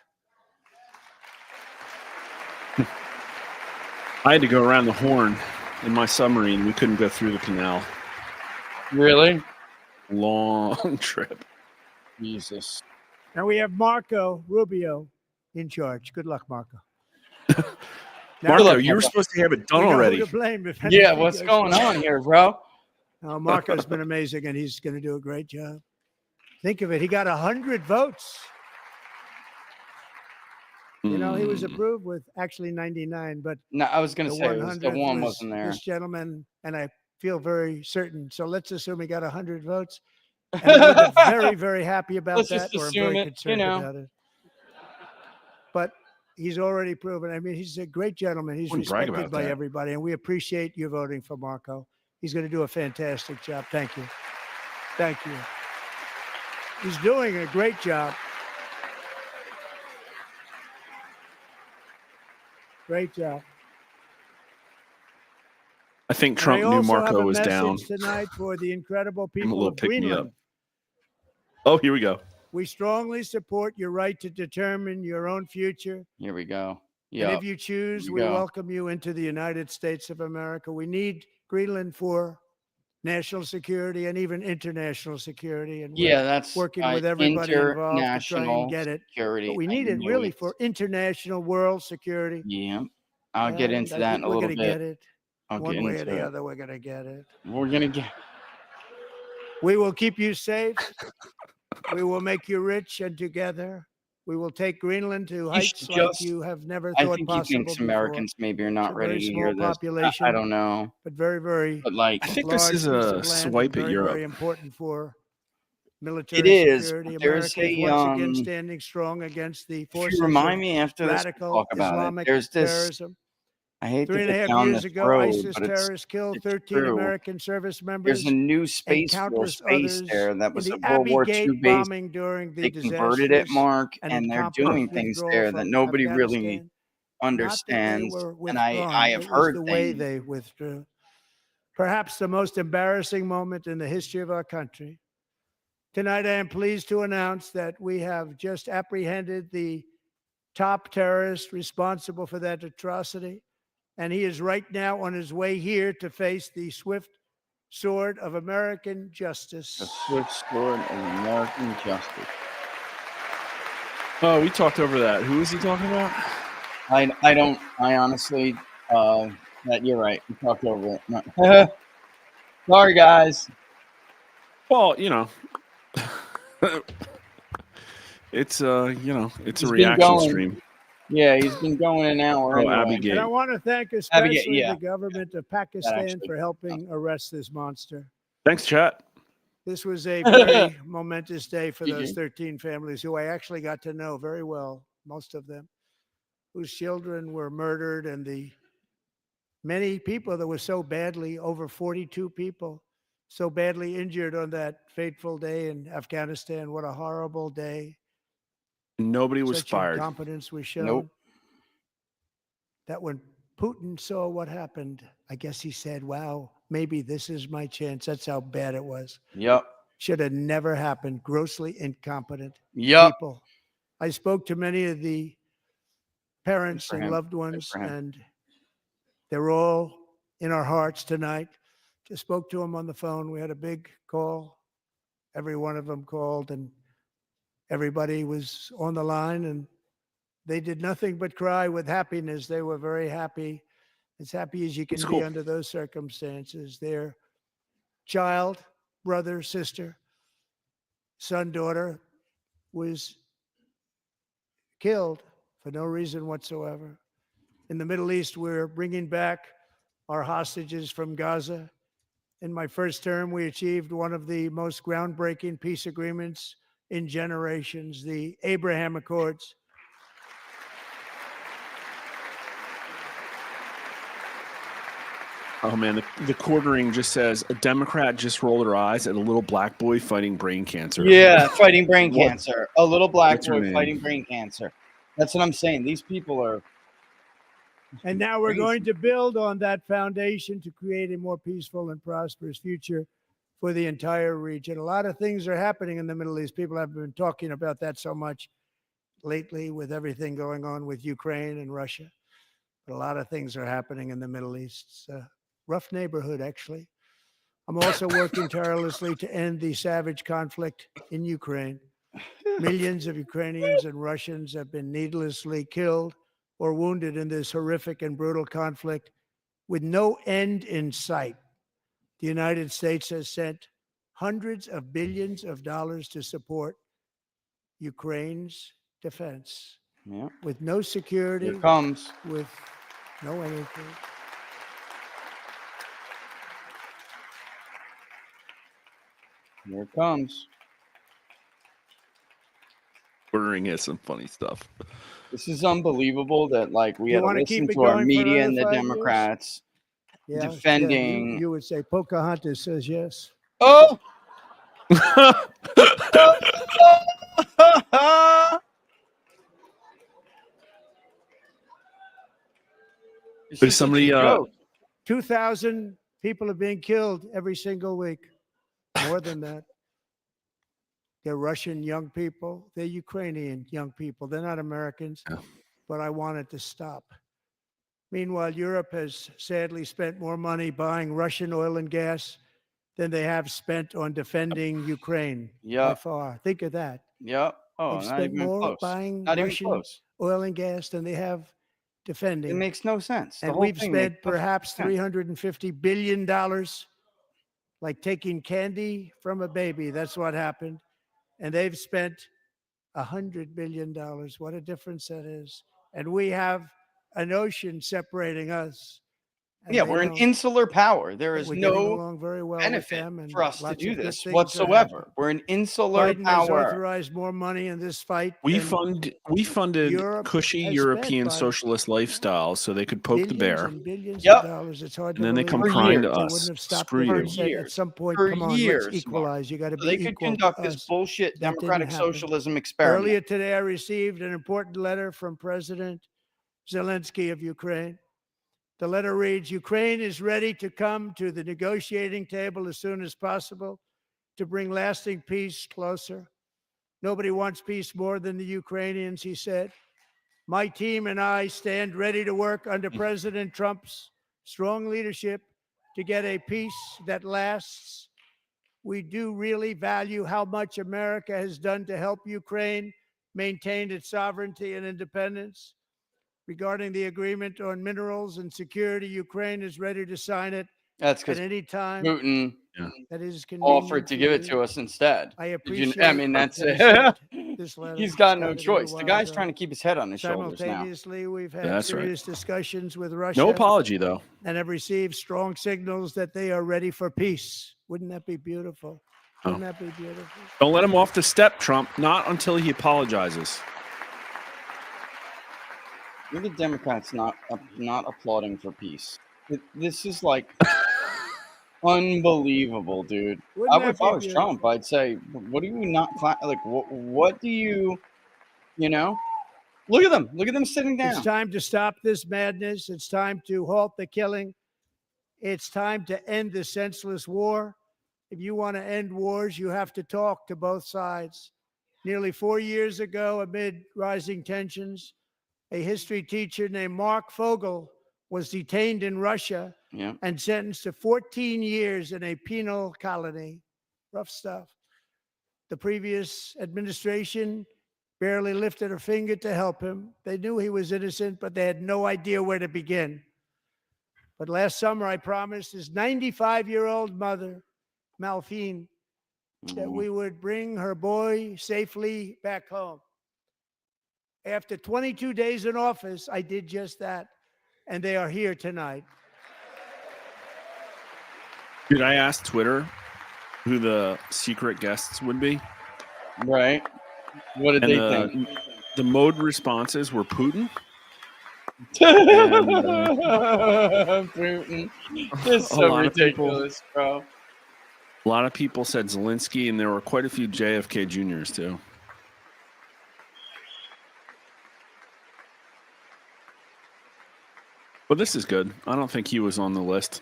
I had to go around the horn in my submarine. We couldn't go through the canal. Really? Long trip. Jesus. Now we have Marco Rubio in charge. Good luck, Marco. Marco, luck, you were Marco. supposed to have it We done know who already. to blame if Yeah, anything what's goes going wrong. on here, bro? Marco's been amazing, and he's going to do a great job. Think of it. He got 100 votes. You know, he was approved with actually 99, but No, I was going the to say it was, the 100th one was wasn't there. this gentleman, and I feel very certain. So let's assume he got 100 votes. And we're either very, very happy about Let's that, just or I'm assume very it, concerned you know. about it. But he's already proven. I mean, he's a great gentleman. He's Wouldn't brag respected about by that. everybody, and we appreciate you voting for Marco. He's going to do a fantastic job. Thank you. Thank you. He's doing a great job. Great job. I think And Trump I knew also have Marco a was down. message tonight for the incredible Give him a people little of pick me up. Greenland. Oh, here we go. We strongly support your right to determine your own future. Here we go. And Yeah. if you choose, Here we we go. welcome you into the United States of America. We need Greenland for national security and even international security. And we're Yeah, that's working with everybody involved to try and international get it. security. But we I need it knew really it. for international world security. Yeah. I'll get And into I that think in a we're little gonna bit. get it. I'll One get way or into the it. other, we're going to get it. We're gonna get. We will keep you safe. We will make you rich, and together we will take Greenland to heights should like just- you have never I thought think he possible thinks before. Americans maybe are It's not a ready very to small hear this. population, I don't know, but very, very but like I think this large is piece a of land swipe and at very, Europe. very important for military it is. security. But there's America is a once again standing strong against the If forces you remind of me after this, we'll radical talk about Islamic it. There's this. terrorism. I hate to 3.5 get down years this ago, road, ISIS but terrorists killed it's 13 true. American service There's members a new and space force countless base others there that in was the a World Abbey War II Gate base. bombing during the They converted it, disastrous Mark, and and they're incompetent doing things withdrawal there that from nobody really Afghanistan. Not that they understands. were And I withdrawn, have it was heard the way things. they withdrew. Perhaps the most embarrassing moment in the history of our country. Tonight, I am pleased to announce that we have just apprehended the top terrorist responsible for that atrocity, and he is right now on his way here to face the swift sword of American The justice. swift sword of American justice. Oh, we talked over that. Who is he talking about? I honestly, that you're right. We talked over it. No. Sorry, guys. Well, you know, it's it's He's a been reaction going. stream. Yeah, he's been going an hour Oh, anyway. Abigail. And I want to thank especially yeah. the government of Pakistan actually- for helping arrest this monster. Thanks, chat. This was a very momentous day for Did those you? 13 families who I actually got to know very well, most of them, whose children were murdered, and the many people that were so badly, over 42 people, so badly injured on that fateful day in Afghanistan. What a horrible day. Nobody was Such fired. incompetence was shown. Nope. That when Putin saw what happened, I guess he said, wow, maybe this is my chance. That's how bad it was. Yep. Should have never happened. Grossly incompetent Yep. people. I spoke to many of the parents for and him. loved ones, for him. and they're all in our hearts tonight. Just spoke to them on the phone. We had a big call. Every one of them called, and everybody was on the line, and they did nothing but cry with happiness. They were very happy, as happy as you can That's be cool. under those circumstances. Their child, brother, sister, son, daughter was killed for no reason whatsoever. In the Middle East, we're bringing back our hostages from Gaza. In my first term, we achieved one of the most groundbreaking peace agreements in generations, the Abraham Accords. Oh man, the quartering just says a Democrat just rolled her eyes at a little black boy fighting brain cancer. Yeah, fighting brain What- cancer. A little black what's her boy name? fighting brain cancer. That's what I'm saying. These people are. And now we're Crazy. going to build on that foundation to create a more peaceful and prosperous future for the entire region. A lot of things are happening in the Middle East. People have been talking about that so much lately with everything going on with Ukraine and Russia. But a lot of things are happening in the Middle East. It's a rough neighborhood, actually. I'm also working tirelessly to end the savage conflict in Ukraine. Millions of Ukrainians and Russians have been needlessly killed or wounded in this horrific and brutal conflict with no end in sight. The United States has sent hundreds of billions of dollars to support Ukraine's defense Yeah. with no security, Here comes. with no anything. Here it comes. Quartering has some funny stuff. This is unbelievable that like we You had to wanna listen keep it to our going for media another and the 5 years? Democrats Yeah, defending. you would say Pocahontas says yes. Oh. It's There's just such a somebody, joke. 2,000 people are being killed every single week. More than that. They're Russian young people. They're Ukrainian young people. They're not Americans. Yeah. But I want it to stop. Meanwhile, Europe has sadly spent more money buying Russian oil and gas than they have spent on defending Ukraine by Yep. far. Think of that. Yep. Oh, They've not spent even more close. buying Not even Russian close. oil and gas than they have It defending. makes no sense. The And whole we've thing spent makes no perhaps sense. $350 billion, like taking candy from a baby. That's what happened. And they've spent $100 billion. What a difference that is. And we have an ocean separating us. And Yeah, they we're an don't. insular power. There But is we're getting no along very well with benefit them, and for us to lots do of good this things are whatsoever. happening. We're an insular Biden has power. authorized more money in this fight. We than funded Europe cushy has European spent by socialist lifestyles so they could poke the billions bear, and billions Yep. of dollars. It's hard and to then they believe. come For crying to years. They us. wouldn't have stopped Screw it For and you. said, at years. some point, For come on, let's years, Mark. equalize. You got to So be they could equal to conduct this us. bullshit That didn't democratic happen. socialism experiment. Earlier today, I received an important letter from President Zelensky of Ukraine. The letter reads, Ukraine is ready to come to the negotiating table as soon as possible to bring lasting peace closer. Nobody wants peace more than the Ukrainians, he said. My team and I stand ready to work under President Trump's strong leadership to get a peace that lasts. We do really value how much America has done to help Ukraine maintain its sovereignty and independence. Regarding the agreement on minerals and security, Ukraine is ready to sign it That's at because any time Putin that is convenient. offered to give it you. to us instead. I Did appreciate. you, I mean, that's that he it. sent this letter. He's got It's no a little choice. The while guy's ago. trying to keep his head on his shoulders now. Simultaneously, we've had That's right. serious discussions with Russia No apology, though. and have received strong signals that they are ready for peace. Wouldn't that be beautiful? Wouldn't that be beautiful? Don't let him off the step, Trump. Not until he apologizes. Look at Democrats not applauding for peace. This is like unbelievable, dude. Wouldn't If that I be was beautiful? Trump, I'd say, what do you not like? What do you, you know? Look at them. Look at them sitting down. It's time to stop this madness. It's time to halt the killing. It's time to end this senseless war. If you want to end wars, you have to talk to both sides. Nearly 4 years ago, amid rising tensions, a history teacher named Mark Fogel was detained in Russia Yeah. and sentenced to 14 years in a penal colony. Rough stuff. The previous administration barely lifted a finger to help him. They knew he was innocent, but they had no idea where to begin. But last summer, I promised his 95-year-old mother, Malphine, that we would bring her boy safely back home. After 22 days in office, I did just that, and they are here tonight. Dude, I asked Twitter who the secret guests would be. Right. What did And they think? the mode responses were Putin. Putin. This is A so lot of people- ridiculous, bro. A lot of people said Zelensky, and there were quite a few JFK Juniors, too. But this is good. I don't think he was on the list.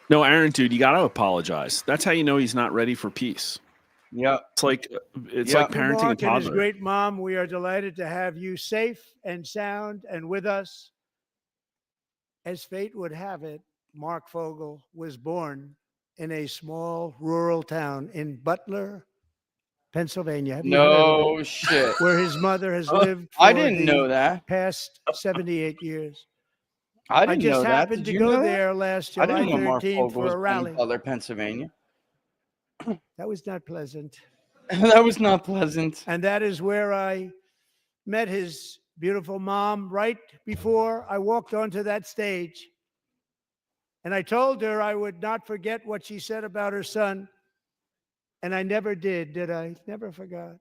No, Aaron, dude, you got to apologize. That's how you know he's not ready for peace. Yeah. It's like Yeah. parenting a Mark and his toddler. great mom, we are delighted to have you safe and sound and with us. As fate would have it, Mark Fogel was born in a small rural town in Butler, Pennsylvania. Have you heard of No it? shit. Where his mother has lived for I didn't know the that. past 78 years. I I didn't just know that. happened Did to you go know that? there last I July didn't know Mark 13th Fogel for was a born rally. in Butler, Pennsylvania. That was not pleasant. That was not pleasant. And that is where I met his beautiful mom right before I walked onto that stage. And I told her I would not forget what she said about her son. And I never did I? Never forgot.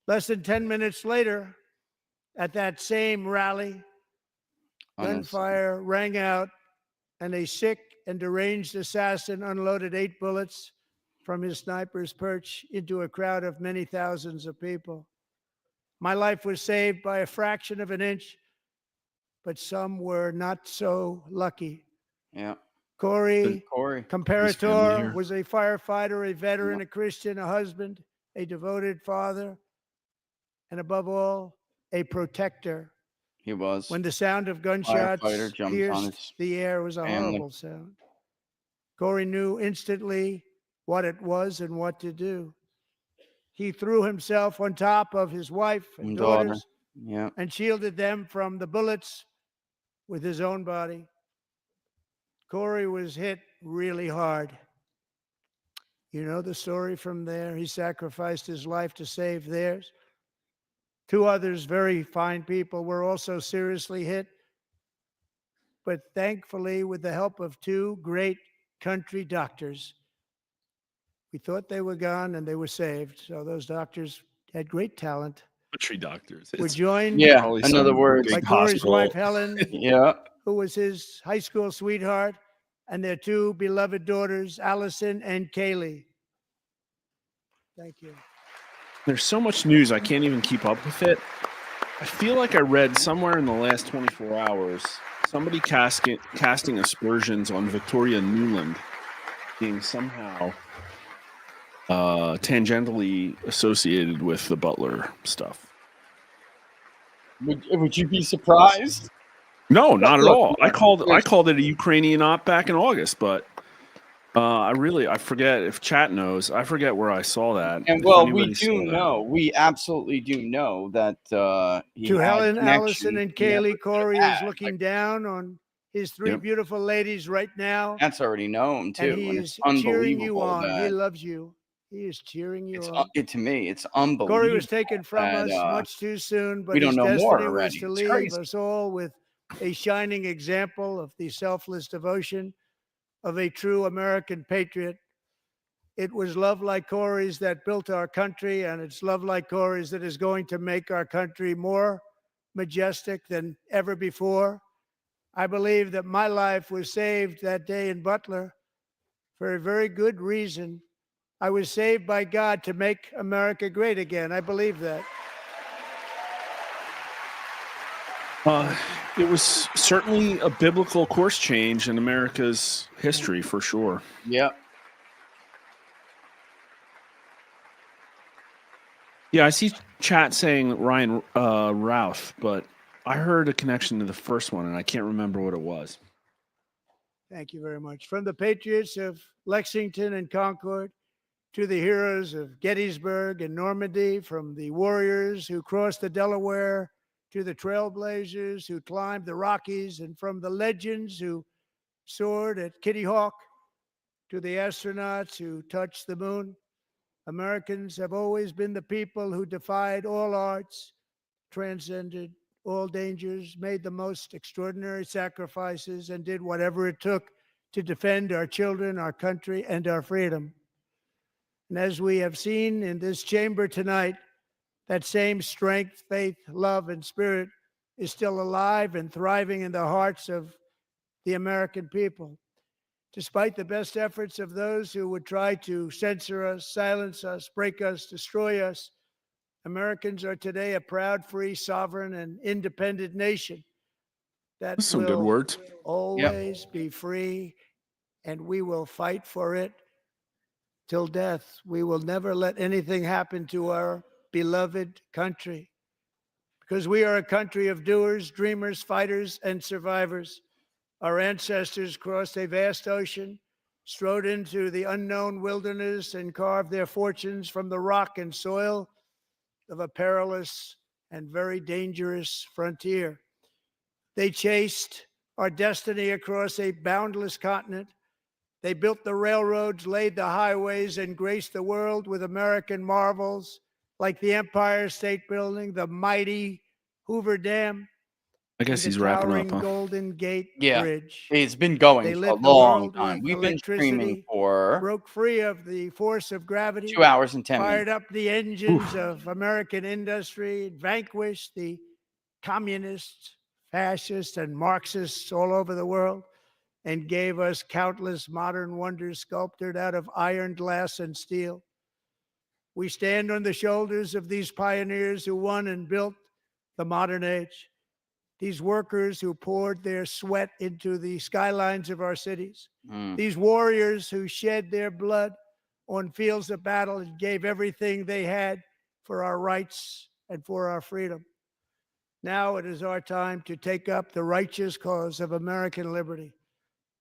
Less than 10 minutes later, at that same rally, gunfire rang out, and a sick and deranged assassin unloaded 8 bullets from his sniper's perch into a crowd of many thousands of people. My life was saved by a fraction of an inch, but some were not so lucky. Yeah. Corey Corey. Comparator here. was a firefighter, a veteran, a Christian, a husband, a devoted father, and above all, a protector. He was. When the sound of gunshots Firefighter jumped on pierced his the air, it was a family. horrible sound. Corey knew instantly what it was and what to do. He threw himself on top of his wife and daughter. daughters Yeah. and shielded them from the bullets with his own body. Corey was hit really hard. You know the story from there. He sacrificed his life to save theirs. Two others, very fine people, were also seriously hit. But thankfully, with the help of two great country doctors, we thought they were gone and they were saved. So those doctors had great talent. Country doctors. We're It's joined Yeah. probably In other some words, by big Corey's hospital. wife, Helen, Yeah. who was his high school sweetheart, and their two beloved daughters, Allison and Kaylee. Thank you. There's so much news, I can't even keep up with it. I feel like I read somewhere in the last 24 hours somebody casting aspersions on Victoria Nuland being somehow tangentially associated with the Butler stuff. Would you be surprised? No, not at Look, all. I look, called it a Ukrainian op back in August, but I forget if chat knows. I forget where I saw that. And if well, we anybody saw do that. know. We absolutely do know that he To had Helen, connection. Allison, and He never Kaylee, could Corey have is had. looking Like, down on his three Yep. beautiful ladies right now. that's already known too, And and he it's is cheering you unbelievable on. He that loves you. He is cheering you it's on. to me it's unbelievable. Corey was taken from that, us much too soon, but we his don't know more destiny was already. to It's leave crazy. us all with a shining example of the selfless devotion of a true American patriot. It was love like Corey's that built our country, and it's love like Corey's that is going to make our country more majestic than ever before. I believe that my life was saved that day in Butler for a very good reason. I was saved by God to make America great again. I believe that. It was certainly a biblical course change in America's history, for sure. Yeah. Yeah, I see chat saying Ryan Routh, but I heard a connection to the first one, and I can't remember what it was. Thank you very much. From the patriots of Lexington and Concord to the heroes of Gettysburg and Normandy, from the warriors who crossed the Delaware to the trailblazers who climbed the Rockies, and from the legends who soared at Kitty Hawk to the astronauts who touched the moon, Americans have always been the people who defied all odds, transcended all dangers, made the most extraordinary sacrifices, and did whatever it took to defend our children, our country, and our freedom. And as we have seen in this chamber tonight, that same strength, faith, love, and spirit is still alive and thriving in the hearts of the American people. Despite the best efforts of those who would try to censor us, silence us, break us, destroy us, Americans are today a proud, free, sovereign, and independent nation that That's some will good words. always be free, and we will fight for it till death. We will never let anything happen to our beloved country, because we are a country of doers, dreamers, fighters, and survivors. Our ancestors crossed a vast ocean, strode into the unknown wilderness, and carved their fortunes from the rock and soil of a perilous and very dangerous frontier. They chased our destiny across a boundless continent. They built the railroads, laid the highways, and graced the world with American marvels like the Empire State Building, the mighty Hoover Dam, I guess and he's the wrapping towering up, huh? Golden Gate Yeah. Bridge. It's been going They for a lit the long world time. with We've been streaming electricity, for broke free of the force of gravity, 2 hours and 10 fired minutes. up the engines of American industry, vanquished the communists, fascists, and Marxists all over the world, and gave us countless modern wonders sculptured out of iron, glass, and steel. We stand on the shoulders of these pioneers who won and built the modern age. These workers who poured their sweat into the skylines of our cities. These warriors who shed their blood on fields of battle and gave everything they had for our rights and for our freedom. Now it is our time to take up the righteous cause of American liberty.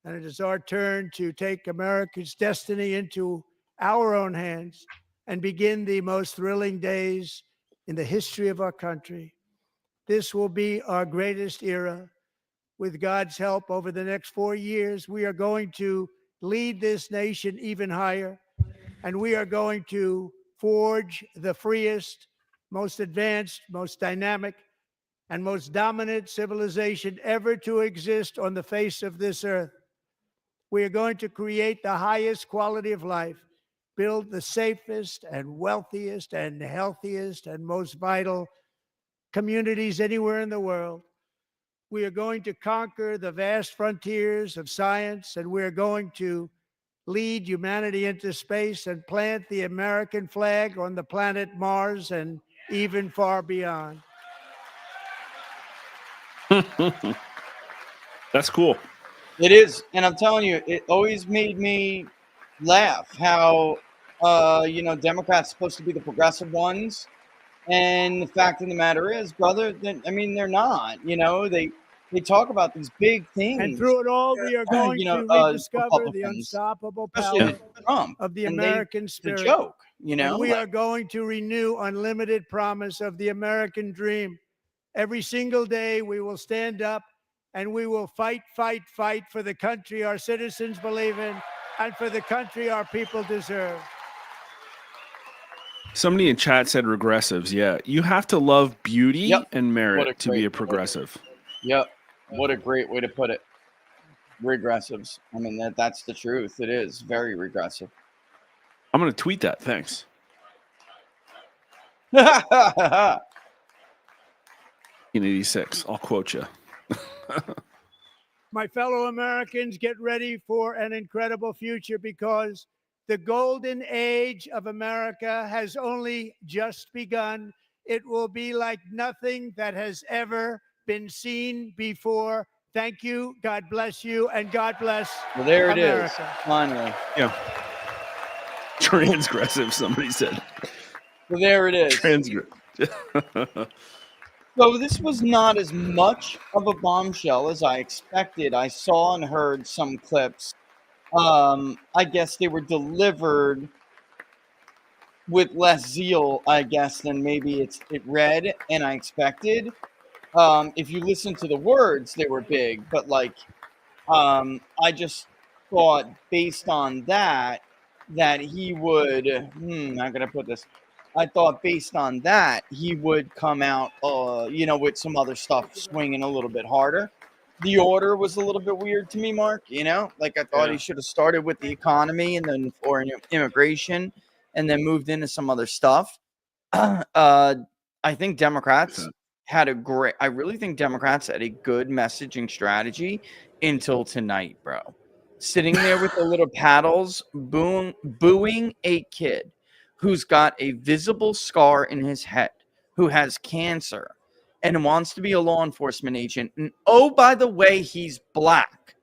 And it is our turn to take America's destiny into our own hands and begin the most thrilling days in the history of our country. This will be our greatest era. With God's help, over the next 4 years, we are going to lead this nation even higher, and we are going to forge the freest, most advanced, most dynamic, and most dominant civilization ever to exist on the face of this earth. We are going to create the highest quality of life, build the safest and wealthiest and healthiest and most vital communities anywhere in the world. We are going to conquer the vast frontiers of science, and we are going to lead humanity into space and plant the American flag on the planet Mars and even far beyond. That's cool. It is, and I'm telling you, it always made me laugh how, Democrats supposed to be the progressive ones, and the fact of the matter is, brother, they're not. They talk about these big things. And through it all, we are going to rediscover the unstoppable power Trump, of the and American it's a spirit. joke, And we are going to renew unlimited promise of the American dream. Every single day, we will stand up and we will fight, fight, fight for the country our citizens believe in and for the country our people deserve. Somebody in chat said regressives. Yeah, you have to love beauty and merit to be a progressive. Yep. What a great way to put it. Regressives. I mean, that's the truth. It is very regressive. I'm going to tweet that. Thanks. In 86. I'll quote you. My fellow Americans, get ready for an incredible future, because the golden age of America has only just begun. It will be like nothing that has ever been seen before. Thank you. God bless you. And God bless Well, there it America. is. Finally. Yeah. Transgressive, somebody said. Well, there it is. So this was not as much of a bombshell as I expected. I saw and heard some clips. I guess they were delivered with less zeal, I guess, than maybe it read and I expected. If you listen to the words, they were big, but I just thought based on that he would, how can I put this? I thought based on that, he would come out, with some other stuff swinging a little bit harder. The order was a little bit weird to me, Mark, I thought he should have started with the economy and then or immigration and then moved into some other stuff. I think Democrats I really think Democrats had a good messaging strategy until tonight, bro. Sitting there with the little paddles, booing a kid who's got a visible scar in his head, who has cancer, and wants to be a law enforcement agent. And oh, by the way, he's black.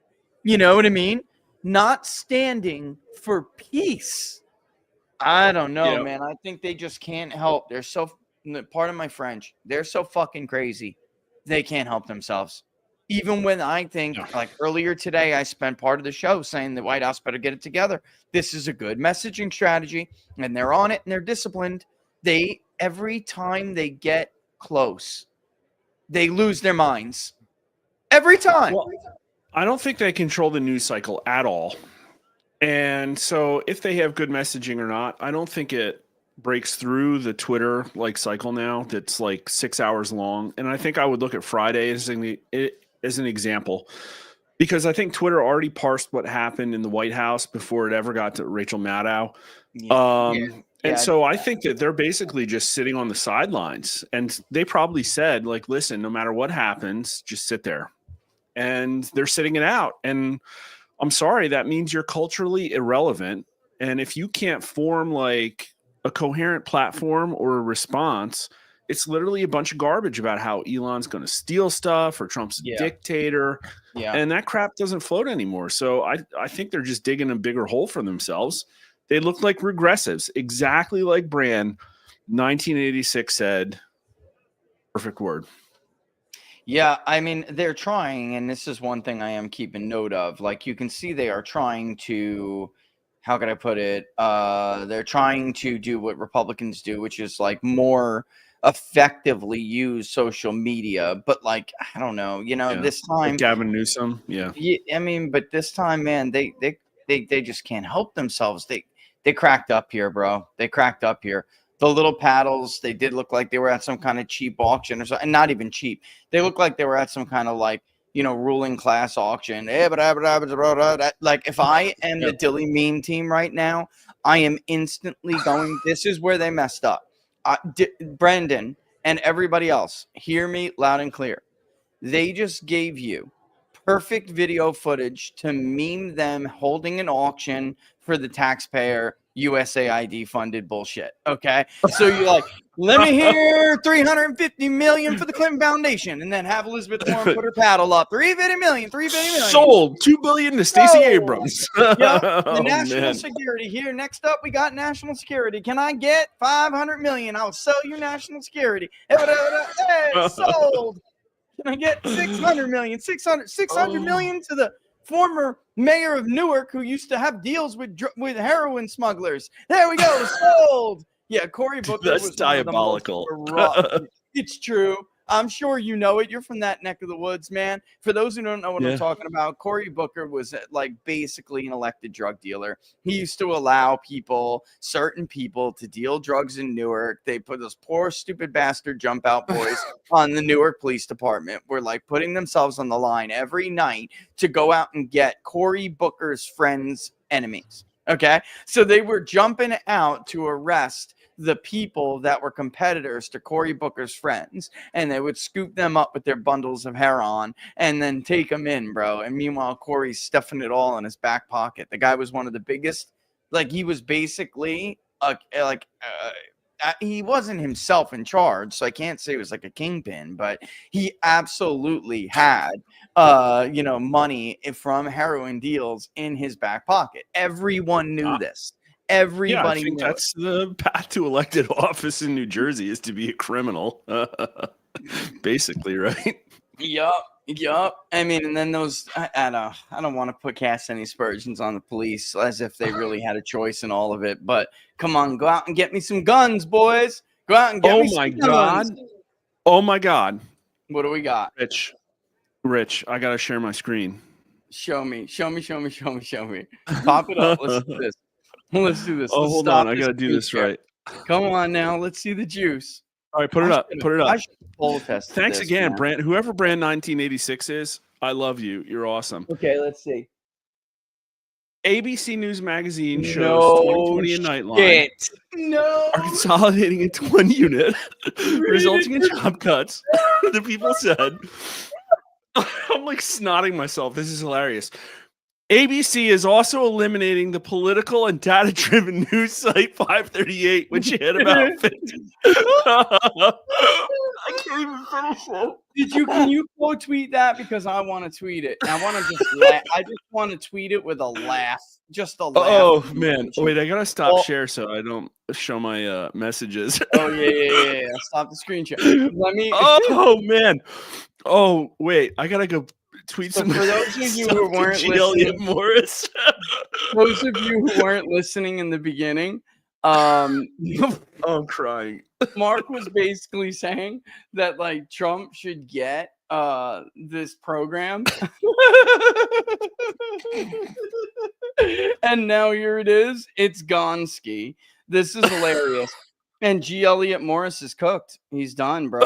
You know what I mean? Not standing for peace. I don't know, man. I think they just can't help. They're so, pardon my French, they're so fucking crazy. They can't help themselves. Even when I think, like earlier today, I spent part of the show saying the White House better get it together. This is a good messaging strategy, and they're on it, and they're disciplined. Every time they get close, they lose their minds. Every time. Well, I don't think they control the news cycle at all. And so if they have good messaging or not, I don't think it breaks through the Twitter cycle now that's 6 hours long. And I think I would look at Friday as an example, because I think Twitter already parsed what happened in the White House before it ever got to Rachel Maddow. And so I think that they're basically just sitting on the sidelines, and they probably said, listen, no matter what happens, just sit there. And they're sitting it out. And I'm sorry, that means you're culturally irrelevant. And if you can't form a coherent platform or a response. It's literally a bunch of garbage about how Elon's going to steal stuff or Trump's a Yeah. dictator. Yeah. And that crap doesn't float anymore. So I think they're just digging a bigger hole for themselves. They look like regressives, exactly like Brand 1986 said. Perfect word. Yeah, I mean, they're trying, and this is one thing I am keeping note of. Like, you can see they are trying to, how could I put it? They're trying to do what Republicans do, which is like more effectively use social media. But like, I don't know, Yeah. this time, Like Gavin Newsom. Yeah. I mean, but this time, man, they just can't help themselves. They cracked up here, bro. They cracked up here. The little paddles, they did look like they were at some kind of cheap auction or something, and not even cheap. They looked like they were at some kind of like, ruling class auction. Like, if I am the Dilly meme team right now, I am instantly going, this is where they messed up. Brendan and everybody else, hear me loud and clear. They just gave you perfect video footage to meme them holding an auction for the taxpayer USAID funded bullshit. Okay. So you're like, let me hear 350 million for the Clinton Foundation, and then have Elizabeth Warren put her paddle up. 350 million. Sold $2 billion to Stacey Abrams. Yep. The Oh, national man. security here. Next up, we got national security. Can I get 500 million? I'll sell you national security. Hey, sold. Can I get 600 million? 600 million to the former mayor of Newark who used to have deals with heroin smugglers. There we go. Sold. Yeah, Cory Booker That's was diabolical. It's true. I'm sure you know it. You're from that neck of the woods, man. For those who don't know what I'm talking about, Cory Booker was like basically an elected drug dealer. He used to allow certain people to deal drugs in Newark. They put those poor, stupid bastard jump out boys on the Newark Police Department. Were like putting themselves on the line every night to go out and get Cory Booker's friends' enemies. Okay. So they were jumping out to arrest the people that were competitors to Cory Booker's friends, and they would scoop them up with their bundles of heroin and then take them in, bro. And meanwhile, Cory's stuffing it all in his back pocket. The guy was one of the biggest, like, he was basically he wasn't himself in charge, so I can't say it was like a kingpin, but he absolutely had money from heroin deals in his back pocket. Everyone knew this. Everybody I think knew that's the path to elected office in New Jersey, is to be a criminal. Basically, right? Yup. I mean, and then those, I don't want to cast any aspersions on the police as if they really had a choice in all of it. But come on, go out and get me some guns, boys. Go out and get me some guns. Oh my God. What do we got? Rich, I got to share my screen. Show me. Pop it up. Let's do this. Let's do this. Oh, hold on. I got to do this right. Come on now. Let's see the juice. All right, put it up. I should poll test Thanks this, again, man. Brand. Whoever Brand 1986 is, I love you. You're awesome. Okay, let's see. ABC News Magazine shows 2020 and Nightline are consolidating into one unit, resulting in job cuts. The people said, I'm like snotting myself. This is hilarious. ABC is also eliminating the political and data-driven news site FiveThirtyEight, which had about 50. I can't even finish it. Can you quote tweet that, because I want to tweet it. I want to just laugh. I just want to tweet it with a laugh. Just a laugh. Oh man. Wait, I gotta stop share so I don't show my messages. Oh yeah. Stop the screen share. Let me Oh man. Oh wait, I gotta go tweet some. For those of you who weren't listening, Morris. those of you who weren't listening in the beginning, I'm crying. Mark was basically saying that like Trump should get this program. And now here it is. It's Gonski. This is hilarious. And G. Elliott Morris is cooked. He's done, bro.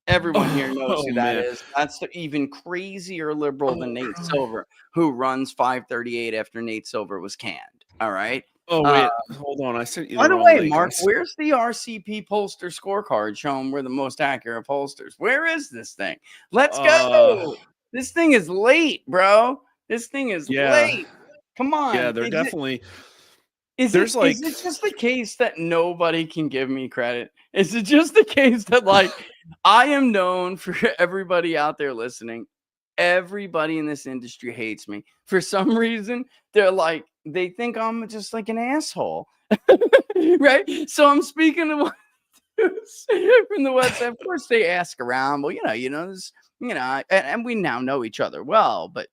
Everyone here knows who that is. That's the even crazier liberal than Nate Silver, who runs FiveThirtyEight after Nate Silver was canned. All right. Oh wait, hold on. I sent you. By the way, Mark, where's the RCP pollster scorecard showing we're the most accurate pollsters? Where is this thing? Let's go. This thing is late, bro. This thing is late. Come on. Yeah, they're definitely. There's like is it just the case that nobody can give me credit? Is it just the case that like I am known for everybody out there listening? Everybody in this industry hates me. For some reason, they're like they think I'm just like an asshole. Right? So I'm speaking to from the website. Of course, they ask around. Well, this, and we now know each other well, but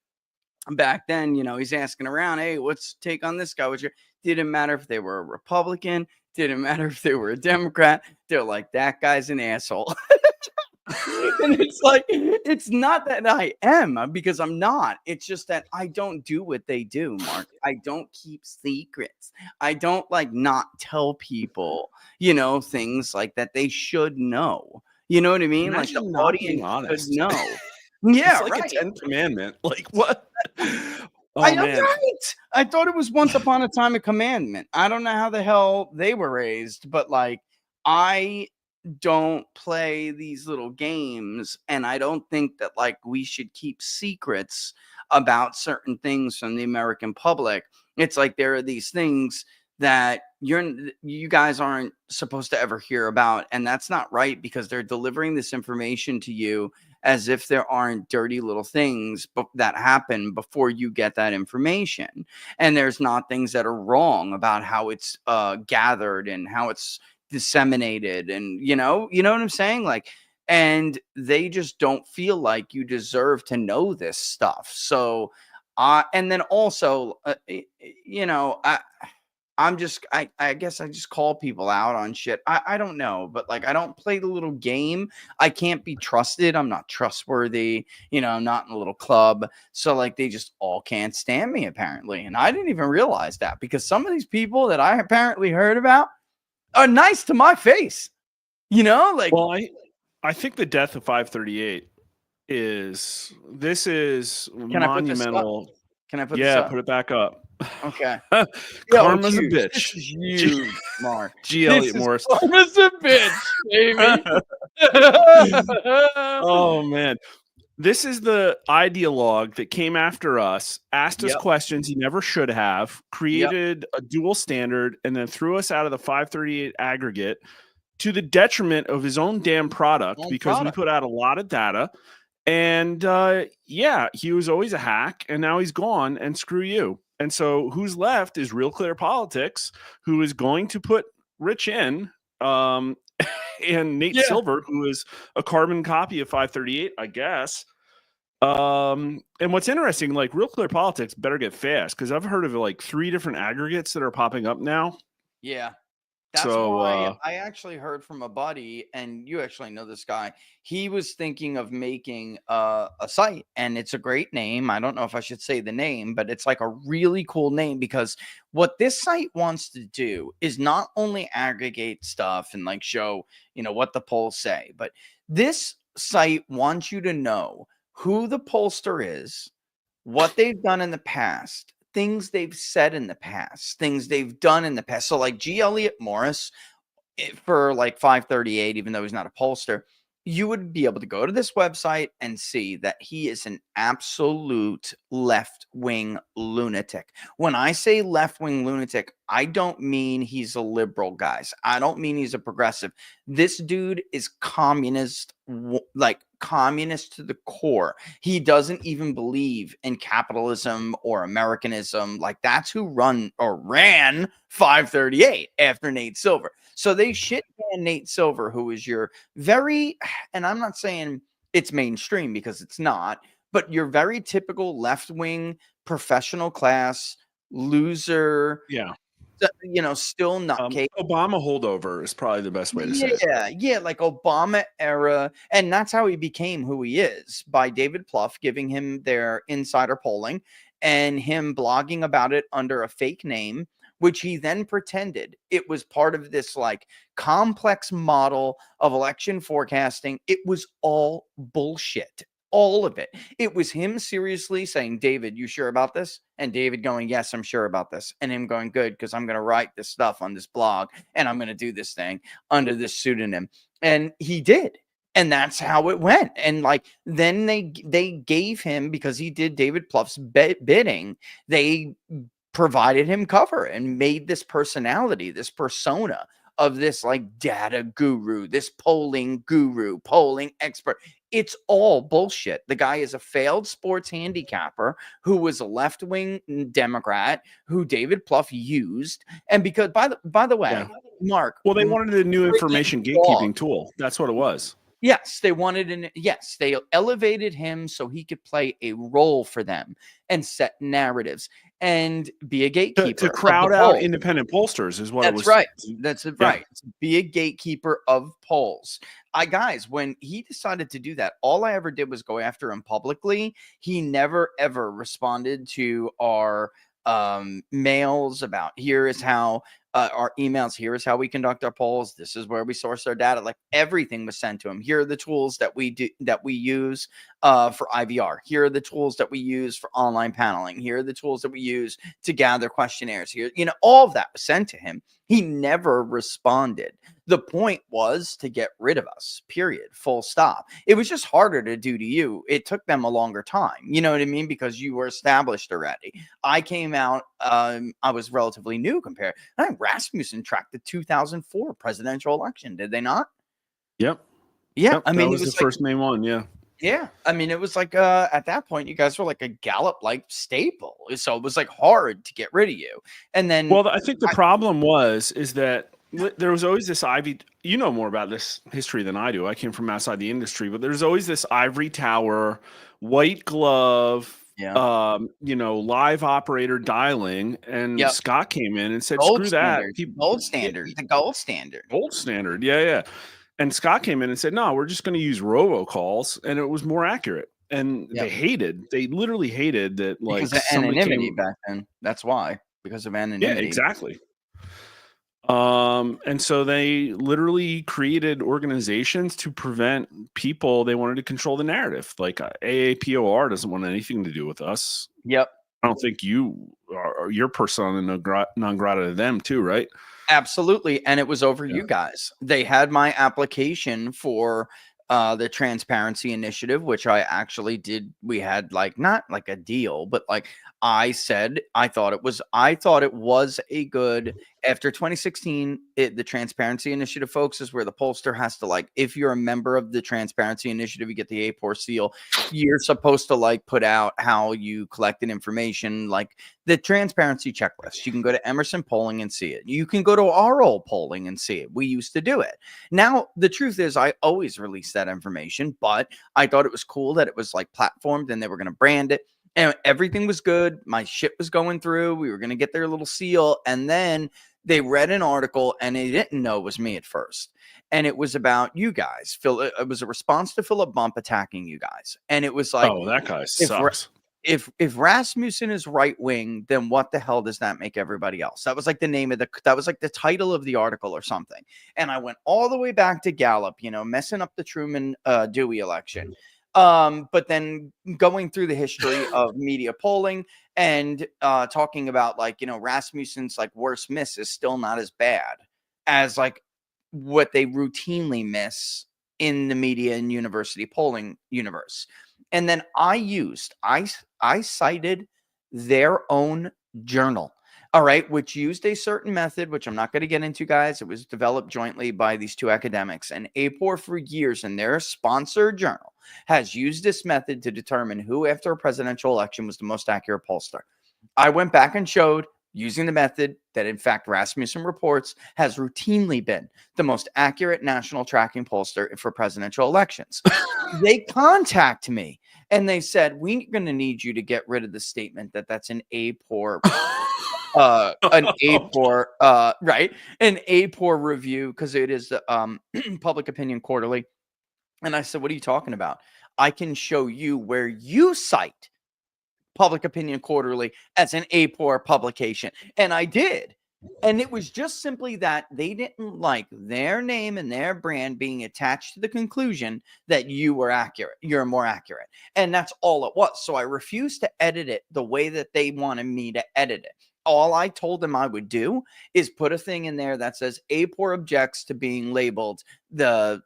back then, he's asking around, hey, what's take on this guy? Didn't matter if they were a Republican, didn't matter if they were a Democrat. They're like, that guy's an asshole. And it's like, it's not that I am, because I'm not. It's just that I don't do what they do, Mark. I don't keep secrets. I don't like not tell people, things like that they should know. You know what I mean? Like the imagine not being audience honest. should know. Yeah, It's like right. a 10th commandment. Like what? Oh I am man. right. I thought it was once upon a time a commandment. I don't know how the hell they were raised, but like I don't play these little games, and I don't think that like we should keep secrets about certain things from the American public. It's like there are these things that you guys aren't supposed to ever hear about, and that's not right, because they're delivering this information to you as if there aren't dirty little things that happen before you get that information, and there's not things that are wrong about how it's gathered and how it's disseminated, and you know what I'm saying, like, and they just don't feel like you deserve to know this stuff. So and then also I guess I just call people out on shit. I don't know, but like I don't play the little game. I can't be trusted. I'm not trustworthy. I'm not in a little club. So like they just all can't stand me apparently. And I didn't even realize that, because some of these people that I apparently heard about are nice to my face. Like, Well, I think the death of 538 is monumental. Can I put this up? Put it back up. Okay. Karma's a huge. bitch. This is huge, Mark. G. Elliott Morris. Karma's a bitch, baby. Oh man. This is the ideologue that came after us, asked us questions he never should have, created a dual standard, and then threw us out of the 538 aggregate to the detriment of his own damn product, because we put out a lot of data. And he was always a hack, and now he's gone, and screw you. And so who's left is Real Clear Politics, who is going to put Rich in, and Nate Silver, who is a carbon copy of 538, I guess. And what's interesting, like Real Clear Politics better get fast, because I've heard of like 3 different aggregates that are popping up now. Yeah. That's why I actually heard from a buddy, and you actually know this guy. He was thinking of making a site, and it's a great name. I don't know if I should say the name, but it's like a really cool name, because what this site wants to do is not only aggregate stuff and like show, what the polls say, but this site wants you to know who the pollster is, what they've done in the past, things they've said in the past, things they've done in the past. So like G. Elliott Morris, for like 538, even though he's not a pollster, you would be able to go to this website and see that he is an absolute left-wing lunatic. When I say left-wing lunatic, I don't mean he's a liberal, guys. I don't mean he's a progressive. This dude is communist, like communist to the core. He doesn't even believe in capitalism or Americanism. Like that's who ran 538 after Nate Silver. So they shit can Nate Silver, who is your very, and I'm not saying it's mainstream because it's not, but your very typical left-wing professional class loser. Yeah. Still not capable. Obama holdover is probably the best way to say it. Yeah, like Obama era. And that's how he became who he is, by David Plouffe giving him their insider polling and him blogging about it under a fake name, which he then pretended it was part of this like complex model of election forecasting. It was all bullshit. All of it. It was him seriously saying, David, you sure about this? And David going, yes, I'm sure about this. And him going, good, because I'm going to write this stuff on this blog and I'm going to do this thing under this pseudonym. And he did. And that's how it went. And like, then they gave him, because he did David Plouffe's bidding, they provided him cover and made this personality, this persona of this like data guru, this polling guru, polling expert. It's all bullshit. The guy is a failed sports handicapper who was a left-wing Democrat who David Plouffe used. And because by the way, Yeah. Mark, Well, they wanted a new information gatekeeping tool. That's what it was. yes, they wanted they elevated him so he could play a role for them and set narratives and be a gatekeeper To of the crowd out poll. independent pollsters is what it was. That's right. That's Yeah. right. Be a gatekeeper of polls. Guys, when he decided to do that, all I ever did was go after him publicly. He never ever responded to our mails about here is how our emails, here is how we conduct our polls, this is where we source our data. Like everything was sent to him. Here are the tools that we use for IVR. Here are the tools that we use for online paneling. Here are the tools that we use to gather questionnaires. Here, all of that was sent to him. He never responded. The point was to get rid of us, period, full stop. It was just harder to do to you. It took them a longer time. You know what I mean? Because you were established already. I came out, I was relatively new compared. I think Rasmussen tracked the 2004 presidential election, did they not? Yep. Yeah. Yep, I mean, that was it was the first main one. Yeah. yeah. I mean, it was like at that point, you guys were like a Gallup-like staple. So it was like hard to get rid of you. And then Well, I think the problem is that there was always this you know more about this history than I do. I came from outside the industry, but there's always this ivory tower, white glove, live operator dialing. And Yep. Scott came in and said, gold screw that. standard, gold standard, the gold standard. Gold standard. Yeah. Yeah. And Scott came in and said, no, we're just going to use robocalls. And it was more accurate. And they literally hated that. Like Because of anonymity back then. That's why. Because of anonymity. Yeah, exactly. And so they literally created organizations to prevent people. They wanted to control the narrative. Like AAPOR doesn't want anything to do with us. Yep. I don't think you're persona non grata to them too, right? Absolutely. And it was over you guys. They had my application for the transparency initiative, which I actually did. We had like not like a deal, but like I said, I thought it was a good after 2016. The transparency initiative, folks, is where the pollster has to like, if you're a member of the transparency initiative, you get the A4 seal. You're supposed to like put out how you collected information, like the transparency checklist. You can go to Emerson Polling and see it. You can go to our old polling and see it. We used to do it. Now, the truth is I always release that information, but I thought it was cool that it was like platformed and they were going to brand it. And everything was good. My shit was going through. We were going to get their little seal. And then they read an article and they didn't know it was me at first. And it was about you guys. It was a response to Philip Bump attacking you guys. And it was like, oh, that guy sucks. If Rasmussen is right wing, then what the hell does that make everybody else? That was like the name of that was like the title of the article or something. And I went all the way back to Gallup, messing up the Truman Dewey election. But then going through the history of media polling and talking about like, Rasmussen's like worst miss is still not as bad as like what they routinely miss in the media and university polling universe. And then I cited their own journal. All right, which used a certain method, which I'm not going to get into, guys. It was developed jointly by these two academics. And APOR for years in their sponsored journal has used this method to determine who, after a presidential election, was the most accurate pollster. I went back and showed, using the method, that in fact Rasmussen reports has routinely been the most accurate national tracking pollster for presidential elections. They contact me and they said, we're going to need you to get rid of the statement that that's an APOR an APOR review, because it is the Public Opinion Quarterly. And I said, what are you talking about? I can show you where you cite Public Opinion Quarterly as an APOR publication. And I did. And it was just simply that they didn't like their name and their brand being attached to the conclusion that you were accurate. You're more accurate. And that's all it was. So I refused to edit it the way that they wanted me to edit it. all I told them I would do is put a thing in there that says APOR objects to being labeled the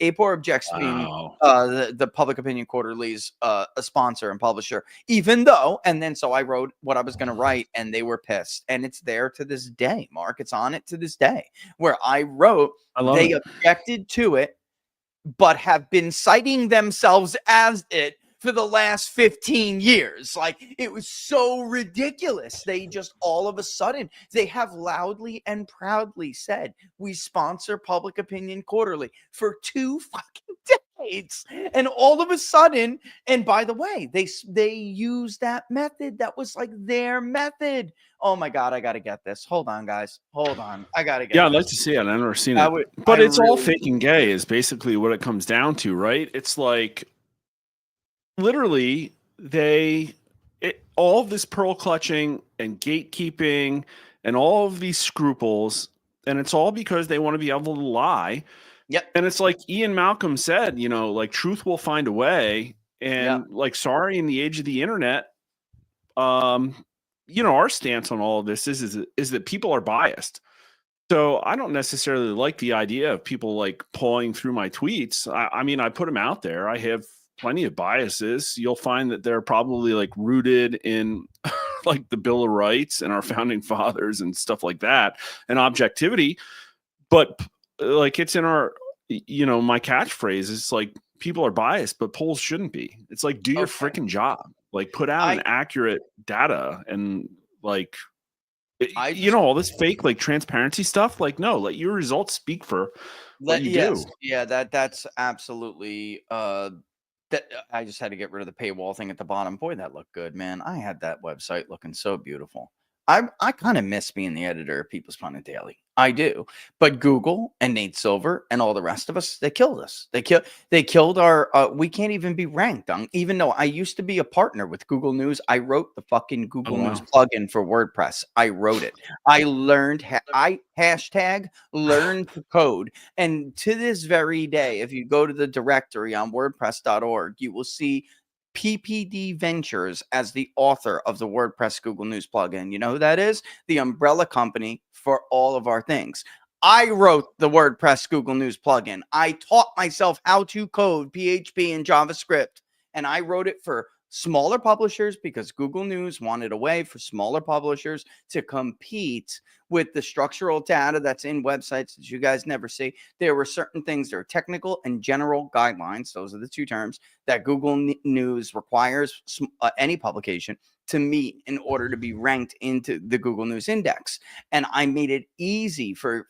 APOR objects to being Wow. the Public Opinion Quarterly's a sponsor and publisher, even though, and then so I wrote what I was going to write, and they were pissed, and it's there to this day, Mark. It's on it to this day, where I wrote I love they it. objected to it, but have been citing themselves as it for the last 15 years. Like, it was so ridiculous. They just all of a sudden, they have loudly and proudly said, we sponsor Public Opinion Quarterly for 2 fucking decades. And all of a sudden, and by the way, they use that method. That was like their method. Oh my God, I got to get this. Hold on, guys. Hold on. I got to get Yeah, this. I'd like to see it. I've never seen I it. would- But I it's all really- fake and gay is basically what it comes down to, right? It's like literally all of this pearl clutching and gatekeeping and all of these scruples, and it's all because they want to be able to lie. Yep. And it's like Ian Malcolm said, like truth will find a way. And like, sorry, in the age of the internet, our stance on all of this is that people are biased. So I don't necessarily like the idea of people like pulling through my tweets. I mean, I put them out there. I have plenty of biases. You'll find that they're probably like rooted in like the Bill of Rights and our founding fathers and stuff like that, and objectivity. But like, it's in our, my catchphrase is like, people are biased, but polls shouldn't be. It's like, do your freaking job. Like, put out an accurate data and like, all this fake like transparency stuff. Like, no, let your results speak for what you do. Yeah, that's absolutely that I just had to get rid of the paywall thing at the bottom. Boy, that looked good, man. I had that website looking so beautiful. I kind of miss being the editor of People's Pundit Daily. I do. But Google and Nate Silver and all the rest of us, they killed us. They killed our we can't even be ranked on, even though I used to be a partner with Google News. I wrote the fucking Google News plugin for WordPress. I wrote it. I learned I hashtag learned to code. And to this very day, if you go to the directory on wordpress.org, you will see PPD Ventures as the author of the WordPress Google News plugin. You know who that is? The umbrella company for all of our things. I wrote the WordPress Google News plugin. I taught myself how to code PHP and JavaScript, and I wrote it for smaller publishers because Google News wanted a way for smaller publishers to compete with the structural data that's in websites that you guys never see. There were certain things, there are technical and general guidelines. Those are the two terms that Google News requires any publication to meet in order to be ranked into the Google News Index. And I made it easy for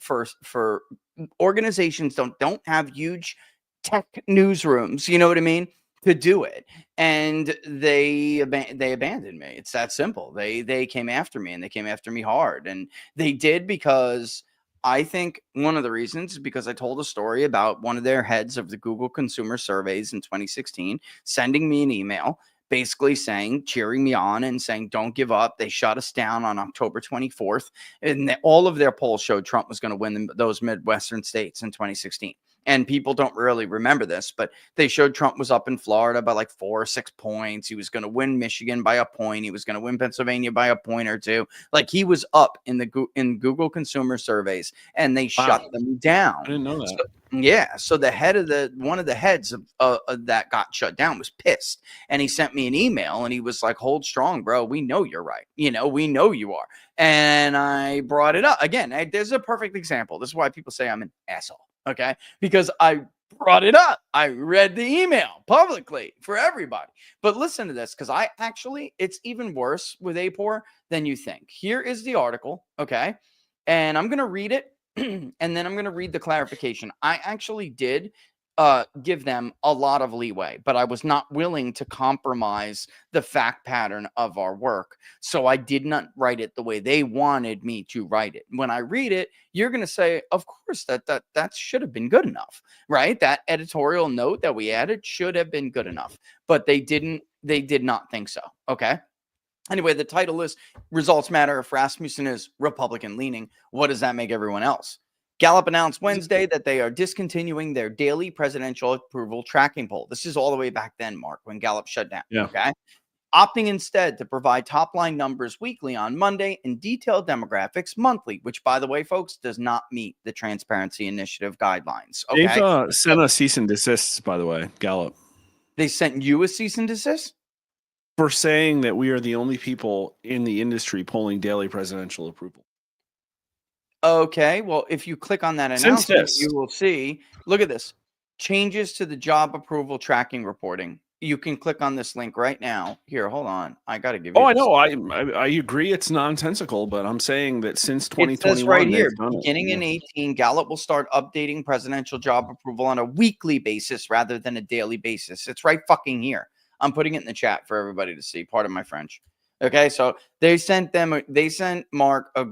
organizations don't have huge tech newsrooms, you know what I mean, to do it. And they abandoned me. It's that simple. They came after me, and they came after me hard. And they did because I think one of the reasons is because I told a story about one of their heads of the Google consumer surveys in 2016 sending me an email basically saying, cheering me on and saying, don't give up. They shut us down on October 24th. And all of their polls showed Trump was going to win those Midwestern states in 2016. And people don't really remember this, but they showed Trump was up in Florida by like 4 or 6 points. He was going to win Michigan by a point. He was going to win Pennsylvania by a point or two. Like, he was up in Google consumer surveys, and they shut them down. I didn't know that. So the head of one of the heads of that got shut down was pissed, and he sent me an email, and he was like, "Hold strong, bro. We know you're right. We know you are." And I brought it up again. There's a perfect example. This is why people say I'm an asshole. Okay, because I brought it up. I read the email publicly for everybody. But listen to this, because it's even worse with APOR than you think. Here is the article, okay? And I'm going to read it, and then I'm going to read the clarification. I actually did give them a lot of leeway, but I was not willing to compromise the fact pattern of our work. So I did not write it the way they wanted me to write it. When I read it, you're going to say, of course, that should have been good enough, right? That editorial note that we added should have been good enough, but they did not think so. Okay. Anyway, the title is Results Matter If Rasmussen is Republican Leaning. What does that make everyone else? Gallup announced Wednesday that they are discontinuing their daily presidential approval tracking poll. This is all the way back then, Mark, when Gallup shut down. Yeah. Okay. opting instead to provide top-line numbers weekly on Monday and detailed demographics monthly, which, by the way, folks, does not meet the Transparency Initiative guidelines. Okay, They've sent us cease and desists, by the way, Gallup, they sent you a cease and desist. for saying that we are the only people in the industry polling daily presidential approval. Okay, well, if you click on that Since announcement, this. you will see, look at this, changes to the job approval tracking reporting. You can click on this link right now. Here, hold on. I got to give you Oh, I this. know. I agree it's nonsensical, but I'm saying that since It 2021, says right here, they've done it. beginning in 18, Gallup will start updating presidential job approval on a weekly basis rather than a daily basis. It's right fucking here. I'm putting it in the chat for everybody to see. Pardon my French. Okay, so they sent Mark a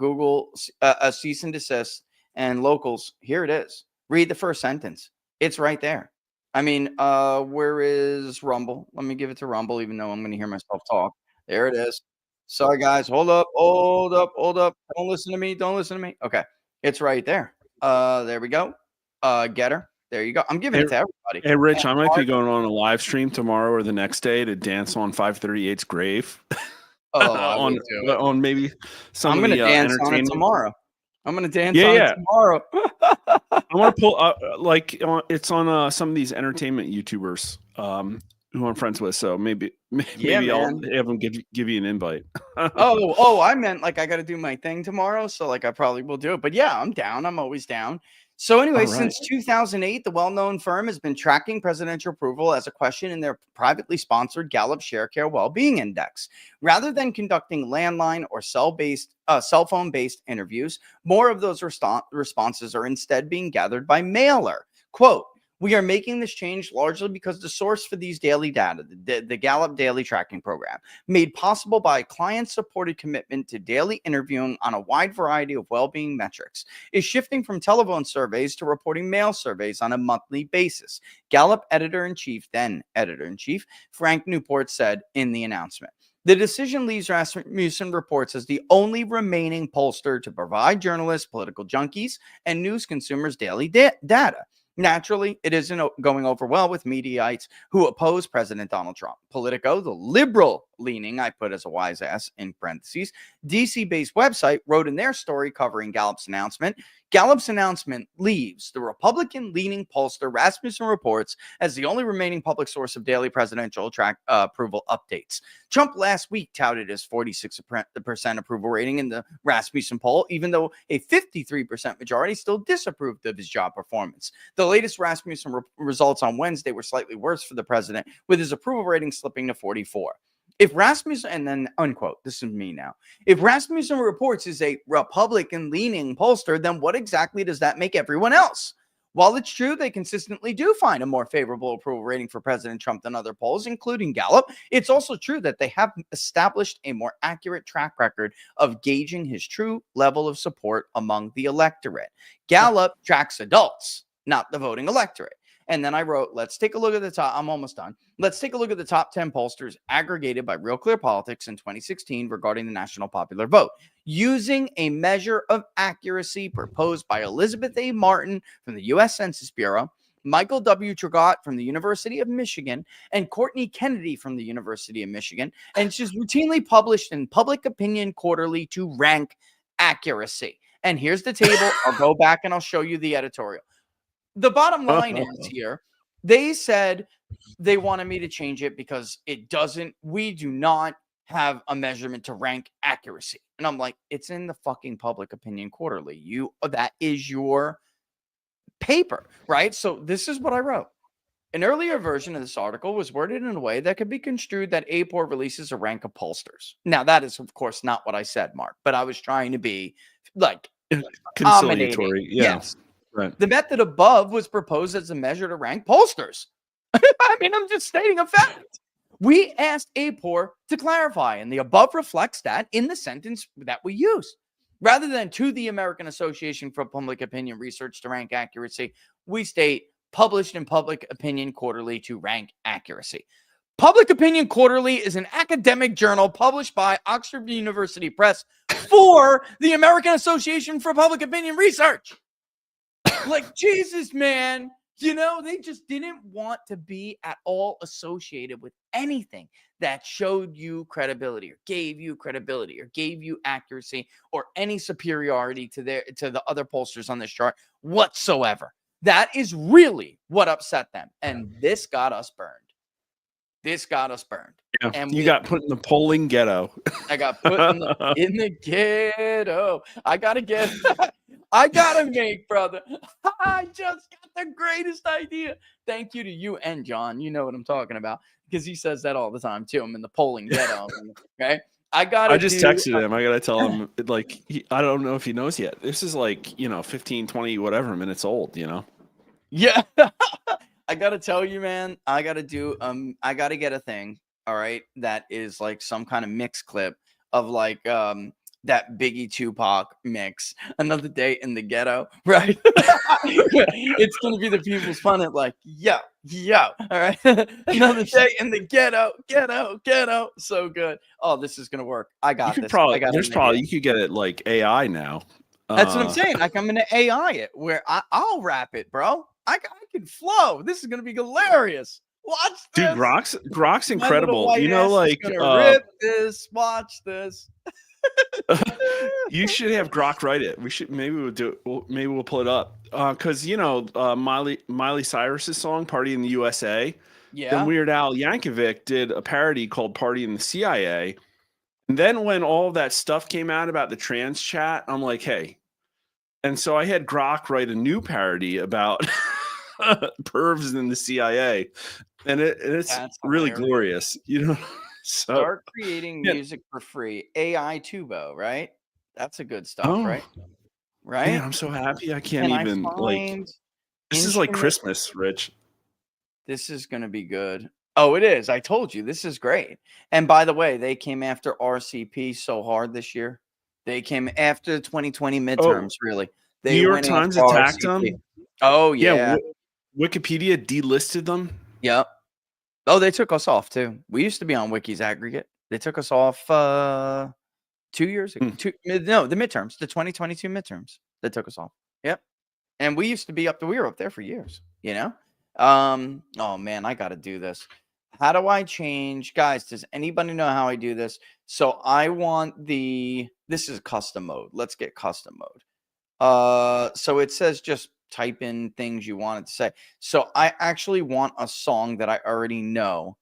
a cease and desist, and locals. Here it is. Read the first sentence. It's right there. I mean, where is Rumble? Let me give it to Rumble, even though I'm going to hear myself talk. There it is. Sorry, guys. Hold up. Don't listen to me. Okay, it's right there. There we go. Getter. There you go. I'm giving it to everybody. Hey, Rich, And I might be going on a live stream tomorrow or the next day to dance on 538's grave. I would do it. on maybe some I'm of going to the dance on it entertainment. tomorrow. I'm going to dance Yeah, on yeah. it tomorrow. I want to pull it's on some of these entertainment YouTubers who I'm friends with. So maybe Yeah, I'll man. have them give you an invite. I meant like I got to do my thing tomorrow, so like I probably will do it. But yeah, I'm down. I'm always down. So anyway, All right. since 2008, the well-known firm has been tracking presidential approval as a question in their privately sponsored Gallup ShareCare Wellbeing Index. Rather than conducting landline or cell phone-based interviews, more of those responses are instead being gathered by mailer. Quote, we are making this change largely because the source for these daily data, the Gallup Daily Tracking Program, made possible by a client-supported commitment to daily interviewing on a wide variety of well-being metrics, is shifting from telephone surveys to reporting mail surveys on a monthly basis. Gallup then editor-in-chief, Frank Newport said in the announcement. The decision leaves Rasmussen reports as the only remaining pollster to provide journalists, political junkies, and news consumers daily data. Naturally, it isn't going over well with mediaites who oppose President Donald Trump. Politico, the liberal-leaning, I put as a wise ass in parentheses, DC-based website, wrote in their story covering Gallup's announcement leaves the Republican-leaning pollster Rasmussen reports as the only remaining public source of daily presidential approval updates. Trump last week touted his 46% approval rating in the Rasmussen poll, even though a 53% majority still disapproved of his job performance. The latest Rasmussen results on Wednesday were slightly worse for the president, with his approval rating slipping to 44. If Rasmussen, and then unquote, this is me now. If Rasmussen reports is a Republican-leaning pollster, then what exactly does that make everyone else? While it's true they consistently do find a more favorable approval rating for President Trump than other polls, including Gallup, it's also true that they have established a more accurate track record of gauging his true level of support among the electorate. Gallup tracks adults, not the voting electorate. And then I wrote, let's take a look at the top. I'm almost done. Let's take a look at the top 10 pollsters aggregated by Real Clear Politics in 2016 regarding the national popular vote, using a measure of accuracy proposed by Elizabeth A. Martin from the U.S. Census Bureau, Michael W. Tragot from the University of Michigan, and Courtney Kennedy from the University of Michigan. And she's routinely published in Public Opinion Quarterly to rank accuracy. And here's the table. I'll go back and I'll show you the editorial. The bottom line is here, they said they wanted me to change it because we do not have a measurement to rank accuracy. And I'm like, it's in the fucking Public Opinion Quarterly. That is your paper, right? So this is what I wrote. An earlier version of this article was worded in a way that could be construed that APOR releases a rank of pollsters. Now, that is, of course, not what I said, Mark, but I was trying to be like conciliatory. Yeah. Yes. Right. The method above was proposed as a measure to rank pollsters. I mean, I'm just stating a fact. We asked APOR to clarify, and the above reflects that in the sentence that we use. Rather than to the American Association for Public Opinion Research to rank accuracy, we state published in Public Opinion Quarterly to rank accuracy. Public Opinion Quarterly is an academic journal published by Oxford University Press for the American Association for Public Opinion Research. Like, Jesus, man, You know, they just didn't want to be at all associated with anything that showed you credibility or gave you credibility or gave you accuracy or any superiority to the other pollsters on this chart whatsoever. That is really what upset them. And this got us burned. This got us burned. Yeah, And you got put in the polling ghetto. I got put in the ghetto. I gotta make, brother. I just got the greatest idea. Thank you to you and John. You know what I'm talking about because he says that all the time too. I'm in the polling ghetto. Okay. I just texted him. I gotta tell him, like, I don't know if he knows yet. This is like, 15, 20, whatever minutes old, Yeah. I gotta tell you, man, I gotta get a thing, all right, that is like some kind of mix clip of like that Biggie Tupac mix, Another Day in the Ghetto, right? It's gonna be the people's fun at like, yo, all right. Another day in the ghetto. So good. Oh, this is gonna work. I got you could this. probably, I got there's probably, you could get it like AI now. That's what I'm saying. Like I'm gonna AI it where I'll rap it, bro. I can flow. This is gonna be hilarious. Watch this. Dude, Grok's My little incredible. white ass is Like gonna rip this. Watch this. you should have Grok write it. Maybe we'll do it. Maybe we'll pull it up. Because Miley Cyrus's song "Party in the USA." Yeah. Then Weird Al Yankovic did a parody called "Party in the CIA." And then when all that stuff came out about the trans chat, I'm like, hey. And so I had Grok write a new parody about pervs in the CIA, and it's That's really hilarious. glorious, So Start creating music for free. AI Tubo, right? That's a good stuff, right? Right? Man, I'm so happy. I can't Can even I find this is like instrument- Christmas, Rich. This is gonna be good. Oh, it is. I told you this is great. And by the way, they came after RCP so hard this year. They came after the 2020 midterms, really. They New York went Times after attacked RCP. them. Oh yeah. Wikipedia delisted them. Yep. Oh, they took us off too. We used to be on Wiki's aggregate. They took us off 2 years ago. The midterms, the 2022 midterms. They took us off. Yep. And we used to be we were up there for years, Oh man, I gotta do this. How do I change? Guys, does anybody know how I do this? So I want this is custom mode. Let's get custom mode. So it says just type in things you want it to say. So I actually want a song that I already know,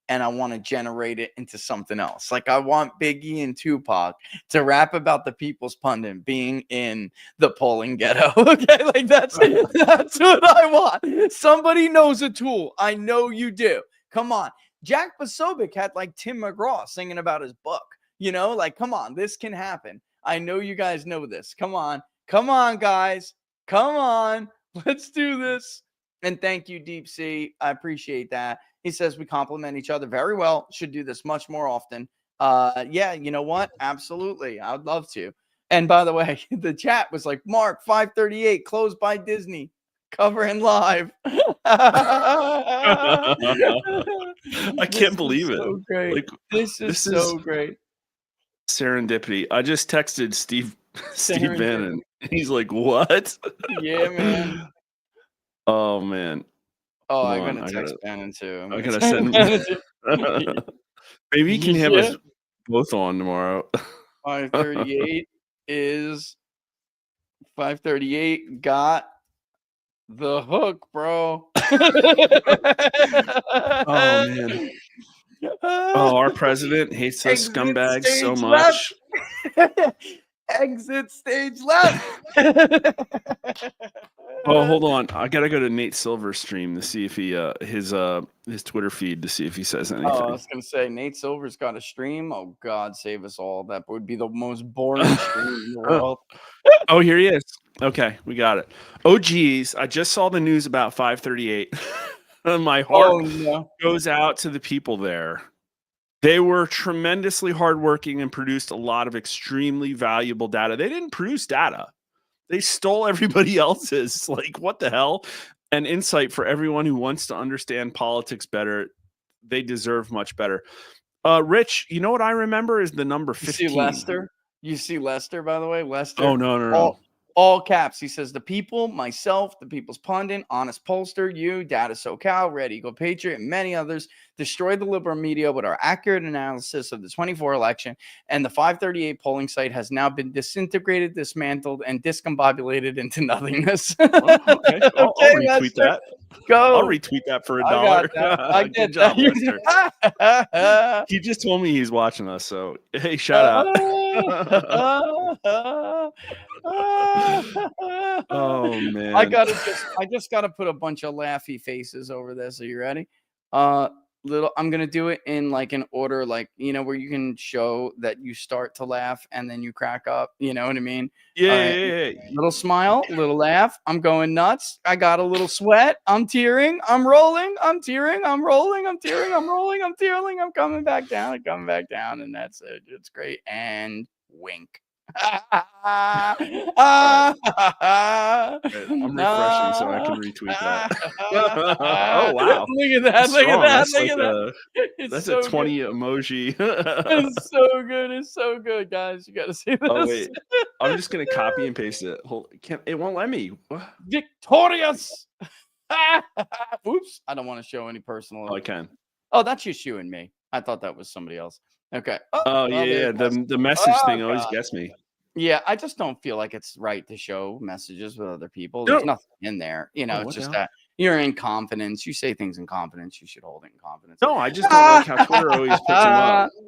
and I want to generate it into something else. Like I want Biggie and Tupac to rap about the People's Pundit being in the polling ghetto. Okay, like that's what I want. Somebody knows a tool. I know you do. Come on. Jack Posobiec had like Tim McGraw singing about his book. Like come on, this can happen. I know you guys know this. Come on, guys. Come on, let's do this. And thank you, Deep Sea. I appreciate that. He says we complement each other very well. Should do this much more often. Yeah, you know what? Absolutely. I would love to. And by the way, the chat was like, Mark, 538, closed by Disney. Covering live. I can't believe it. So great. Like, this is so great. Serendipity. I just texted Steve Bannon. He's like, what? Yeah, man. Oh man. Oh, I'm gonna text Bannon too. I gotta send him. Maybe you can have us both on tomorrow. 538 is 538 got the hook, bro. Oh man. Oh, our president hates us scumbags so much. Exit stage left. Oh, hold on. I gotta go to Nate Silver's stream to see if he his Twitter feed to see if he says anything. Oh, I was gonna say Nate Silver's got a stream. Oh God, save us all. That would be the most boring stream in the world. Oh, here he is. Okay, we got it. Oh geez, I just saw the news about 538. My heart goes out to the people there. They were tremendously hardworking and produced a lot of extremely valuable data. They didn't produce data. They stole everybody else's. Like, what the hell? An insight for everyone who wants to understand politics better. They deserve much better. Rich, you know what I remember is the number 15. You see Lester? You see Lester, by the way? Lester. Oh, no. all caps. He says, the people, myself, the People's Pundit, Honest Pollster, you, Data SoCal, Red Eagle Patriot, and many others destroyed the liberal media with our accurate analysis of the 24 election. And the 538 polling site has now been disintegrated, dismantled, and discombobulated into nothingness. Okay, I'll retweet Lester, that. Go. I'll retweet that for $1. I got that. I Good get job, that. Lester. He just told me he's watching us, so hey, shout out. Oh man, I just gotta put a bunch of laughy faces over this. Are you ready? I'm gonna do it in like an order, like, you know, where you can show that you start to laugh and then you crack up. You know what I mean? Yeah. Little smile, little laugh. I'm going nuts. I got a little sweat. I'm tearing. I'm rolling. I'm tearing. I'm rolling. I'm tearing. I'm rolling. I'm tearing. I'm coming back down. I'm coming back down, and that's it. It's great. And wink. I'm refreshing so I can retweet that. Oh wow! Look at that! Look at that! That's Look like at that! that's so a 20 good. emoji. It's so good. It's so good, guys. You got to see this. Oh wait, I'm just gonna copy and paste it. It won't let me. Victorious. Oops! I don't want to show any personal. Oh, I can. Oh, that's just you and me. I thought that was somebody else. Okay. Oh yeah. The message thing always gets me. Yeah, I just don't feel like it's right to show messages with other people. There's nothing in there. You know, it's just that you're in confidence. You say things in confidence. You should hold it in confidence. No, I just don't like how Twitter always puts them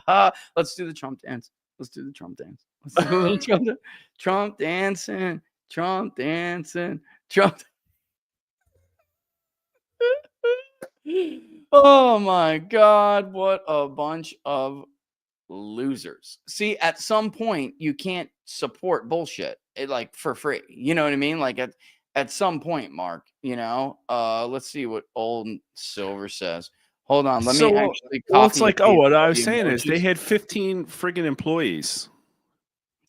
up. Let's do the Trump dance. Let's do the Trump dance. Let's do a little Trump dance. Trump dancing. Trump dancing. Trump. Oh my God, what a bunch of losers. See, at some point you can't support bullshit like for free. You know what I mean? Like at some point, Mark, you know. Let's see what old Silver says. Hold on, let me actually well, it's like, what I was the saying is they emojis. had 15 friggin' employees.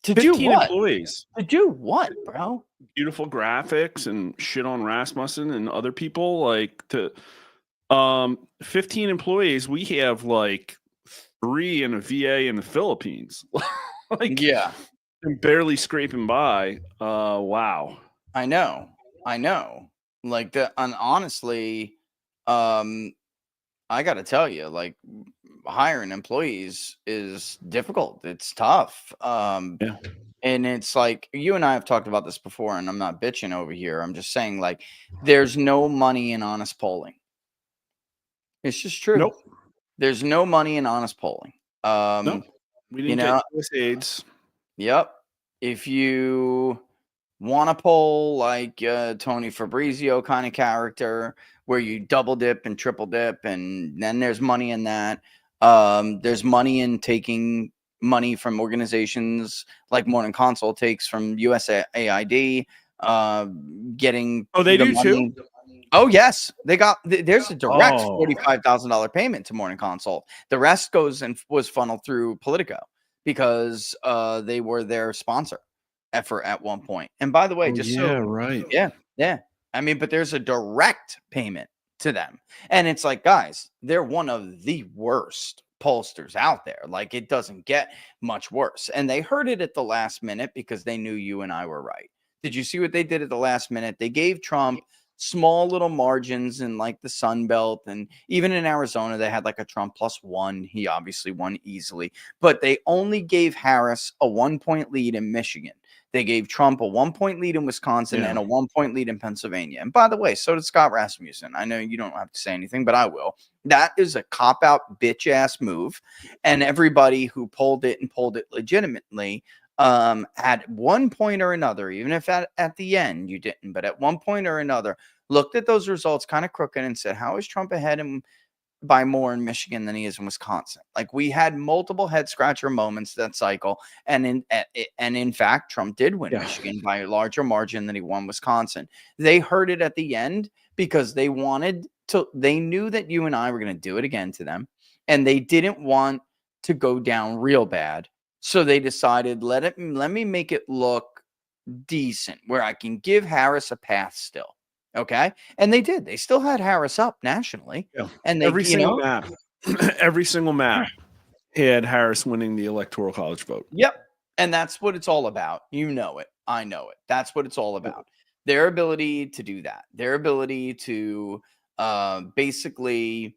To do 15 what? employees. To do what, bro? Beautiful graphics and shit on Rasmussen and other people. Like 15 employees. We have like 3 in a VA in the Philippines. Like, Yeah, I'm barely scraping by. Wow. I know. Like that, and honestly, I got to tell you, like, hiring employees is difficult. It's tough. Yeah. And it's like, you and I have talked about this before, and I'm not bitching over here. I'm just saying, like, there's no money in honest polling. It's just true. Nope. There's no money in honest polling. Nope. We didn't get USAIDs. Yep. If you want to poll like Tony Fabrizio kind of character, where you double dip and triple dip, and then there's money in that. There's money in taking money from organizations like Morning Consult takes from USAID, getting. Oh, they the do money. too? Oh, yes. They got, there's a direct Oh. $45,000 payment to Morning Consult. The rest goes and was funneled through Politico because they were their sponsor at one point. And by the way, Right. Yeah. I mean, but there's a direct payment to them. And it's like, guys, they're one of the worst pollsters out there. Like, it doesn't get much worse. And they heard it at the last minute because they knew you and I were right. Did you see what they did at the last minute? They gave Trump small little margins in like the Sun Belt, and even in Arizona, they had like a Trump +1. He obviously won easily, but they only gave Harris a 1-point lead in Michigan. They gave Trump a 1-point lead in Wisconsin and a 1-point lead in Pennsylvania. And by the way, so did Scott Rasmussen. I know you don't have to say anything, but I will. That is a cop-out bitch-ass move. And everybody who polled it legitimately at one point or another, even if at the end you didn't, but at one point or another, looked at those results kind of crooked and said, how is Trump ahead by more in Michigan than he is in Wisconsin? Like, we had multiple head scratcher moments that cycle. And in fact, Trump did win Michigan by a larger margin than he won Wisconsin. They heard it at the end because they knew that you and I were going to do it again to them. And they didn't want to go down real bad. So they decided, let me make it look decent where I can give Harris a path still. Okay. And they did. They still had Harris up nationally. Yeah. And they, every single map had Harris winning the Electoral College vote. Yep. And that's what it's all about. You know it. I know it. That's what it's all about. Their ability to do that. Their ability to basically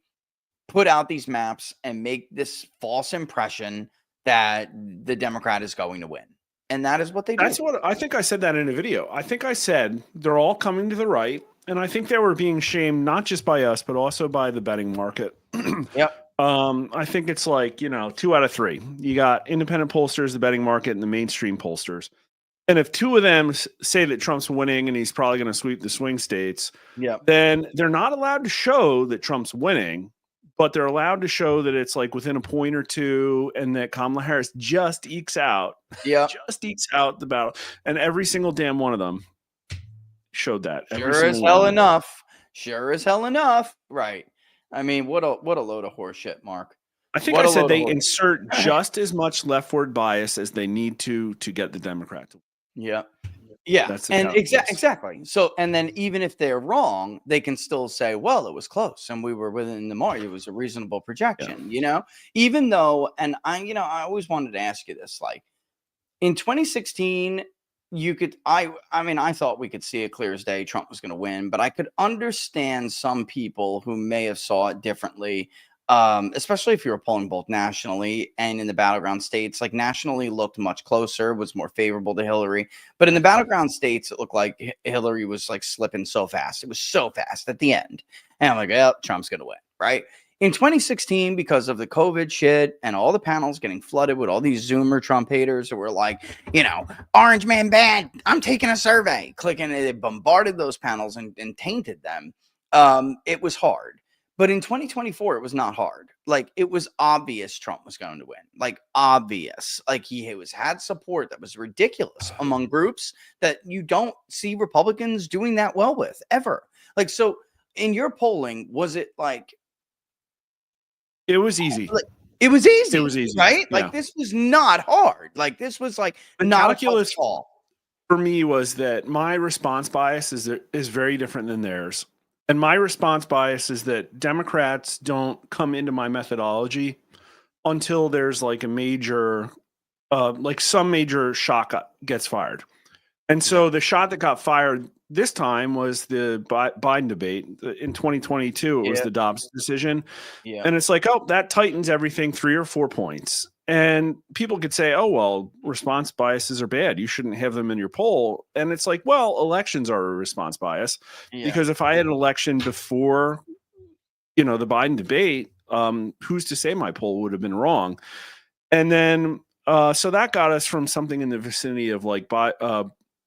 put out these maps and make this false impression that the Democrat is going to win. And that is what they do. That's what I think I said that in a video. I think I said they're all coming to the right. And I think they were being shamed not just by us, but also by the betting market. Yep. I think it's like, 2 out of 3. You got independent pollsters, the betting market, and the mainstream pollsters. And if 2 of them say that Trump's winning and he's probably going to sweep the swing states, then they're not allowed to show that Trump's winning, but they're allowed to show that it's like within a point or 2 and that Kamala Harris just ekes out the battle. And every single damn one of them showed that. Sure as hell enough. Sure as hell enough. Right. I mean, what a load of horse shit, Mark. I think I said they insert just as much leftward bias as they need to get the Democrat to win. Yeah. Yeah. That's and exactly. So, and then even if they're wrong, they can still say, well, it was close and we were within the mark. It was a reasonable projection, even though, and I always wanted to ask you this, like in 2016, I thought we could see it clear as day Trump was going to win, but I could understand some people who may have saw it differently, especially if you were polling both nationally and in the battleground states. Like nationally looked much closer, was more favorable to Hillary, but in the battleground states, it looked like Hillary was like slipping so fast. It was so fast at the end. And I'm like, oh, Trump's going to win, right? In 2016, because of the COVID shit and all the panels getting flooded with all these Zoomer Trump haters who were like, Orange Man bad, I'm taking a survey, clicking, and they bombarded those panels and tainted them. It was hard. But in 2024, it was not hard. Like, it was obvious Trump was going to win. Like, obvious. Like, he had support that was ridiculous among groups that you don't see Republicans doing that well with, ever. Like, so in your polling, was it like... It was easy. It was easy. It was easy, right? yeah. Like, this was not hard. Like, this was like the not calculus a call. For me was that my response bias is very different than theirs. And my response bias is that Democrats don't come into my methodology until there's like a major, some major shot gets fired. And so the shot that got fired this time was the Biden debate. In 2022, it was the Dobbs decision. Yeah. And it's like, oh, that tightens everything 3 or 4 points. And people could say, oh, well, response biases are bad. You shouldn't have them in your poll. And it's like, well, elections are a response bias. Yeah. Because if I had an election before, the Biden debate, who's to say my poll would have been wrong? And then, so that got us from something in the vicinity of like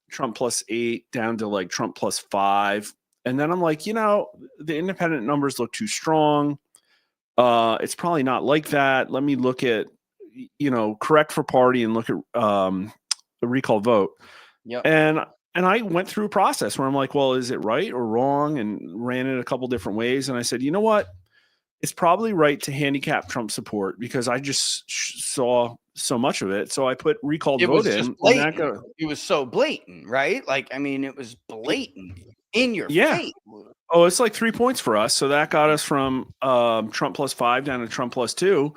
Trump +8 down to like Trump +5. And then I'm like, the independent numbers look too strong. It's probably not like that. Let me look at, correct for party and look at the recall vote. Yep. And I went through a process where I'm like, well, is it right or wrong? And ran it a couple different ways. And I said, you know what? It's probably right to handicap Trump support because I just saw so much of it. So I put recalled vote in. It was so blatant, right? Like, I mean, it was blatant in your face. Oh, it's like 3 points for us. So that got us from Trump +5 down to Trump +2.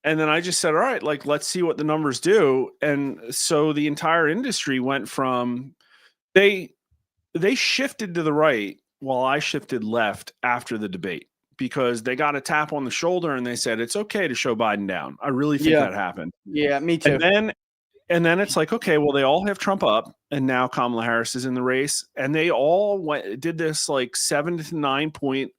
And then I just said, all right, like, let's see what the numbers do. And so the entire industry went from they shifted to the right while I shifted left after the debate. Because they got a tap on the shoulder and they said, it's okay to show Biden down. I really think that happened. Yeah, me too. And then it's like, okay, well, they all have Trump up and now Kamala Harris is in the race. And they all did this like 7 to 9 point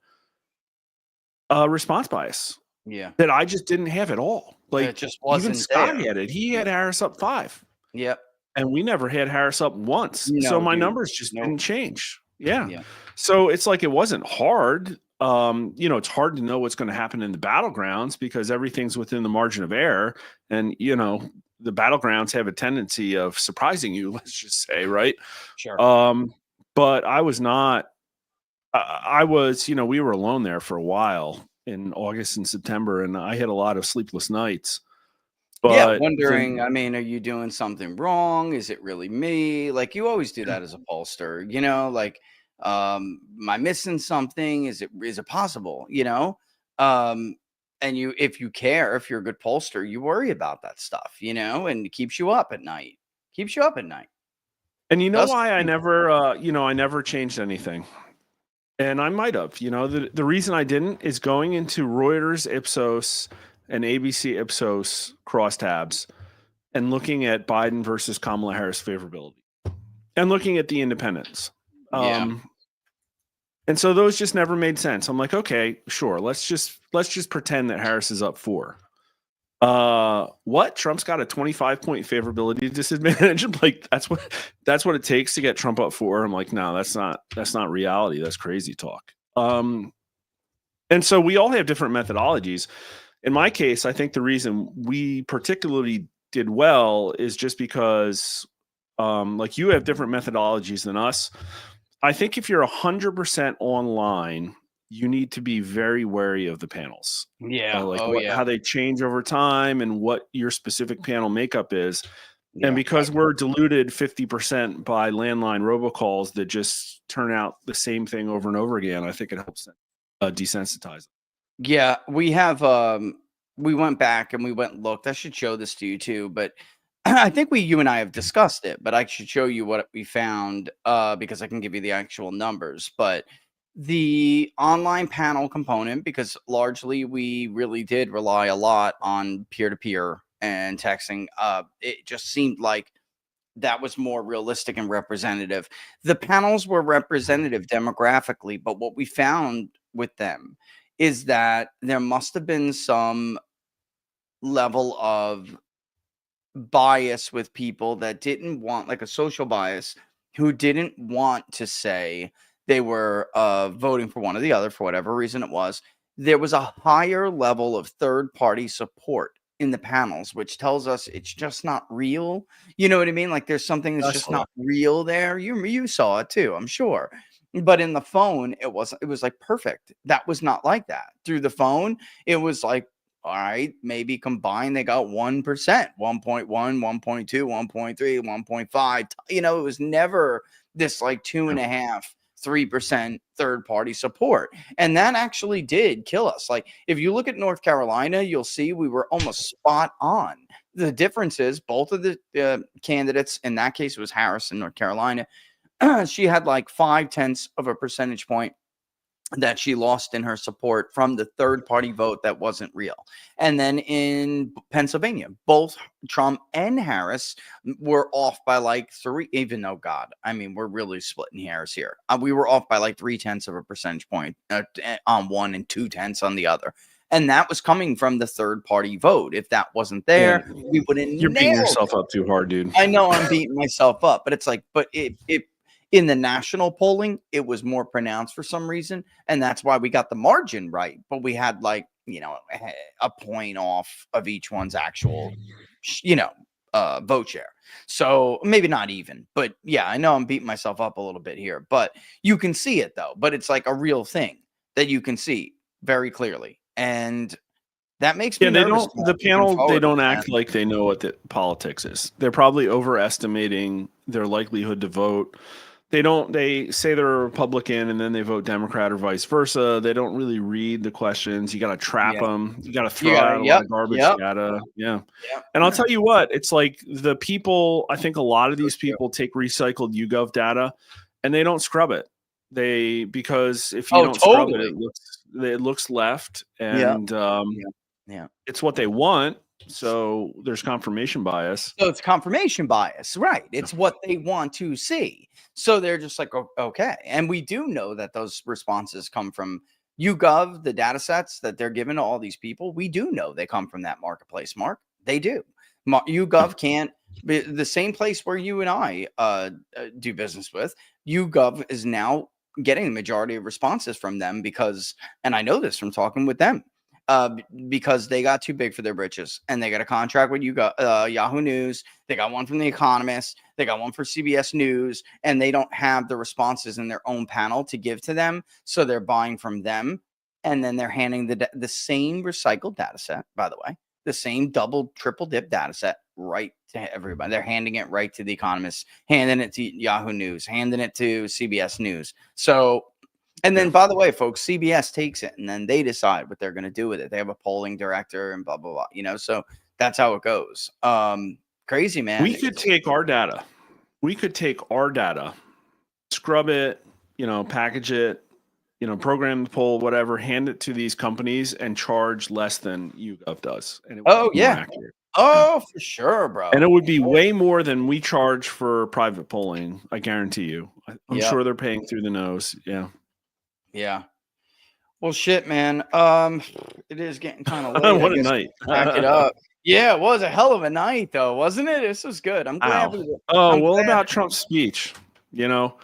response bias. Yeah. That I just didn't have at all. Like, it just wasn't even Scott there. had it. He had Harris up 5. Yep. And we never had Harris up once. No, so my numbers just didn't change. Yeah. Yeah. So it's like, it wasn't hard. It's hard to know what's going to happen in the battlegrounds because everything's within the margin of error. And, the battlegrounds have a tendency of surprising you, let's just say, right? Sure. But I was not, we were alone there for a while in August and September, and I had a lot of sleepless nights. But wondering, are you doing something wrong? Is it really me? Like, you always do that as a pollster, like, am I missing something? Is it possible? And if you care, if you're a good pollster, you worry about that stuff, and it keeps you up at night. Keeps you up at night. And you know Does why I me. never, I never changed anything. And I might have, the reason I didn't is going into Reuters Ipsos and ABC Ipsos crosstabs and looking at Biden versus Kamala Harris favorability and looking at the independents. Yeah. And so those just never made sense. I'm like, okay, sure. Let's just pretend that Harris is up 4. What? Trump's got a 25-point favorability disadvantage. I'm like, that's what it takes to get Trump up 4. I'm like, no, that's not reality. That's crazy talk. And so we all have different methodologies. In my case, I think the reason we particularly did well is just because, like, you have different methodologies than us. I think if you're 100% online, you need to be very wary of the panels. Yeah. How they change over time and what your specific panel makeup is. Yeah. And because we're diluted 50% by landline robocalls that just turn out the same thing over and over again, I think it helps desensitize. Yeah, we have we went back and we went and looked. I should show this to you too, but I think you and I have discussed it, but I should show you what we found because I can give you the actual numbers. But the online panel component, because largely we really did rely a lot on peer-to-peer and texting, it just seemed like that was more realistic and representative. The panels were representative demographically, but what we found with them is that there must have been some level of bias with people that didn't want, like a social bias, who didn't want to say they were voting for one or the other for whatever reason it was. There was a higher level of third-party support in the panels, which tells us it's just not real. You know what I mean? Like there's something that's just not real there. You saw it too, I'm sure. But in the phone, it was like perfect. That was not like that. Through the phone, it was like, all right, maybe combined, they got 1%, 1.1, 1.2, 1.3, 1.5. It was never this like 2.5, 3% third party support. And that actually did kill us. Like if you look at North Carolina, you'll see we were almost spot on. The difference is both of the candidates, in that case, it was Harris in North Carolina. She had like 0.5 of a percentage point that she lost in her support from the third party vote that wasn't real. And then in Pennsylvania, both Trump and Harris were off by like 3, even though, God, I mean, we're really splitting hairs here. We were off by like 0.3 of a percentage point on one and 0.2 on the other. And that was coming from the third party vote. If that wasn't there, we wouldn't. You're beating yourself up too hard, dude. I know I'm beating myself up, but it's like, but if in the national polling, it was more pronounced for some reason. And that's why we got the margin right. But we had like, a point off of each one's actual, vote share. So maybe not even. But yeah, I know I'm beating myself up a little bit here. But you can see it, though. But it's like a real thing that you can see very clearly. And that makes me nervous. The panel, they don't act like they know what the politics is. They're probably overestimating their likelihood to vote. They say they're a Republican and then they vote Democrat or vice versa. They don't really read the questions. You got to trap them. You got to throw out a lot of garbage data. Yeah. And I'll tell you what, it's like the people, I think a lot of these people take recycled YouGov data and they don't scrub it. Because if you don't scrub it, it looks left and it's what they want. So there's confirmation bias. So it's confirmation bias, right? It's what they want to see. So they're just like, okay. And we do know that those responses come from YouGov, the data sets that they're given to all these people. We do know they come from that marketplace, Mark. They do. YouGov can't be the same place where you and I do business with. YouGov is now getting the majority of responses from them because, and I know this from talking with them, because they got too big for their britches and they got a contract with Yahoo News. They got one from The Economist. They got one for CBS News, and they don't have the responses in their own panel to give to them. So they're buying from them, and then they're handing the same recycled data set, by the way, the same double, triple dip data set right to everybody. They're handing it right to The Economist, handing it to Yahoo News, handing it to CBS News. So And then, by the way, folks, CBS takes it and then they decide what they're going to do with it. They have a polling director and blah, blah, blah, you know, so that's how it goes. Crazy, man. We could take our data. We could take our data, scrub it, you know, package it, you know, program the poll, whatever, hand it to these companies and charge less than YouGov does. And it would Oh, be more yeah. accurate. Oh, for sure, bro. And it would be way more than we charge for private polling. I guarantee you. I'm Yep. sure they're paying through the nose. Yeah. Yeah. Well, shit, man. It is getting kind of late. What I a guess night. Pack it up. Yeah, it was a hell of a night, though, wasn't it? This was good. I'm glad. Ow. I'm Well, glad- about Trump's speech, you know,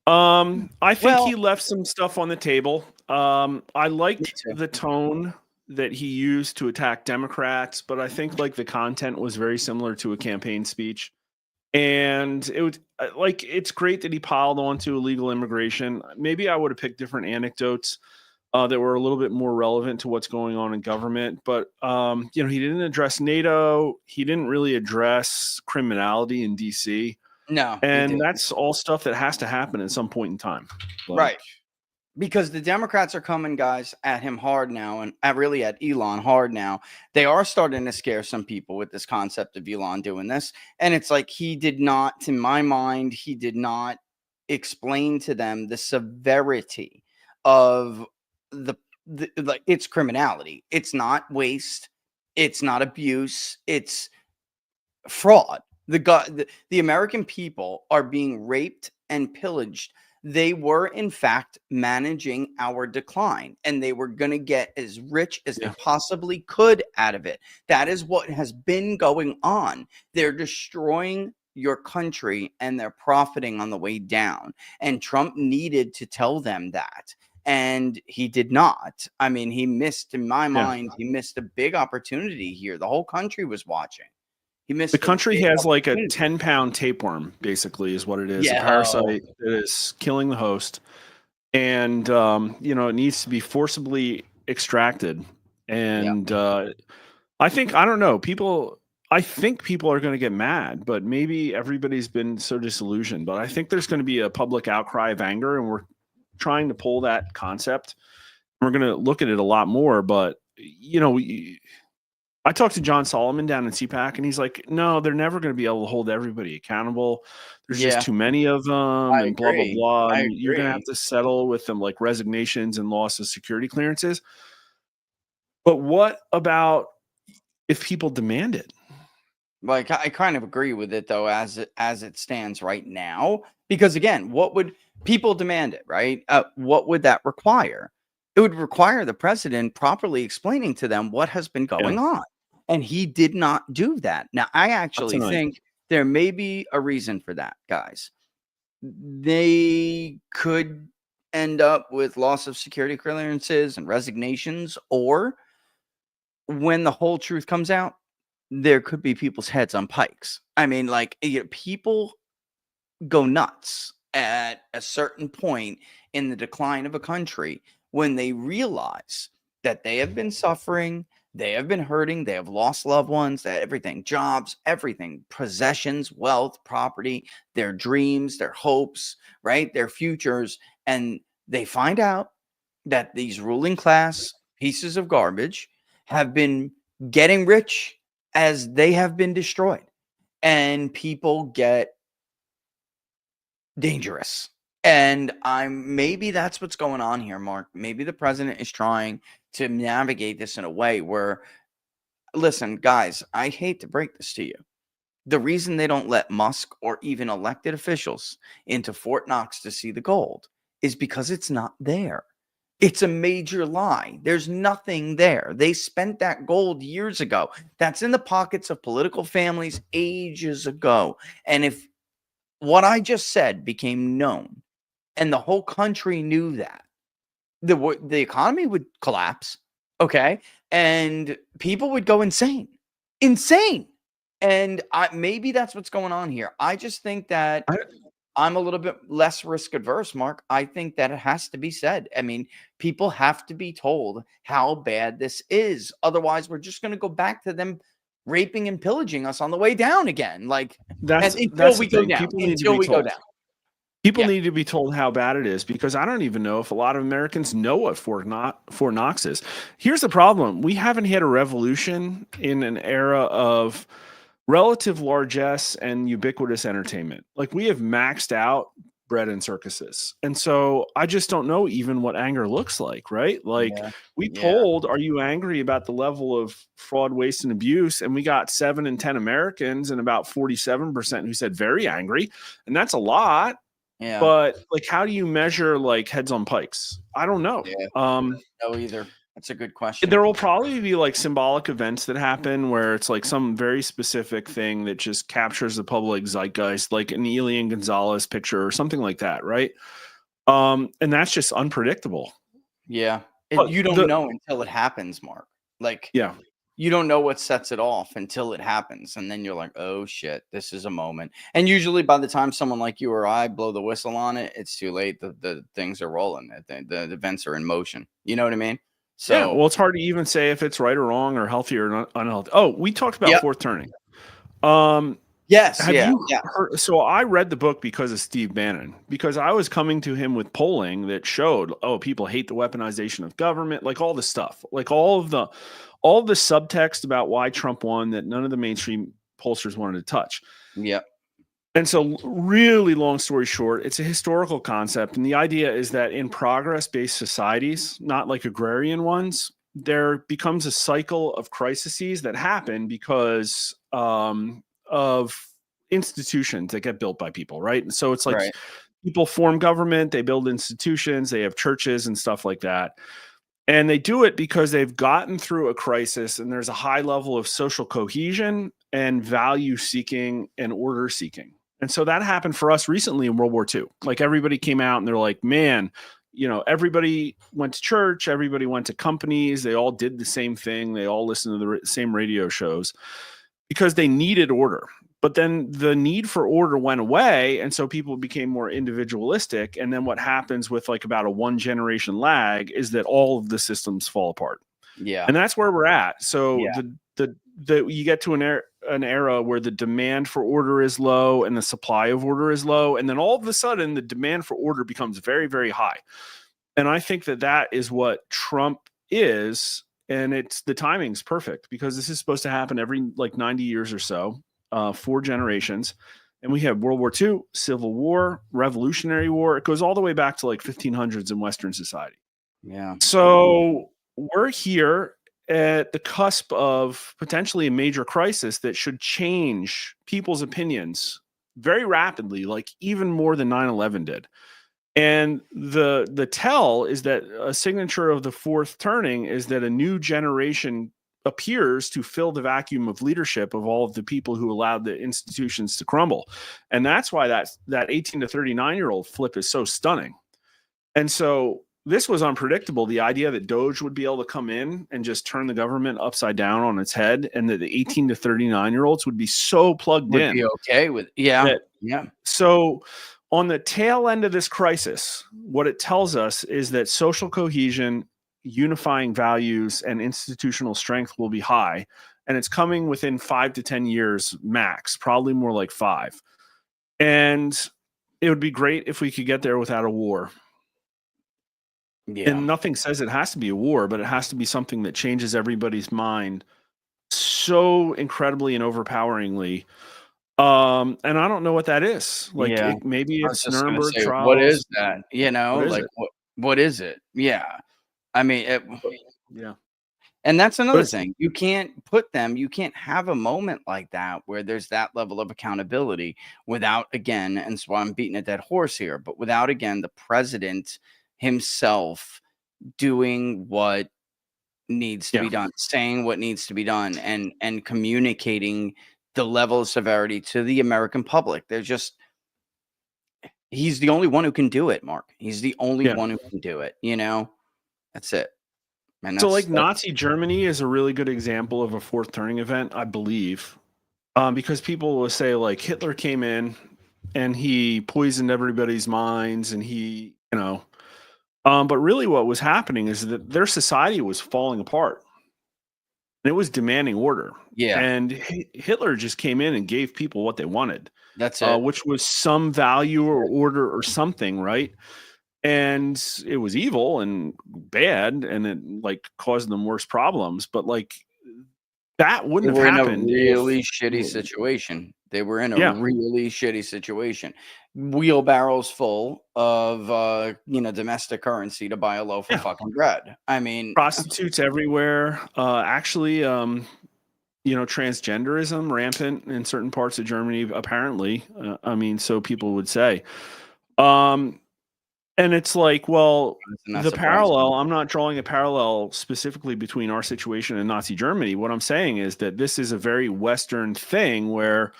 I think he left some stuff on the table. I liked too. the tone that he used to attack Democrats, but I think like the content was very similar to a campaign speech. And it was like, it's great that he piled onto illegal immigration. Maybe I would have picked different anecdotes that were a little bit more relevant to what's going on in government. But, you know, he didn't address NATO. He didn't really address criminality in DC. No. he And didn't. that's all stuff that has to happen at some point in time. Like, Right. Because the Democrats are coming, guys, at him hard now, and really at Elon hard now. They are starting to scare some people with this concept of Elon doing this. And it's like he did not, to my mind, he did not explain to them the severity of the like it's criminality. It's not waste. It's not abuse. It's fraud. The American people are being raped and pillaged. They were, in fact, managing our decline, and they were going to get as rich as they possibly could out of it. That is what has been going on. They're destroying your country, and they're profiting on the way down. And Trump needed to tell them that, and he did not. I mean, he missed, in my mind, he missed a big opportunity here. The whole country was watching. He missed the country big has like a opportunity. 10-pound tapeworm, basically, is what it is. Yeah. A parasite that is killing the host. And, you know, it needs to be forcibly extracted. And I think, I don't know, I think people are going to get mad, but maybe everybody's been so disillusioned. But I think there's going to be a public outcry of anger, and we're trying to pull that concept. We're going to look at it a lot more. But, you know, I talked to John Solomon down in CPAC, and he's like, no, they're never going to be able to hold everybody accountable. There's just too many of them and blah, blah, blah. And you're going to have to settle with them like resignations and loss of security clearances. But what about if people demand it? Like, I kind of agree with it, though, as it stands right now. Because, again, what would people demand it, right? What would that require? It would require the president properly explaining to them what has been going on. And he did not do that. Now, I actually think there may be a reason for that, guys. They could end up with loss of security clearances and resignations, or when the whole truth comes out, there could be people's heads on pikes. I mean, like, people go nuts at a certain point in the decline of a country when they realize that they have been suffering, they have been hurting, they have lost loved ones, that everything, jobs, everything, possessions, wealth, property, their dreams, their hopes, right? Their futures. And they find out that these ruling class pieces of garbage have been getting rich as they have been destroyed. And people get dangerous. And maybe that's what's going on here, Mark. Maybe the president is trying to navigate this in a way where, listen, guys, I hate to break this to you. The reason they don't let Musk or even elected officials into Fort Knox to see the gold is because it's not there. It's a major lie. There's nothing there. They spent that gold years ago. That's in the pockets of political families ages ago. And if what I just said became known, and the whole country knew that, the economy would collapse, okay? And people would go insane. And maybe that's what's going on here. I just think that I'm a little bit less risk adverse, Mark. I think that it has to be said. I mean, people have to be told how bad this is. Otherwise, we're just going to go back to them raping and pillaging us on the way down again. Like, Until we go down. People Yeah. need to be told how bad it is, because I don't even know if a lot of Americans know what Fort Knox is. Here's the problem. We haven't had a revolution in an era of relative largesse and ubiquitous entertainment. Like, we have maxed out bread and circuses. And so I just don't know even what anger looks like, right? Like, Yeah. we Yeah. polled, are you angry about the level of fraud, waste, and abuse? And we got 7 in 10 Americans and about 47% who said very angry. And that's a lot. Yeah. But like, how do you measure like heads on pikes? I don't know. Yeah. No, either. That's a good question. There will probably be like symbolic events that happen where it's like some very specific thing that just captures the public zeitgeist, like an Elian Gonzalez picture or something like that, right? And that's just unpredictable. Yeah. But You don't know until it happens, Mark. Like, Yeah. you don't know what sets it off until it happens. And then you're like, oh shit, this is a moment. And usually by the time someone like you or I blow the whistle on it, it's too late. The things are rolling. The events are in motion. You know what I mean? So, yeah, well, it's hard to even say if it's right or wrong or healthy or unhealthy. Oh, we talked about fourth turning. Yes. Have Yeah. you heard, so I read the book because of Steve Bannon, because I was coming to him with polling that showed, oh, people hate the weaponization of government, like all the stuff, like all the subtext about why Trump won that none of the mainstream pollsters wanted to touch. Yep. And so, really long story short, it's a historical concept. And the idea is that in progress-based societies, not like agrarian ones, there becomes a cycle of crises that happen because of institutions that get built by people, right? And so it's like people form government, they build institutions, they have churches and stuff like that. And they do it because they've gotten through a crisis and there's a high level of social cohesion and value seeking and order seeking. And so that happened for us recently in World War II. Like, everybody came out and they're like, man, you know, everybody went to church, everybody went to companies, they all did the same thing, they all listened to the same radio shows because they needed order. But then the need for order went away, and so people became more individualistic. And then what happens with like about a 1 generation lag is that all of the systems fall apart. Yeah. And that's where we're at. So the you get to an era where the demand for order is low and the supply of order is low, and then all of a sudden the demand for order becomes very, very high. And I think that is what Trump is, and the timing's perfect because this is supposed to happen every like 90 years or so, 4 generations. And we have World War II, Civil War, Revolutionary War. It goes all the way back to like 1500s in Western society. Yeah. So we're here at the cusp of potentially a major crisis that should change people's opinions very rapidly, like even more than 9/11 did. And the tell is that a signature of the fourth turning is that a new generation appears to fill the vacuum of leadership of all of the people who allowed the institutions to crumble. And that's why that 18 to 39-year-old flip is so stunning. And so this was unpredictable. The idea that Doge would be able to come in and just turn the government upside down on its head, and that the 18 to 39-year-olds would be so plugged in. Be okay with So on the tail end of this crisis, what it tells us is that social cohesion, unifying values, and institutional strength will be high. And it's coming within 5 to 10 years max, probably more like 5. And it would be great if we could get there without a war. Yeah. And nothing says it has to be a war, but it has to be something that changes everybody's mind so incredibly and overpoweringly. And I don't know what that is. Like, maybe it's Nuremberg trials. What is that? You know, like what is it? Yeah. I mean, and that's another thing. You can't have a moment like that where there's that level of accountability without, again, and so I'm beating a dead horse here, but without, again, the president himself doing what needs to be done, saying what needs to be done, and communicating the level of severity to the American public. He's the only one who can do it, Mark. He's the only one who can do it. You know, that's it. And so like Nazi Germany is a really good example of a fourth turning event, I believe, because people will say like Hitler came in and he poisoned everybody's minds and he, you know, but really what was happening is that their society was falling apart. And it was demanding order. Yeah, And Hitler just came in and gave people what they wanted, that's it. which was some value or order or something, right? And it was evil and bad, and it like caused them worse problems. But like that They wouldn't were have in a happened really if, shitty situation. They were in a yeah, really shitty situation. Wheelbarrows full of domestic currency to buy a loaf of yeah, fucking bread. I mean, prostitutes everywhere. Actually, transgenderism rampant in certain parts of Germany. Apparently, I mean, so people would say. And it's like, well, it's not the surprising. parallel, I'm not drawing a parallel specifically between our situation and Nazi Germany. What I'm saying is that this is a very Western thing where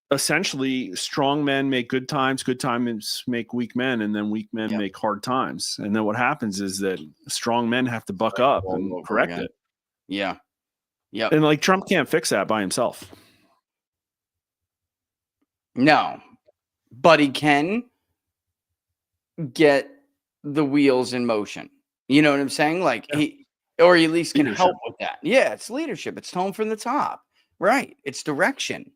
essentially strong men make good times make weak men, and then weak men Yep. make hard times. And then what happens is that strong men have to buck up All and over correct again. it. Yeah. Yep. And like Trump can't fix that by himself. No, but he can get the wheels in motion. You know what I'm saying? Like Yeah. or at least can Leadership. help with that. Yeah, it's leadership. It's tone from the top. Right. It's direction.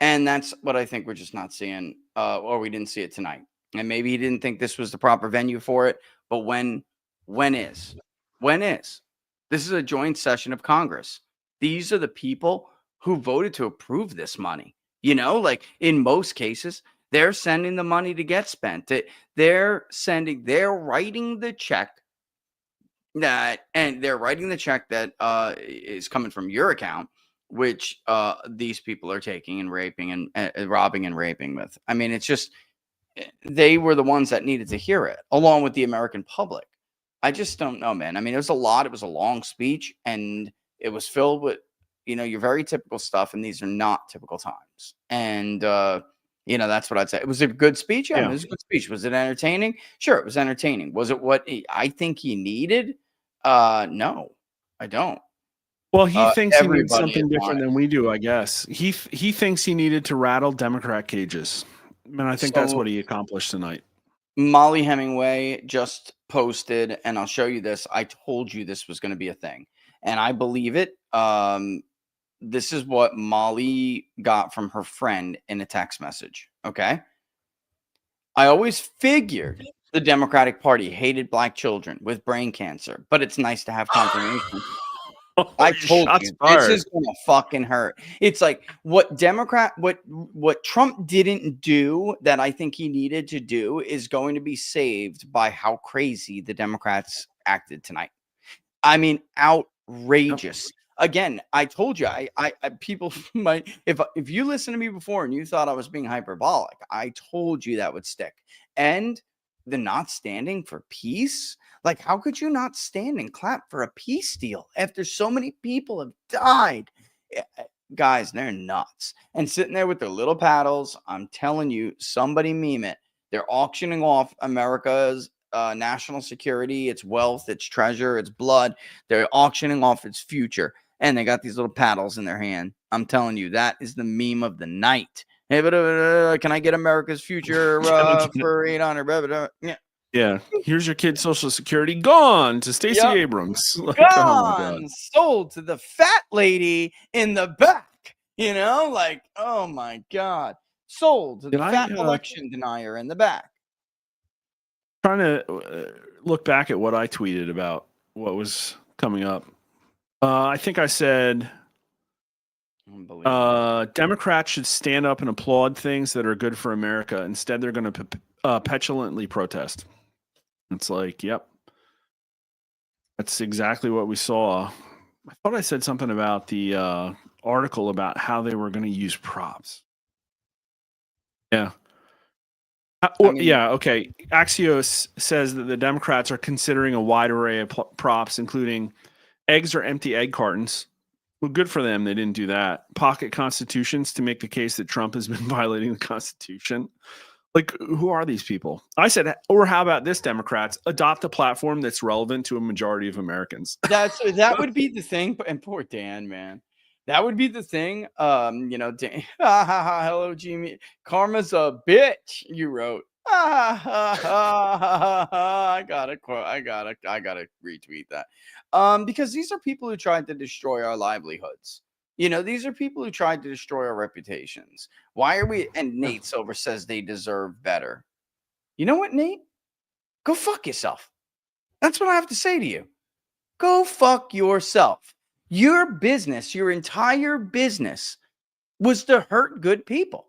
And that's what I think we're just not seeing, or we didn't see it tonight. And maybe he didn't think this was the proper venue for it. But when is? This is a joint session of Congress. These are the people who voted to approve this money. Like in most cases, they're sending the money to get spent. They're writing the check that is coming from your account, which these people are taking and raping and robbing and raping with. I mean, it's just, they were the ones that needed to hear it, along with the American public. I just don't know, man. I mean, it was a lot. It was a long speech, and it was filled with, your very typical stuff, and these are not typical times. And, that's what I'd say. It was a good speech. Yeah, Yeah. It was a good speech. Was it entertaining? Sure, it was entertaining. Was it what I think he needed? No, I don't. Well, he thinks he needs everybody something is different than we do, I guess. He thinks he needed to rattle Democrat cages. And I think that's So- what he accomplished tonight. Molly Hemingway just posted, and I'll show you this. I told you this was going to be a thing, and I believe it. This is what Molly got from her friend in a text message. Okay. I always figured the Democratic Party hated black children with brain cancer, but it's nice to have confirmation. I told you, this is gonna fucking hurt. It's like what Trump didn't do that I think he needed to do is going to be saved by how crazy the Democrats acted tonight. I mean, outrageous. Again, I told you, I people might, if you listened to me before and you thought I was being hyperbolic, I told you that would stick. And the not standing for peace. Like, how could you not stand and clap for a peace deal after so many people have died? Guys, they're nuts. And sitting there with their little paddles, I'm telling you, somebody meme it. They're auctioning off America's national security, its wealth, its treasure, its blood. They're auctioning off its future. And they got these little paddles in their hand. I'm telling you, that is the meme of the night. Hey, but can I get America's future for 800? Yeah. Yeah, here's your kid's Social Security gone to Stacey Yep. Abrams. Like, Gone, oh my God. sold to the fat lady in the back. Like, oh my God, sold to the fat election denier in the back. Trying to look back at what I tweeted about what was coming up. I think I said Democrats should stand up and applaud things that are good for America. Instead, they're going to petulantly protest. It's like, yep. That's exactly what we saw. I thought I said something about the article about how they were going to use props. Yeah. Okay. Axios says that the Democrats are considering a wide array of props, including eggs or empty egg cartons. Well, good for them. They didn't do that. Pocket constitutions to make the case that Trump has been violating the Constitution. Like, who are these people? I said, or how about this, Democrats? Adopt a platform that's relevant to a majority of Americans. That would be the thing. And poor Dan, man. That would be the thing. Dan, hello, Jimmy. Karma's a bitch, you wrote. I gotta quote. I gotta retweet that. Because these are people who tried to destroy our livelihoods. These are people who tried to destroy our reputations. Why are we? And Nate Silver says they deserve better. You know what, Nate? Go fuck yourself. That's what I have to say to you. Go fuck yourself. Your business, your entire business, was to hurt good people.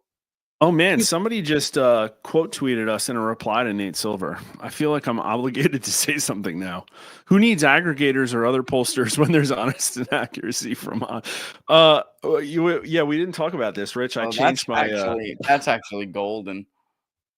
Oh man, somebody just quote tweeted us in a reply to Nate Silver. I feel like I'm obligated to say something now. Who needs aggregators or other pollsters when there's honest and accuracy from yeah, we didn't talk about this, Rich. I changed that's actually golden.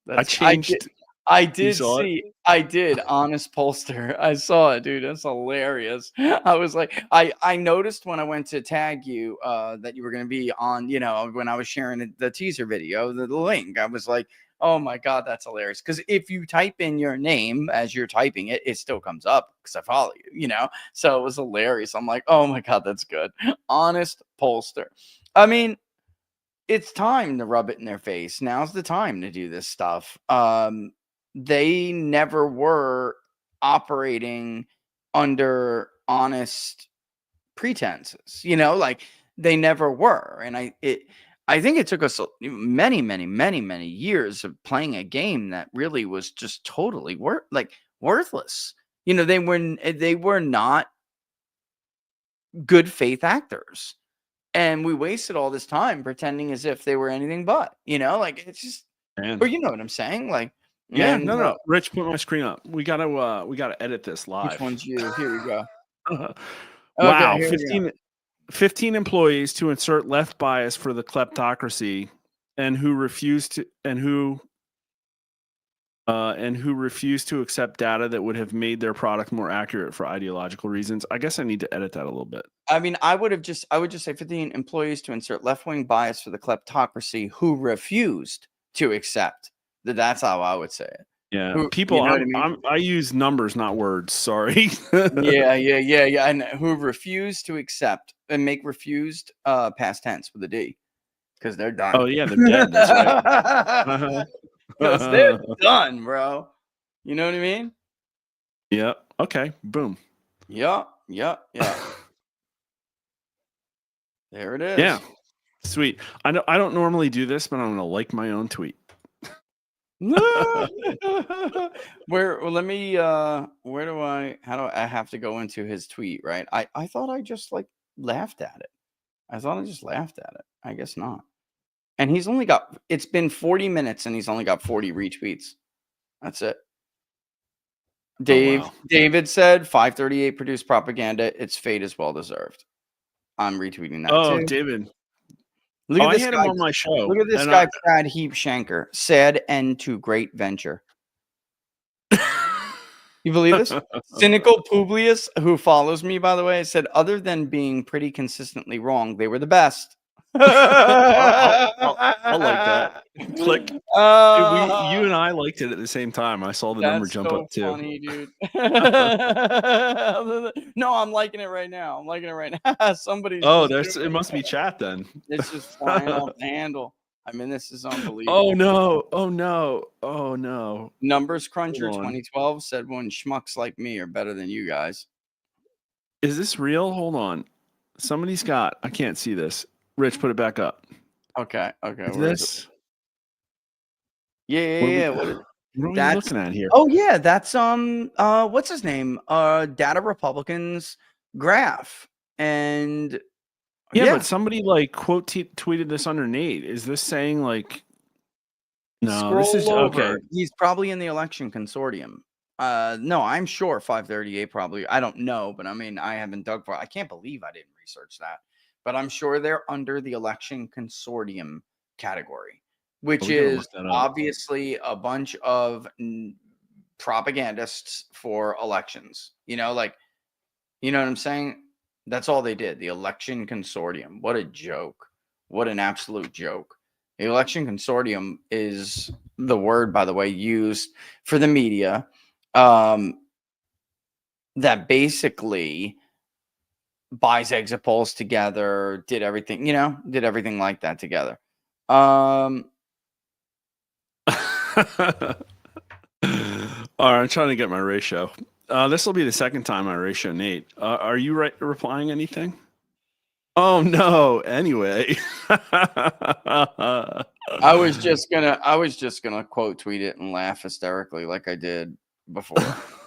I changed. I did saw it? see. I did. Honest Pollster. I saw it, dude. That's hilarious. I was like, I noticed when I went to tag you that you were going to be on, when I was sharing the teaser video, the link. I was like, oh my God, that's hilarious. Because if you type in your name as you're typing it, it still comes up because I follow you, So it was hilarious. I'm like, oh my God, that's good. Honest Pollster. I mean, it's time to rub it in their face. Now's the time to do this stuff. They never were operating under honest pretenses, like they never were. And I think it took us many, many, many, many years of playing a game that really was just totally worthless. They were not good faith actors. And we wasted all this time pretending as if they were anything but, it's just, or you know what I'm saying? Like, yeah, no. Rich, put my screen up. We gotta edit this live. Which one's you? Here we go. Wow, okay, 15 employees to insert left bias for the kleptocracy, and who refuse to accept data that would have made their product more accurate for ideological reasons. I guess I need to edit that a little bit. I mean, I would just say 15 employees to insert left-wing bias for the kleptocracy who refused to accept. That's how I would say it. Yeah, people. I use numbers, not words. Sorry. yeah. And who refused to accept and make refused past tense with a D, because they're done. Oh yeah, they're dead. That's right. Because they're done, bro. You know what I mean? Yeah. Okay. Boom. Yeah. There it is. Yeah. Sweet. I don't normally do this, but I'm gonna like my own tweet. Where do I have to go into his tweet, right? I thought I just laughed at it. I guess not. And it's been 40 minutes and he's only got 40 retweets. That's it. David said 538 produced propaganda. Its fate is well deserved. I'm retweeting that too. David. Look at this I had guy him on my show. Look at this guy, Brad Heap Shanker. Sad end to great venture. You believe this? Cynical Publius, who follows me, by the way, said, other than being pretty consistently wrong, they were the best. I like that. Click. You and I liked it at the same time. I saw the number jump up too. Funny, dude. No, I'm liking it right now. Somebody's. Oh, it must be chat then. It's just flying off the handle. I mean, this is unbelievable. Oh no. Numbers Cruncher 2012 said when schmucks like me are better than you guys. Is this real? Hold on. Somebody's got. I can't see this. Rich, put it back up. Okay. Is this? Yeah. What are we looking at here? Oh yeah, that's what's his name? Data Republicans graph. And but somebody quote tweeted this under Nate. Is this saying no, this is over. Okay. He's probably in the election consortium. No, I'm sure 538 probably. I don't know, but I mean, I haven't dug for it. I can't believe I didn't research that. But I'm sure they're under the election consortium category, which is obviously a bunch of propagandists for elections. You know what I'm saying? That's all they did. The election consortium. What a joke. What an absolute joke. The election consortium is the word, by the way, used for the media that basically buys exit polls together, did everything like that together. All right, I'm trying to get my ratio. This will be the second time I ratio Nate. Are you replying anything? Oh no. Anyway. I was just gonna quote tweet it and laugh hysterically like I did before.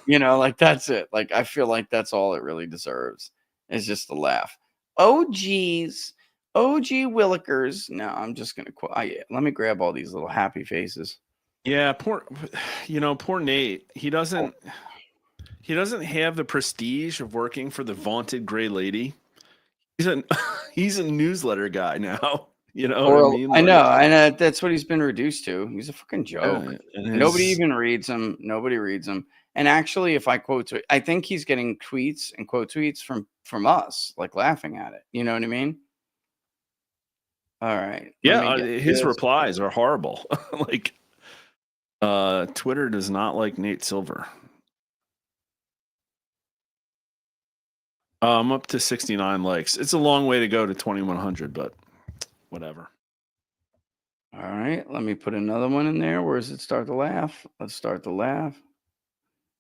Like that's it. Like I feel like that's all it really deserves is just a laugh. Oh geez. OG Willikers. No, I'm just gonna quote. Let me grab all these little happy faces. Yeah, poor Nate. He doesn't have the prestige of working for the vaunted gray lady. He's a newsletter guy now. You know what I mean? I know, and that's what he's been reduced to. He's a fucking joke. And Nobody even reads him. Nobody reads him. And actually, if I quote tweet, I think he's getting tweets and quote tweets from us, like laughing at it. You know what I mean? All right. Yeah, his replies are horrible. Like, Twitter does not like Nate Silver. I'm up to 69 likes. It's a long way to go to 2,100, but whatever. All right. Let me put another one in there. Where does it start to laugh? Let's start the laugh.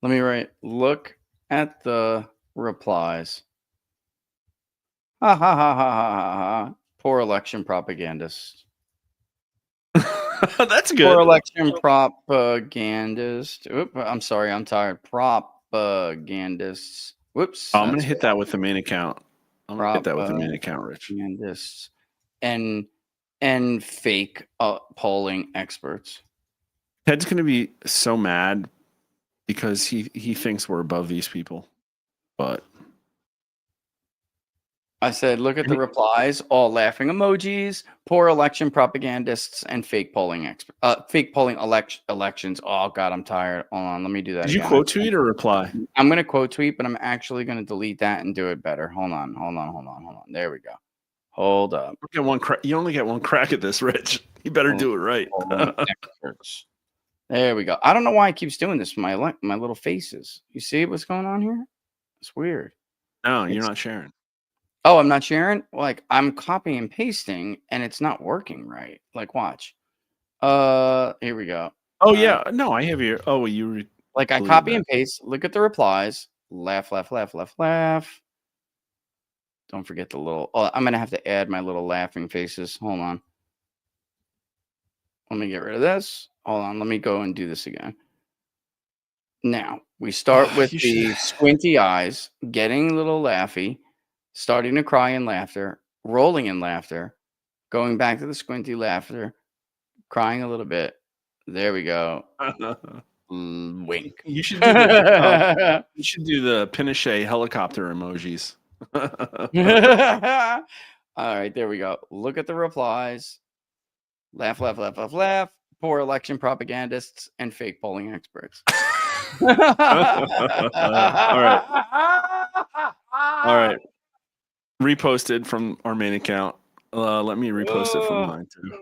Let me write, look at the replies. Ha ha ha ha ha ha ha. Poor election propagandist. That's good. Poor election propagandist. I'm sorry. I'm tired. Propagandists. Whoops. I'm going to hit that with the main account. I'm going to hit that with the main account, Rich. Propagandists and fake polling experts. Ted's going to be so mad because he thinks we're above these people. But I said, look at the replies, all laughing emojis, poor election propagandists, and fake polling elections. Oh God, I'm tired. Hold on, let me do that. Did you quote tweet or reply? I'm gonna quote tweet, but I'm actually gonna delete that and do it better. Hold on. There we go. Hold up. You only get one crack at this, Rich. You better do it right. There we go. I don't know why it keeps doing this. My little faces. You see what's going on here? It's weird. No, you're not sharing. Oh, I'm not sharing? Like, I'm copying and pasting, and it's not working right. Like, watch. Here we go. Oh, yeah. No, I have your... Oh, you... Like, I copy and paste. Look at the replies. Laugh, laugh, laugh, laugh, laugh. Don't forget the little... Oh, I'm going to have to add my little laughing faces. Hold on. Let me get rid of this. Hold on. Let me go and do this again. Now, we start with the squinty eyes, getting a little laughy, starting to cry in laughter, rolling in laughter, going back to the squinty laughter, crying a little bit. There we go. Wink. You should do the Pinochet helicopter emojis. All right, there we go. Look at the replies. Laugh, laugh, laugh, laugh, laugh. Poor election propagandists and fake polling experts. All right. Reposted from our main account. Let me repost it from mine too.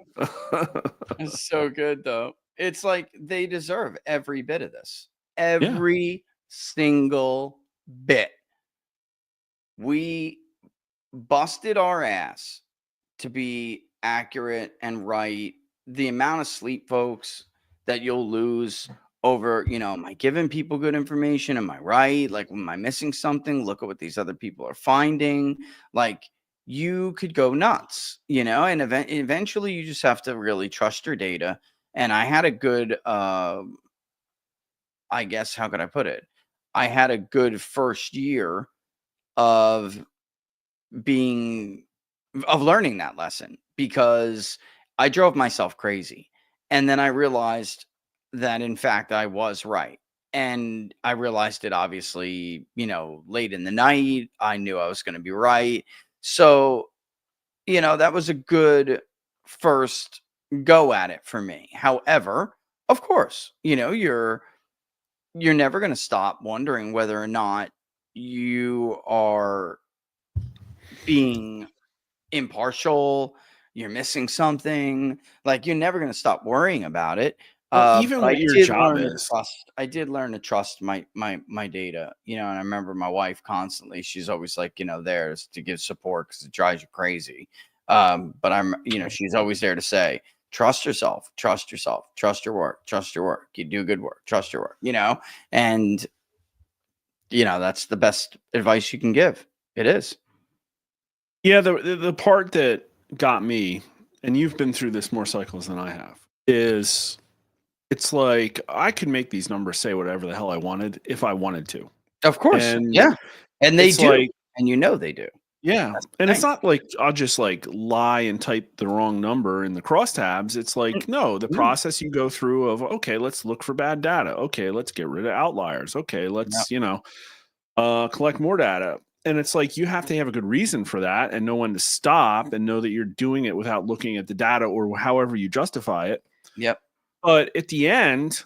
It's so good though. It's like they deserve every bit of this. Every single bit. We busted our ass to be accurate and right. The amount of sleep, folks, that you'll lose over, am I giving people good information? Am I right? Like, am I missing something? Look at what these other people are finding. Like, you could go nuts, and eventually you just have to really trust your data. And I had a good, I guess, how could I put it? I had a good first year of learning that lesson because I drove myself crazy. And then I realized that, in fact, I was right. And I realized it, obviously, late in the night. I knew I was going to be right. So, that was a good first go at it for me. However, of course, you're never going to stop wondering whether or not you are being impartial, you're missing something. Like, you're never going to stop worrying about it. Even what your job is. I did learn to trust my data, and I remember my wife constantly, she's always like, there to give support because it drives you crazy. But she's always there to say, trust yourself, trust yourself, trust your work, trust your work. You do good work, trust your work, and that's the best advice you can give. It is. Yeah, the part that got me, and you've been through this more cycles than I have, is it's like I could make these numbers say whatever the hell I wanted if I wanted to. Of course. And Yeah. And they it's do. like, And they do. yeah. That's the And it's thing. not like I'll just like lie and type the wrong number in the crosstabs. It's like, no, the No. process you go through of, okay, let's look for bad data. Okay, let's get rid of outliers. Okay, let's, collect more data. And it's like you have to have a good reason for that and know when to stop and know that you're doing it without looking at the data or however you justify it. Yep. But at the end,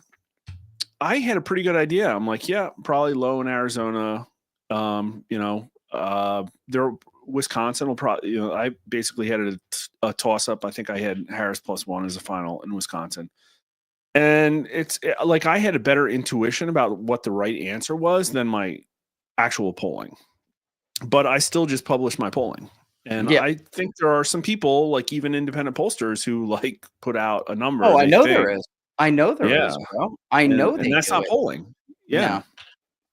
I had a pretty good idea. I'm like, yeah, probably low in Arizona. There Wisconsin will probably, I basically had a toss up. I think I had Harris +1 as a final in Wisconsin. And it's like I had a better intuition about what the right answer was than my actual polling. But I still just published my polling. And Yeah. I think there are some people, like even independent pollsters, who like put out a number. Oh, I they know think, there is. I know there is, bro. I know and they that's do not it. polling. Yeah. No.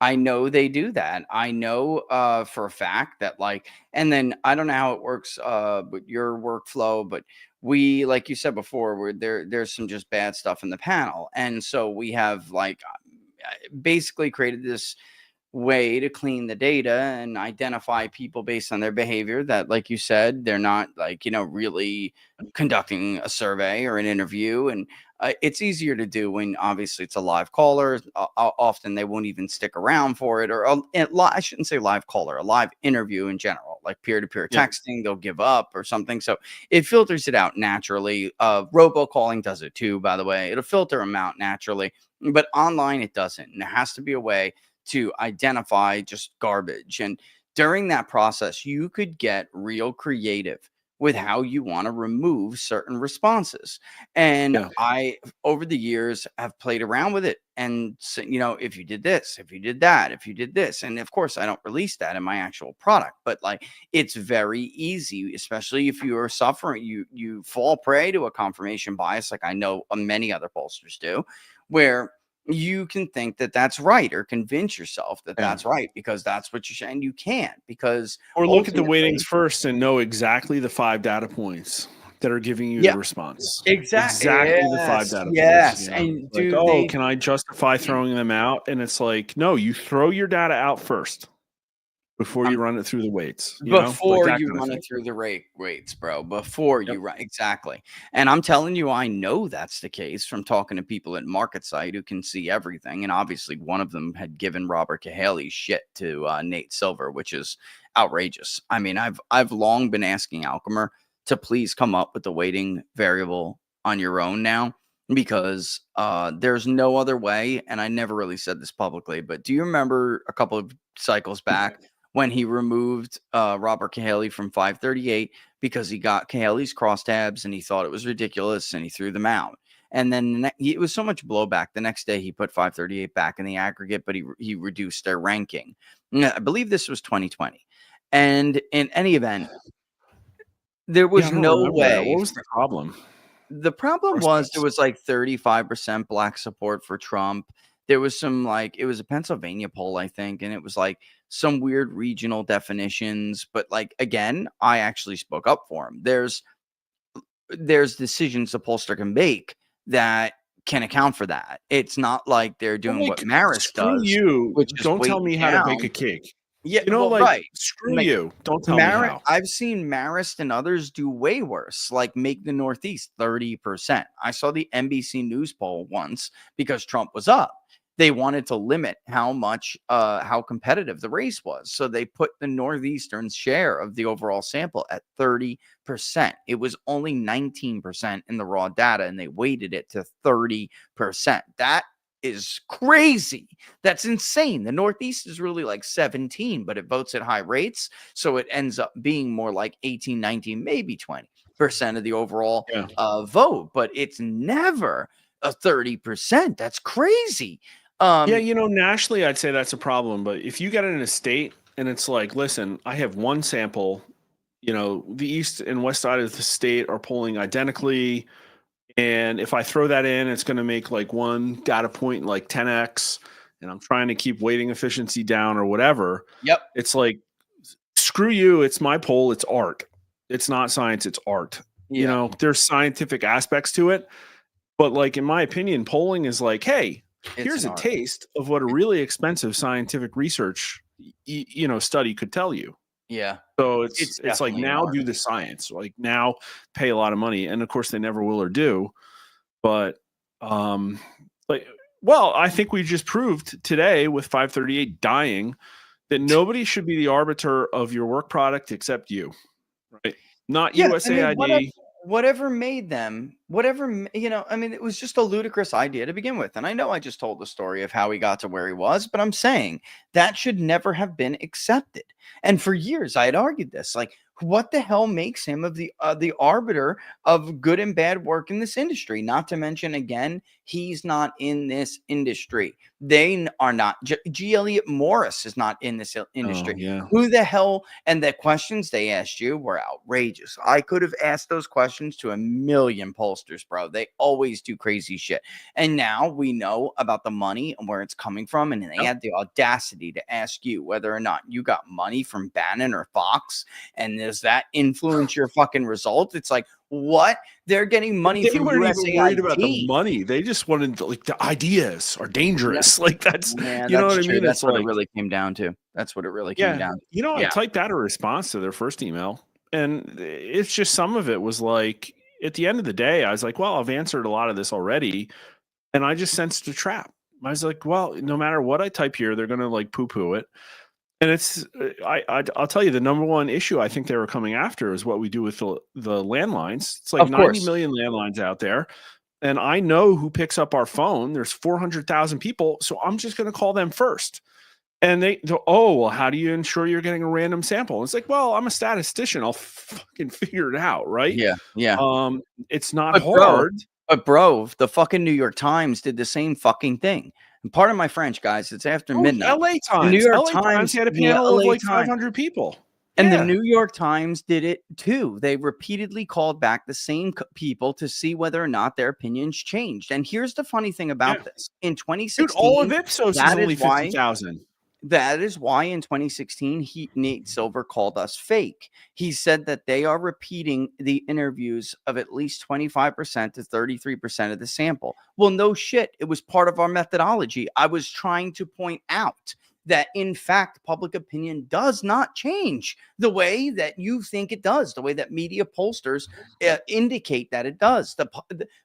I know they do that. I know for a fact that and then I don't know how it works with your workflow, but we, like you said before, there's some just bad stuff in the panel. And so we have basically created this way to clean the data and identify people based on their behavior that, like you said, they're not really conducting a survey or an interview. And it's easier to do when obviously it's a live caller. Often they won't even stick around for it, or I shouldn't say live caller, a live interview in general, like peer-to-peer texting, they'll give up or something. So it filters it out naturally. Robocalling does it too, by the way. It'll filter them out naturally, but online it doesn't. And there has to be a way to identify just garbage. And during that process, you could get real creative with how you want to remove certain responses. And I, over the years, have played around with it and said, if you did this, if you did that, if you did this. And of course, I don't release that in my actual product, but it's very easy, especially if you are suffering, you fall prey to a confirmation bias, like I know many other pollsters do, where you can think that that's right or convince yourself that that's right because that's what you're saying. You can't, because or look at the weightings first and know exactly the 5 data points that are giving you the response. Exactly the 5 data points. Yes. And can I justify throwing them out? And it's like, no, you throw your data out first before you run it through the weights. Before you run it through the weights, bro. Before you run, exactly. And I'm telling you, I know that's the case from talking to people at MarketSite who can see everything. And obviously, one of them had given Robert Cahaley shit to Nate Silver, which is outrageous. I mean, I've long been asking Alchemer to please come up with the weighting variable on your own now, because there's no other way. And I never really said this publicly, but do you remember a couple of cycles back when he removed Robert Cahaley from FiveThirtyEight because he got Cahaley's crosstabs and he thought it was ridiculous and he threw them out? And then it was so much blowback. The next day he put FiveThirtyEight back in the aggregate, but he reduced their ranking. I believe this was 2020. And in any event, there was no way. What was the problem? The problem was there was 35% black support for Trump. There was some it was a Pennsylvania poll, I think, and it was some weird regional definitions. But again, I actually spoke up for him. There's decisions the pollster can make that can account for that. It's not like they're doing what Marist does. Which don't tell me how to bake a cake. Yeah, right. Screw you. Don't tell me how. I've seen Marist and others do way worse, make the Northeast 30%. I saw the NBC News poll once because Trump was up. They wanted to limit how competitive the race was. So they put the Northeastern share of the overall sample at 30%. It was only 19% in the raw data, and they weighted it to 30%. That is crazy. That's insane. The Northeast is really 17, but it votes at high rates. So it ends up being more 18, 19, maybe 20% of the overall vote, but it's never a 30%. That's crazy. Nationally, I'd say that's a problem. But if you get it in a state and it's listen, I have one sample, the east and west side of the state are polling identically, And if I throw that in, it's going to make like one data point like 10x, and I'm trying to keep weighting efficiency down or whatever. Yep. It's like, screw you. It's my poll. It's art. It's not science. It's art. You know, there's scientific aspects to it. But like, in my opinion, polling is like, hey, here's a taste of what a really expensive scientific research, study could tell you. Yeah. So it's like, now do the science, like now pay a lot of money. And of course they never will or do. But I think we just proved today with FiveThirtyEight dying that nobody should be the arbiter of your work product except you, right? Not USAID. Whatever made them, it was just a ludicrous idea to begin with. And I know I just told the story of how he got to where he was, but I'm saying that should never have been accepted. And for years, I had argued this, like, what the hell makes him of the arbiter of good and bad work in this industry? Not to mention, again, he's not in this industry. They are not. G. Elliott Morris is not in this industry. Oh, yeah. Who the hell? And the questions they asked you were outrageous. I could have asked those questions to a million pollsters, bro. They always do crazy shit. And now we know about the money and where it's coming from. And they had the audacity to ask you whether or not you got money from Bannon or Fox. And does that influence your fucking result? It's like, what? They're getting money from weren't USAID. even worried about the money. They just wanted the ideas are dangerous. Like that's, Yeah, you know what I true. mean? That's It's what like, it really came down to. That's what it really came down to. I typed out a response to their first email, and it's just, some of it was like, at the end of the day, I was like, well, I've answered a lot of this already, and I just sensed a trap. I was like, well, no matter what I type here, they're going to like poo-poo it. And it's, I'll tell you, the number one issue I think they were coming after is what we do with the landlines. It's like 90 million landlines out there. And I know who picks up our phone. There's 400,000 people. So I'm just going to call them first. And they go, oh, well, how do you ensure you're getting a random sample? And it's like, well, I'm a statistician. I'll fucking figure it out. Right. Yeah. Yeah. It's not hard. Bro, the fucking New York Times did the same fucking thing. And pardon my French, guys. It's after midnight. LA Times. The New York LA Times had a panel of like 500 people. And the New York Times did it too. They repeatedly called back the same people to see whether or not their opinions changed. And here's the funny thing about this. In 2016, dude, all of Ipsos is only 50,000. That is why in 2016, Nate Silver called us fake. He said that they are repeating the interviews of at least 25% to 33% of the sample. Well, no shit. It was part of our methodology. I was trying to point out that, in fact, public opinion does not change the way that you think it does, the way that media pollsters indicate that it does. The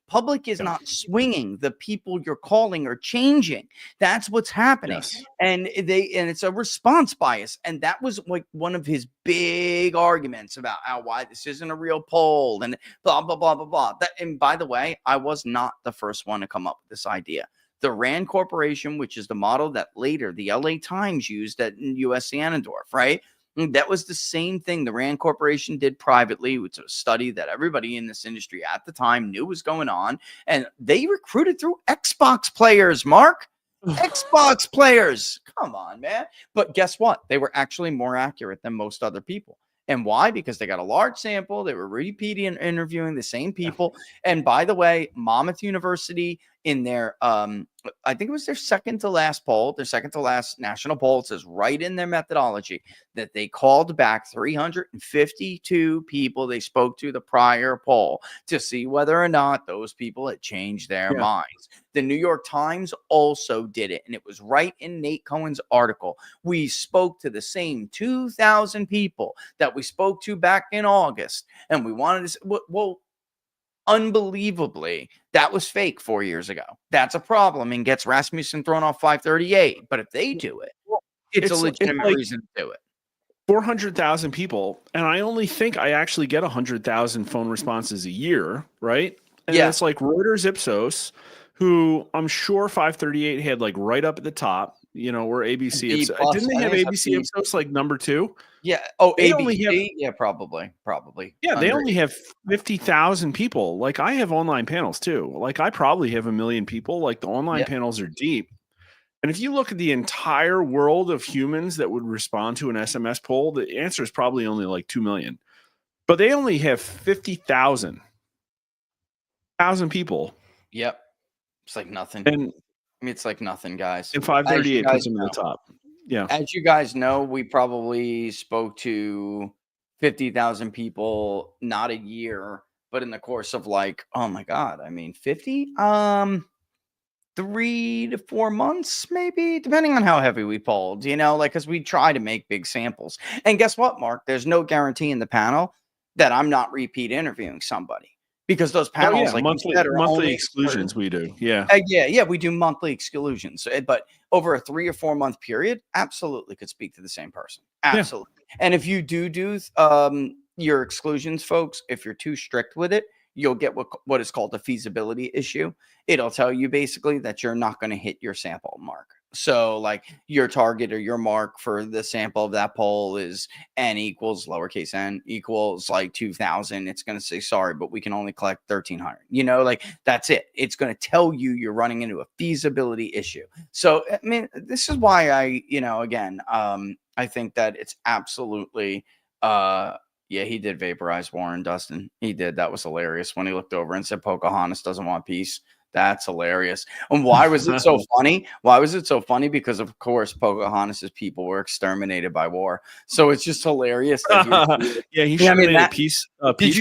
public is not swinging. The people you're calling are changing. That's what's happening. Yes. And it's a response bias. And that was like one of his big arguments about why this isn't a real poll and blah, blah, blah, blah, blah. And by the way, I was not the first one to come up with this idea. The RAND Corporation, which is the model that later the LA Times used at US Anadorf, right? That was the same thing the RAND Corporation did privately. It was a study that everybody in this industry at the time knew was going on. And they recruited through Xbox players, Mark. Xbox players. Come on, man. But guess what? They were actually more accurate than most other people. And why? Because they got a large sample. They were repeating interviewing the same people. And by the way, Monmouth University, in their I think it was their second to last poll, their second to last national poll, it says right in their methodology that they called back 352 people they spoke to the prior poll to see whether or not those people had changed their minds. The New York Times also did it, and it was right in Nate Cohen's article. We spoke to the same 2,000 people that we spoke to back in August, and we wanted to, well, unbelievably, that was fake 4 years ago. That's a problem and gets Rasmussen thrown off FiveThirtyEight. But if they do it, it's a legitimate reason to do it. 400,000 people, and I only think I actually get 100,000 phone responses a year, right? And it's like Reuters Ipsos, who I'm sure FiveThirtyEight had like right up at the top. You know, where ABC Ipsos. Didn't they have ABC Ipsos like number 2? Yeah. Oh, they ABC. Yeah, probably. Yeah, they only have 50,000 people. Like I have online panels too. Like I probably have 1 million people. Like the online panels are deep. And if you look at the entire world of humans that would respond to an SMS poll, the answer is probably only like 2 million. But they only have 50,000. 1,000 people. Yep. It's like nothing. And I mean, it's like nothing, guys. and As you 538 guys puts him in the know. top. Yeah. As you guys know, we probably spoke to 50,000 people, not a year, but in the course of like, oh my God, I mean, 50? 3 to 4 months, maybe, depending on how heavy we polled, like, because we try to make big samples. And guess what, Mark? There's no guarantee in the panel that I'm not repeat interviewing somebody because those panels, like you said, are monthly only exclusions we do. Yeah. Yeah, we do monthly exclusions, but over a 3 or 4 month period, absolutely could speak to the same person. Absolutely. And if you do your exclusions, folks, if you're too strict with it, you'll get what is called a feasibility issue. It'll tell you basically that you're not going to hit your sample mark. So like your target or your mark for the sample of that poll is n equals lowercase n equals like 2,000. It's going to say, sorry, but we can only collect 1,300. Like that's it. It's going to tell you you're running into a feasibility issue. So, I mean, this is why again, I think that it's absolutely, yeah, he did vaporize Warren, Dustin. He did. That was hilarious when he looked over and said Pocahontas doesn't want peace. That's hilarious. And why was it so funny? Why was it so funny? Because of course Pocahontas's people were exterminated by war. So it's just hilarious. That he should have made a peace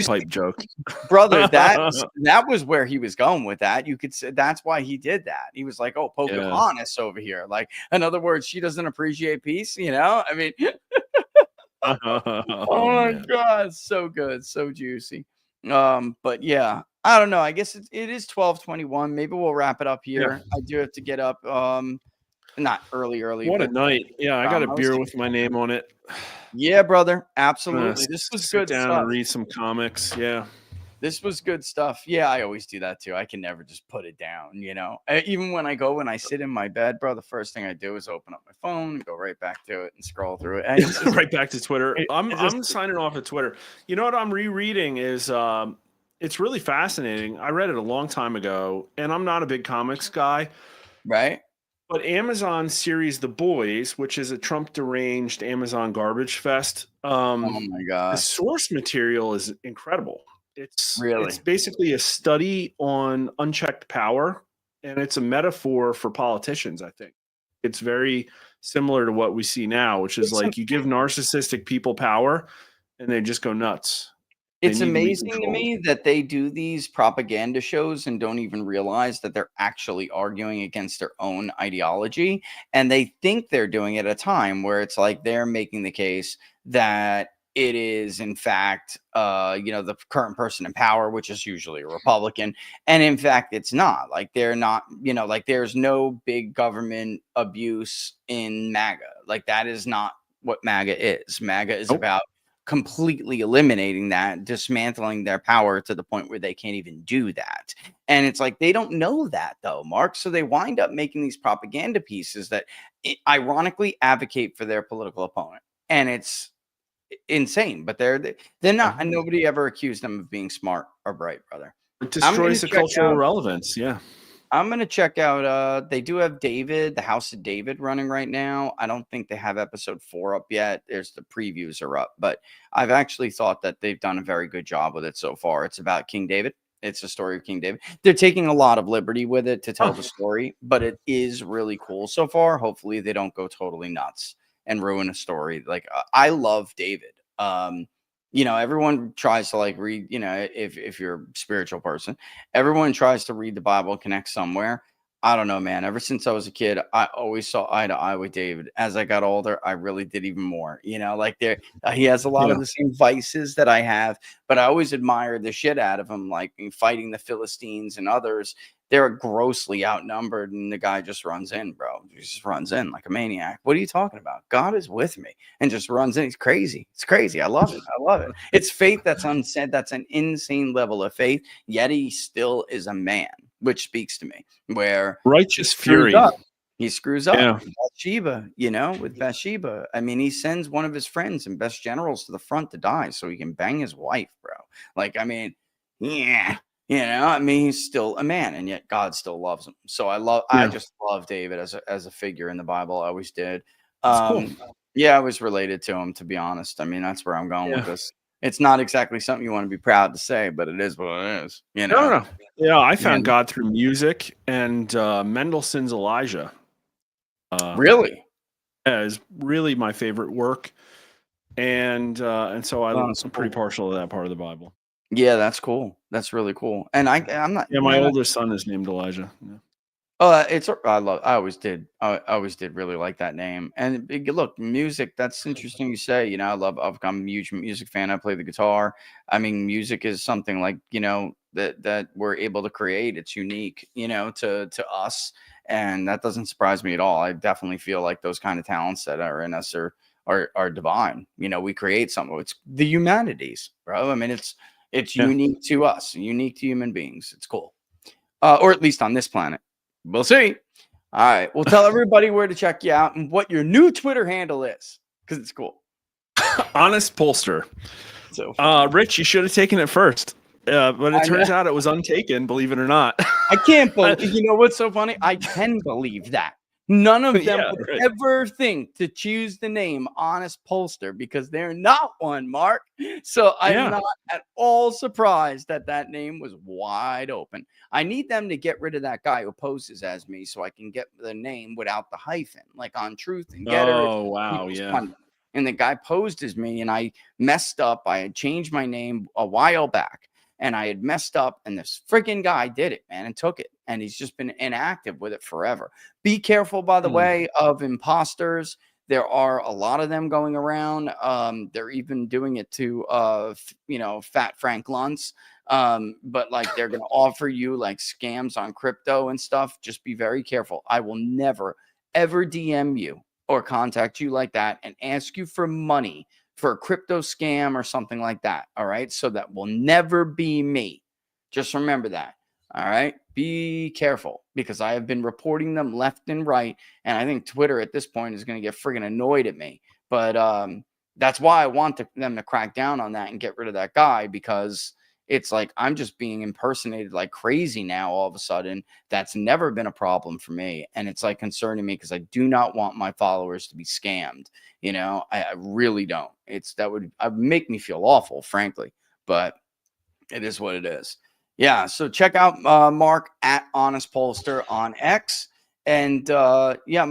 pipe joke, brother. That was where he was going with that. You could say that's why he did that. He was like, "Oh, Pocahontas over here." Like, in other words, she doesn't appreciate peace. I mean. Oh my God, so good, so juicy. But yeah, I don't know. I guess it is 12:21. Maybe we'll wrap it up here. I do have to get up. Not early. What a but, night! Yeah, I got a beer with my name on it. Yeah, brother, absolutely. This was good down stuff. And read some comics. Yeah. This was good stuff. Yeah, I always do that too. I can never just put it down, Even when I sit in my bed, bro, the first thing I do is open up my phone and go right back to it and scroll through it. Right back to Twitter. I'm signing off at Twitter. You know what I'm rereading is it's really fascinating. I read it a long time ago, and I'm not a big comics guy. Right. But Amazon series The Boys, which is a Trump deranged Amazon garbage fest. Oh my God. The source material is incredible. It's really basically a study on unchecked power, and it's a metaphor for politicians. I think it's very similar to what we see now, which is like you give narcissistic people power and they just go nuts. It's amazing to me that they do these propaganda shows and don't even realize that they're actually arguing against their own ideology. And they think they're doing it at a time where it's like they're making the case that it is, in fact, the current person in power, which is usually a Republican. And in fact, it's not. Like, they're not, like there's no big government abuse in MAGA. Like, that is not what MAGA is. MAGA is about completely eliminating that, dismantling their power to the point where they can't even do that. And it's like they don't know that, though, Mark. So they wind up making these propaganda pieces that ironically advocate for their political opponent. And it's insane, but they're not, and nobody ever accused them of being smart or bright, brother. It destroys the cultural relevance. Yeah. I'm going to check out, they do have David, the House of David running right now. I don't think they have episode 4 up yet. There's the previews are up, but I've actually thought that they've done a very good job with it so far. It's about King David. It's a story of King David. They're taking a lot of liberty with it to tell the story, but it is really cool so far. Hopefully they don't go totally nuts and ruin a story. Like, I love David. Everyone tries to like read, if you're a spiritual person, everyone tries to read the Bible, connect somewhere. I don't know, man. Ever since I was a kid, I always saw eye to eye with David. As I got older, I really did even more. Like he has a lot of the same vices that I have, but I always admired the shit out of him, like fighting the Philistines and others. They're grossly outnumbered, and the guy just runs in, bro. He just runs in like a maniac. What are you talking about? God is with me, and just runs in. He's crazy. It's crazy. I love it. I love it. It's faith that's unsaid. That's an insane level of faith. Yet he still is a man, which speaks to me. Where righteous fury. He screws up. With Bathsheba, with Bathsheba. I mean, he sends one of his friends and best generals to the front to die so he can bang his wife, bro. Like, I mean, yeah. He's still a man, and yet God still loves him. So I just love David as a figure in the Bible. I always did. Cool. Yeah, I was related to him, to be honest. I mean, that's where I'm going with this. It's not exactly something you want to be proud to say, but it is what it is. You know. No. Yeah, I found Yeah. God through music and Mendelssohn's Elijah. Really? Is really my favorite work, and so I'm That's pretty cool. partial to that part of the Bible. Yeah, that's cool. That's really cool. And I'm not. Yeah, my man, oldest son is named Elijah. Yeah. I always did. I always did really like that name. And look, music. That's interesting you say. You know, I'm a huge music fan. I play the guitar. I mean, music is something like that we're able to create. It's unique, to us, and that doesn't surprise me at all. I definitely feel like those kind of talents that are in us are divine. We create something. It's the humanities, bro. I mean, it's Yeah. unique to us, unique to human beings. It's cool, or at least on this planet. We'll see. All right. We'll tell everybody where to check you out and what your new Twitter handle is because it's cool. Honest Pollster. So, Rich, you should have taken it first. But it turns out it was untaken, believe it or not. I can't believe, you know what's so funny? I can believe that. None of them Yeah, would right. ever think to choose the name Honest Pollster because they're not one, Mark. So I'm not at all surprised that that name was wide open. I need them to get rid of that guy who poses as me so I can get the name without the hyphen, like on Truth and Getter. Oh, wow. Yeah. Pundit. And the guy posed as me and I messed up. I had changed my name a while back. And I had messed up, and this freaking guy did it, man, and took it. And he's just been inactive with it forever. Be careful, by the way, of imposters. There are a lot of them going around. They're even doing it to, Fat Frank Luntz. But like they're going to offer you like scams on crypto and stuff. Just be very careful. I will never, ever DM you or contact you like that and ask you for money for a crypto scam or something like that. All right. So that will never be me. Just remember that. All right. Be careful because I have been reporting them left and right. And I think Twitter at this point is going to get friggin' annoyed at me. But that's why I want them to crack down on that and get rid of that guy because it's like I'm just being impersonated like crazy now all of a sudden. That's never been a problem for me. And it's like concerning me because I do not want my followers to be scammed. I really don't. That would make me feel awful, frankly, but it is what it is. Yeah. So check out Mark at Honest Pollster on X. And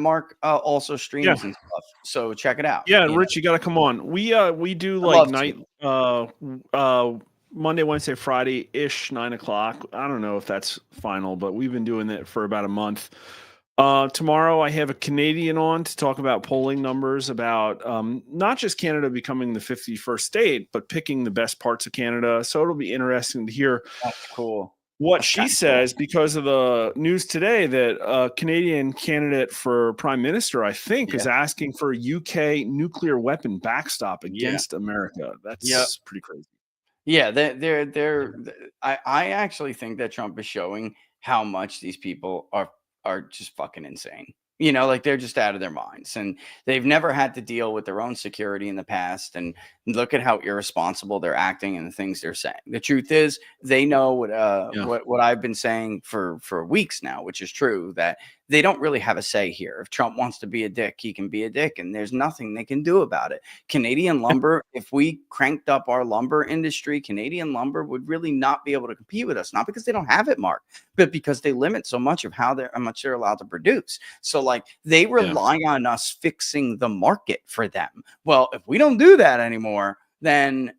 Mark also streams and stuff. So check it out. Yeah, Rich, you got to come on. We do like night Monday, Wednesday, Friday ish, 9:00. I don't know if that's final, but we've been doing it for about a month. Tomorrow I have a Canadian on to talk about polling numbers about not just Canada becoming the 51st state, but picking the best parts of Canada. So it'll be interesting to hear That's cool. what she says because of the news today that a Canadian candidate for prime minister, I think, is asking for a UK nuclear weapon backstop against America. That's pretty crazy. Yeah, I actually think that Trump is showing how much these people are just fucking insane. Like they're just out of their minds and they've never had to deal with their own security in the past. And look at how irresponsible they're acting and the things they're saying. The truth is they know what I've been saying for weeks now, which is true, that they don't really have a say here. If Trump wants to be a dick, he can be a dick and there's nothing they can do about it. Canadian lumber, if we cranked up our lumber industry, Canadian lumber would really not be able to compete with us, not because they don't have it, Mark, but because they limit so much of how much they're allowed to produce. So like they rely on us fixing the market for them. Well, if we don't do that anymore, then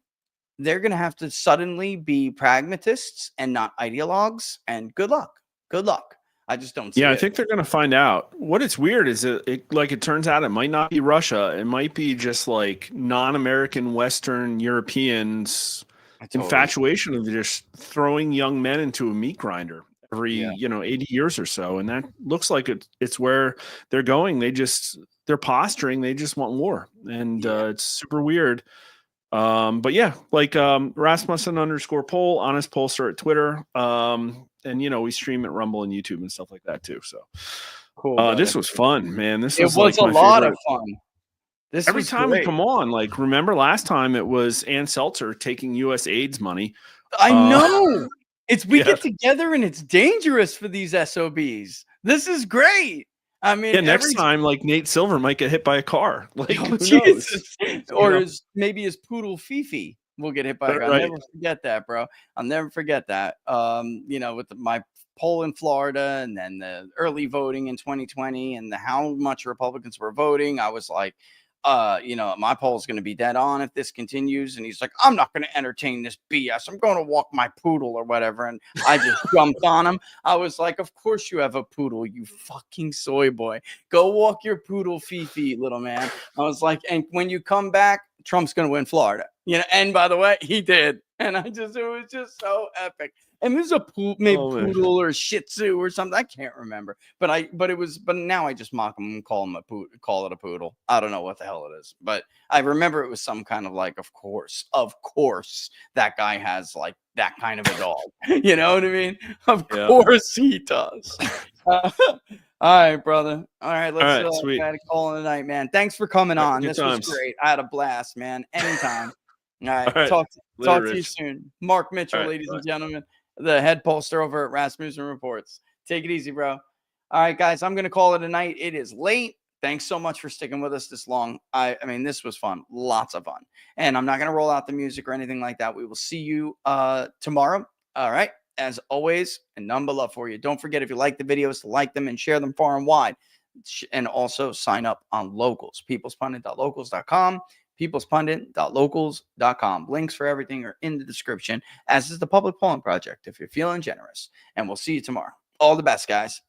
they're going to have to suddenly be pragmatists and not ideologues. And good luck. Good luck. I just don't see it. I think they're going to find out. What it's weird is it turns out it might not be Russia. It might be just like non-American Western Europeans infatuation of just throwing young men into a meat grinder every 80 years or so. And that looks like it's where they're going. They're posturing. They just want war. And it's super weird. But yeah, like Rasmussen _poll, Honest Pollster at Twitter. And we stream at Rumble and YouTube and stuff like that too. So cool. This was fun, man. This was like a lot of fun. Every time we come on, like remember last time it was Ann Seltzer taking US AIDS money. I know. We get together and it's dangerous for these SOBs. This is great. I mean, next time, like Nate Silver might get hit by a car. Like, Jesus. Or maybe his poodle Fifi. We'll get hit by a car. I'll Right. never forget that, bro. I'll never forget that. With my poll in Florida and then the early voting in 2020 and how much Republicans were voting, I was like, my poll is going to be dead on if this continues. And he's like, I'm not going to entertain this BS. I'm going to walk my poodle or whatever. And I just jumped on him. I was like, of course you have a poodle, you fucking soy boy. Go walk your poodle, Fifi, little man. I was like, and when you come back, Trump's going to win Florida. And by the way, he did. And it was just so epic. And this is a poodle or Shih Tzu or something. I can't remember. But now I just mock him and call it a poodle. I don't know what the hell it is. But I remember it was some kind of like, of course, that guy has like that kind of a dog. You know what I mean? Of course he does. All right, brother. All right, let's try to call it a night, man. Thanks for coming on. This was great. I had a blast, man. Anytime. All right. Talk to you soon. Mark Mitchell, ladies and gentlemen, the head pollster over at Rasmussen Reports. Take it easy, bro. All right, guys, I'm going to call it a night. It is late. Thanks so much for sticking with us this long. I mean, this was fun. Lots of fun. And I'm not going to roll out the music or anything like that. We will see you tomorrow. All right. As always, and none but love for you. Don't forget, if you like the videos, to like them and share them far and wide. And also sign up on Locals, peoplespundit.locals.com, peoplespundit.locals.com. Links for everything are in the description, as is the Public Polling Project if you're feeling generous. And we'll see you tomorrow. All the best, guys.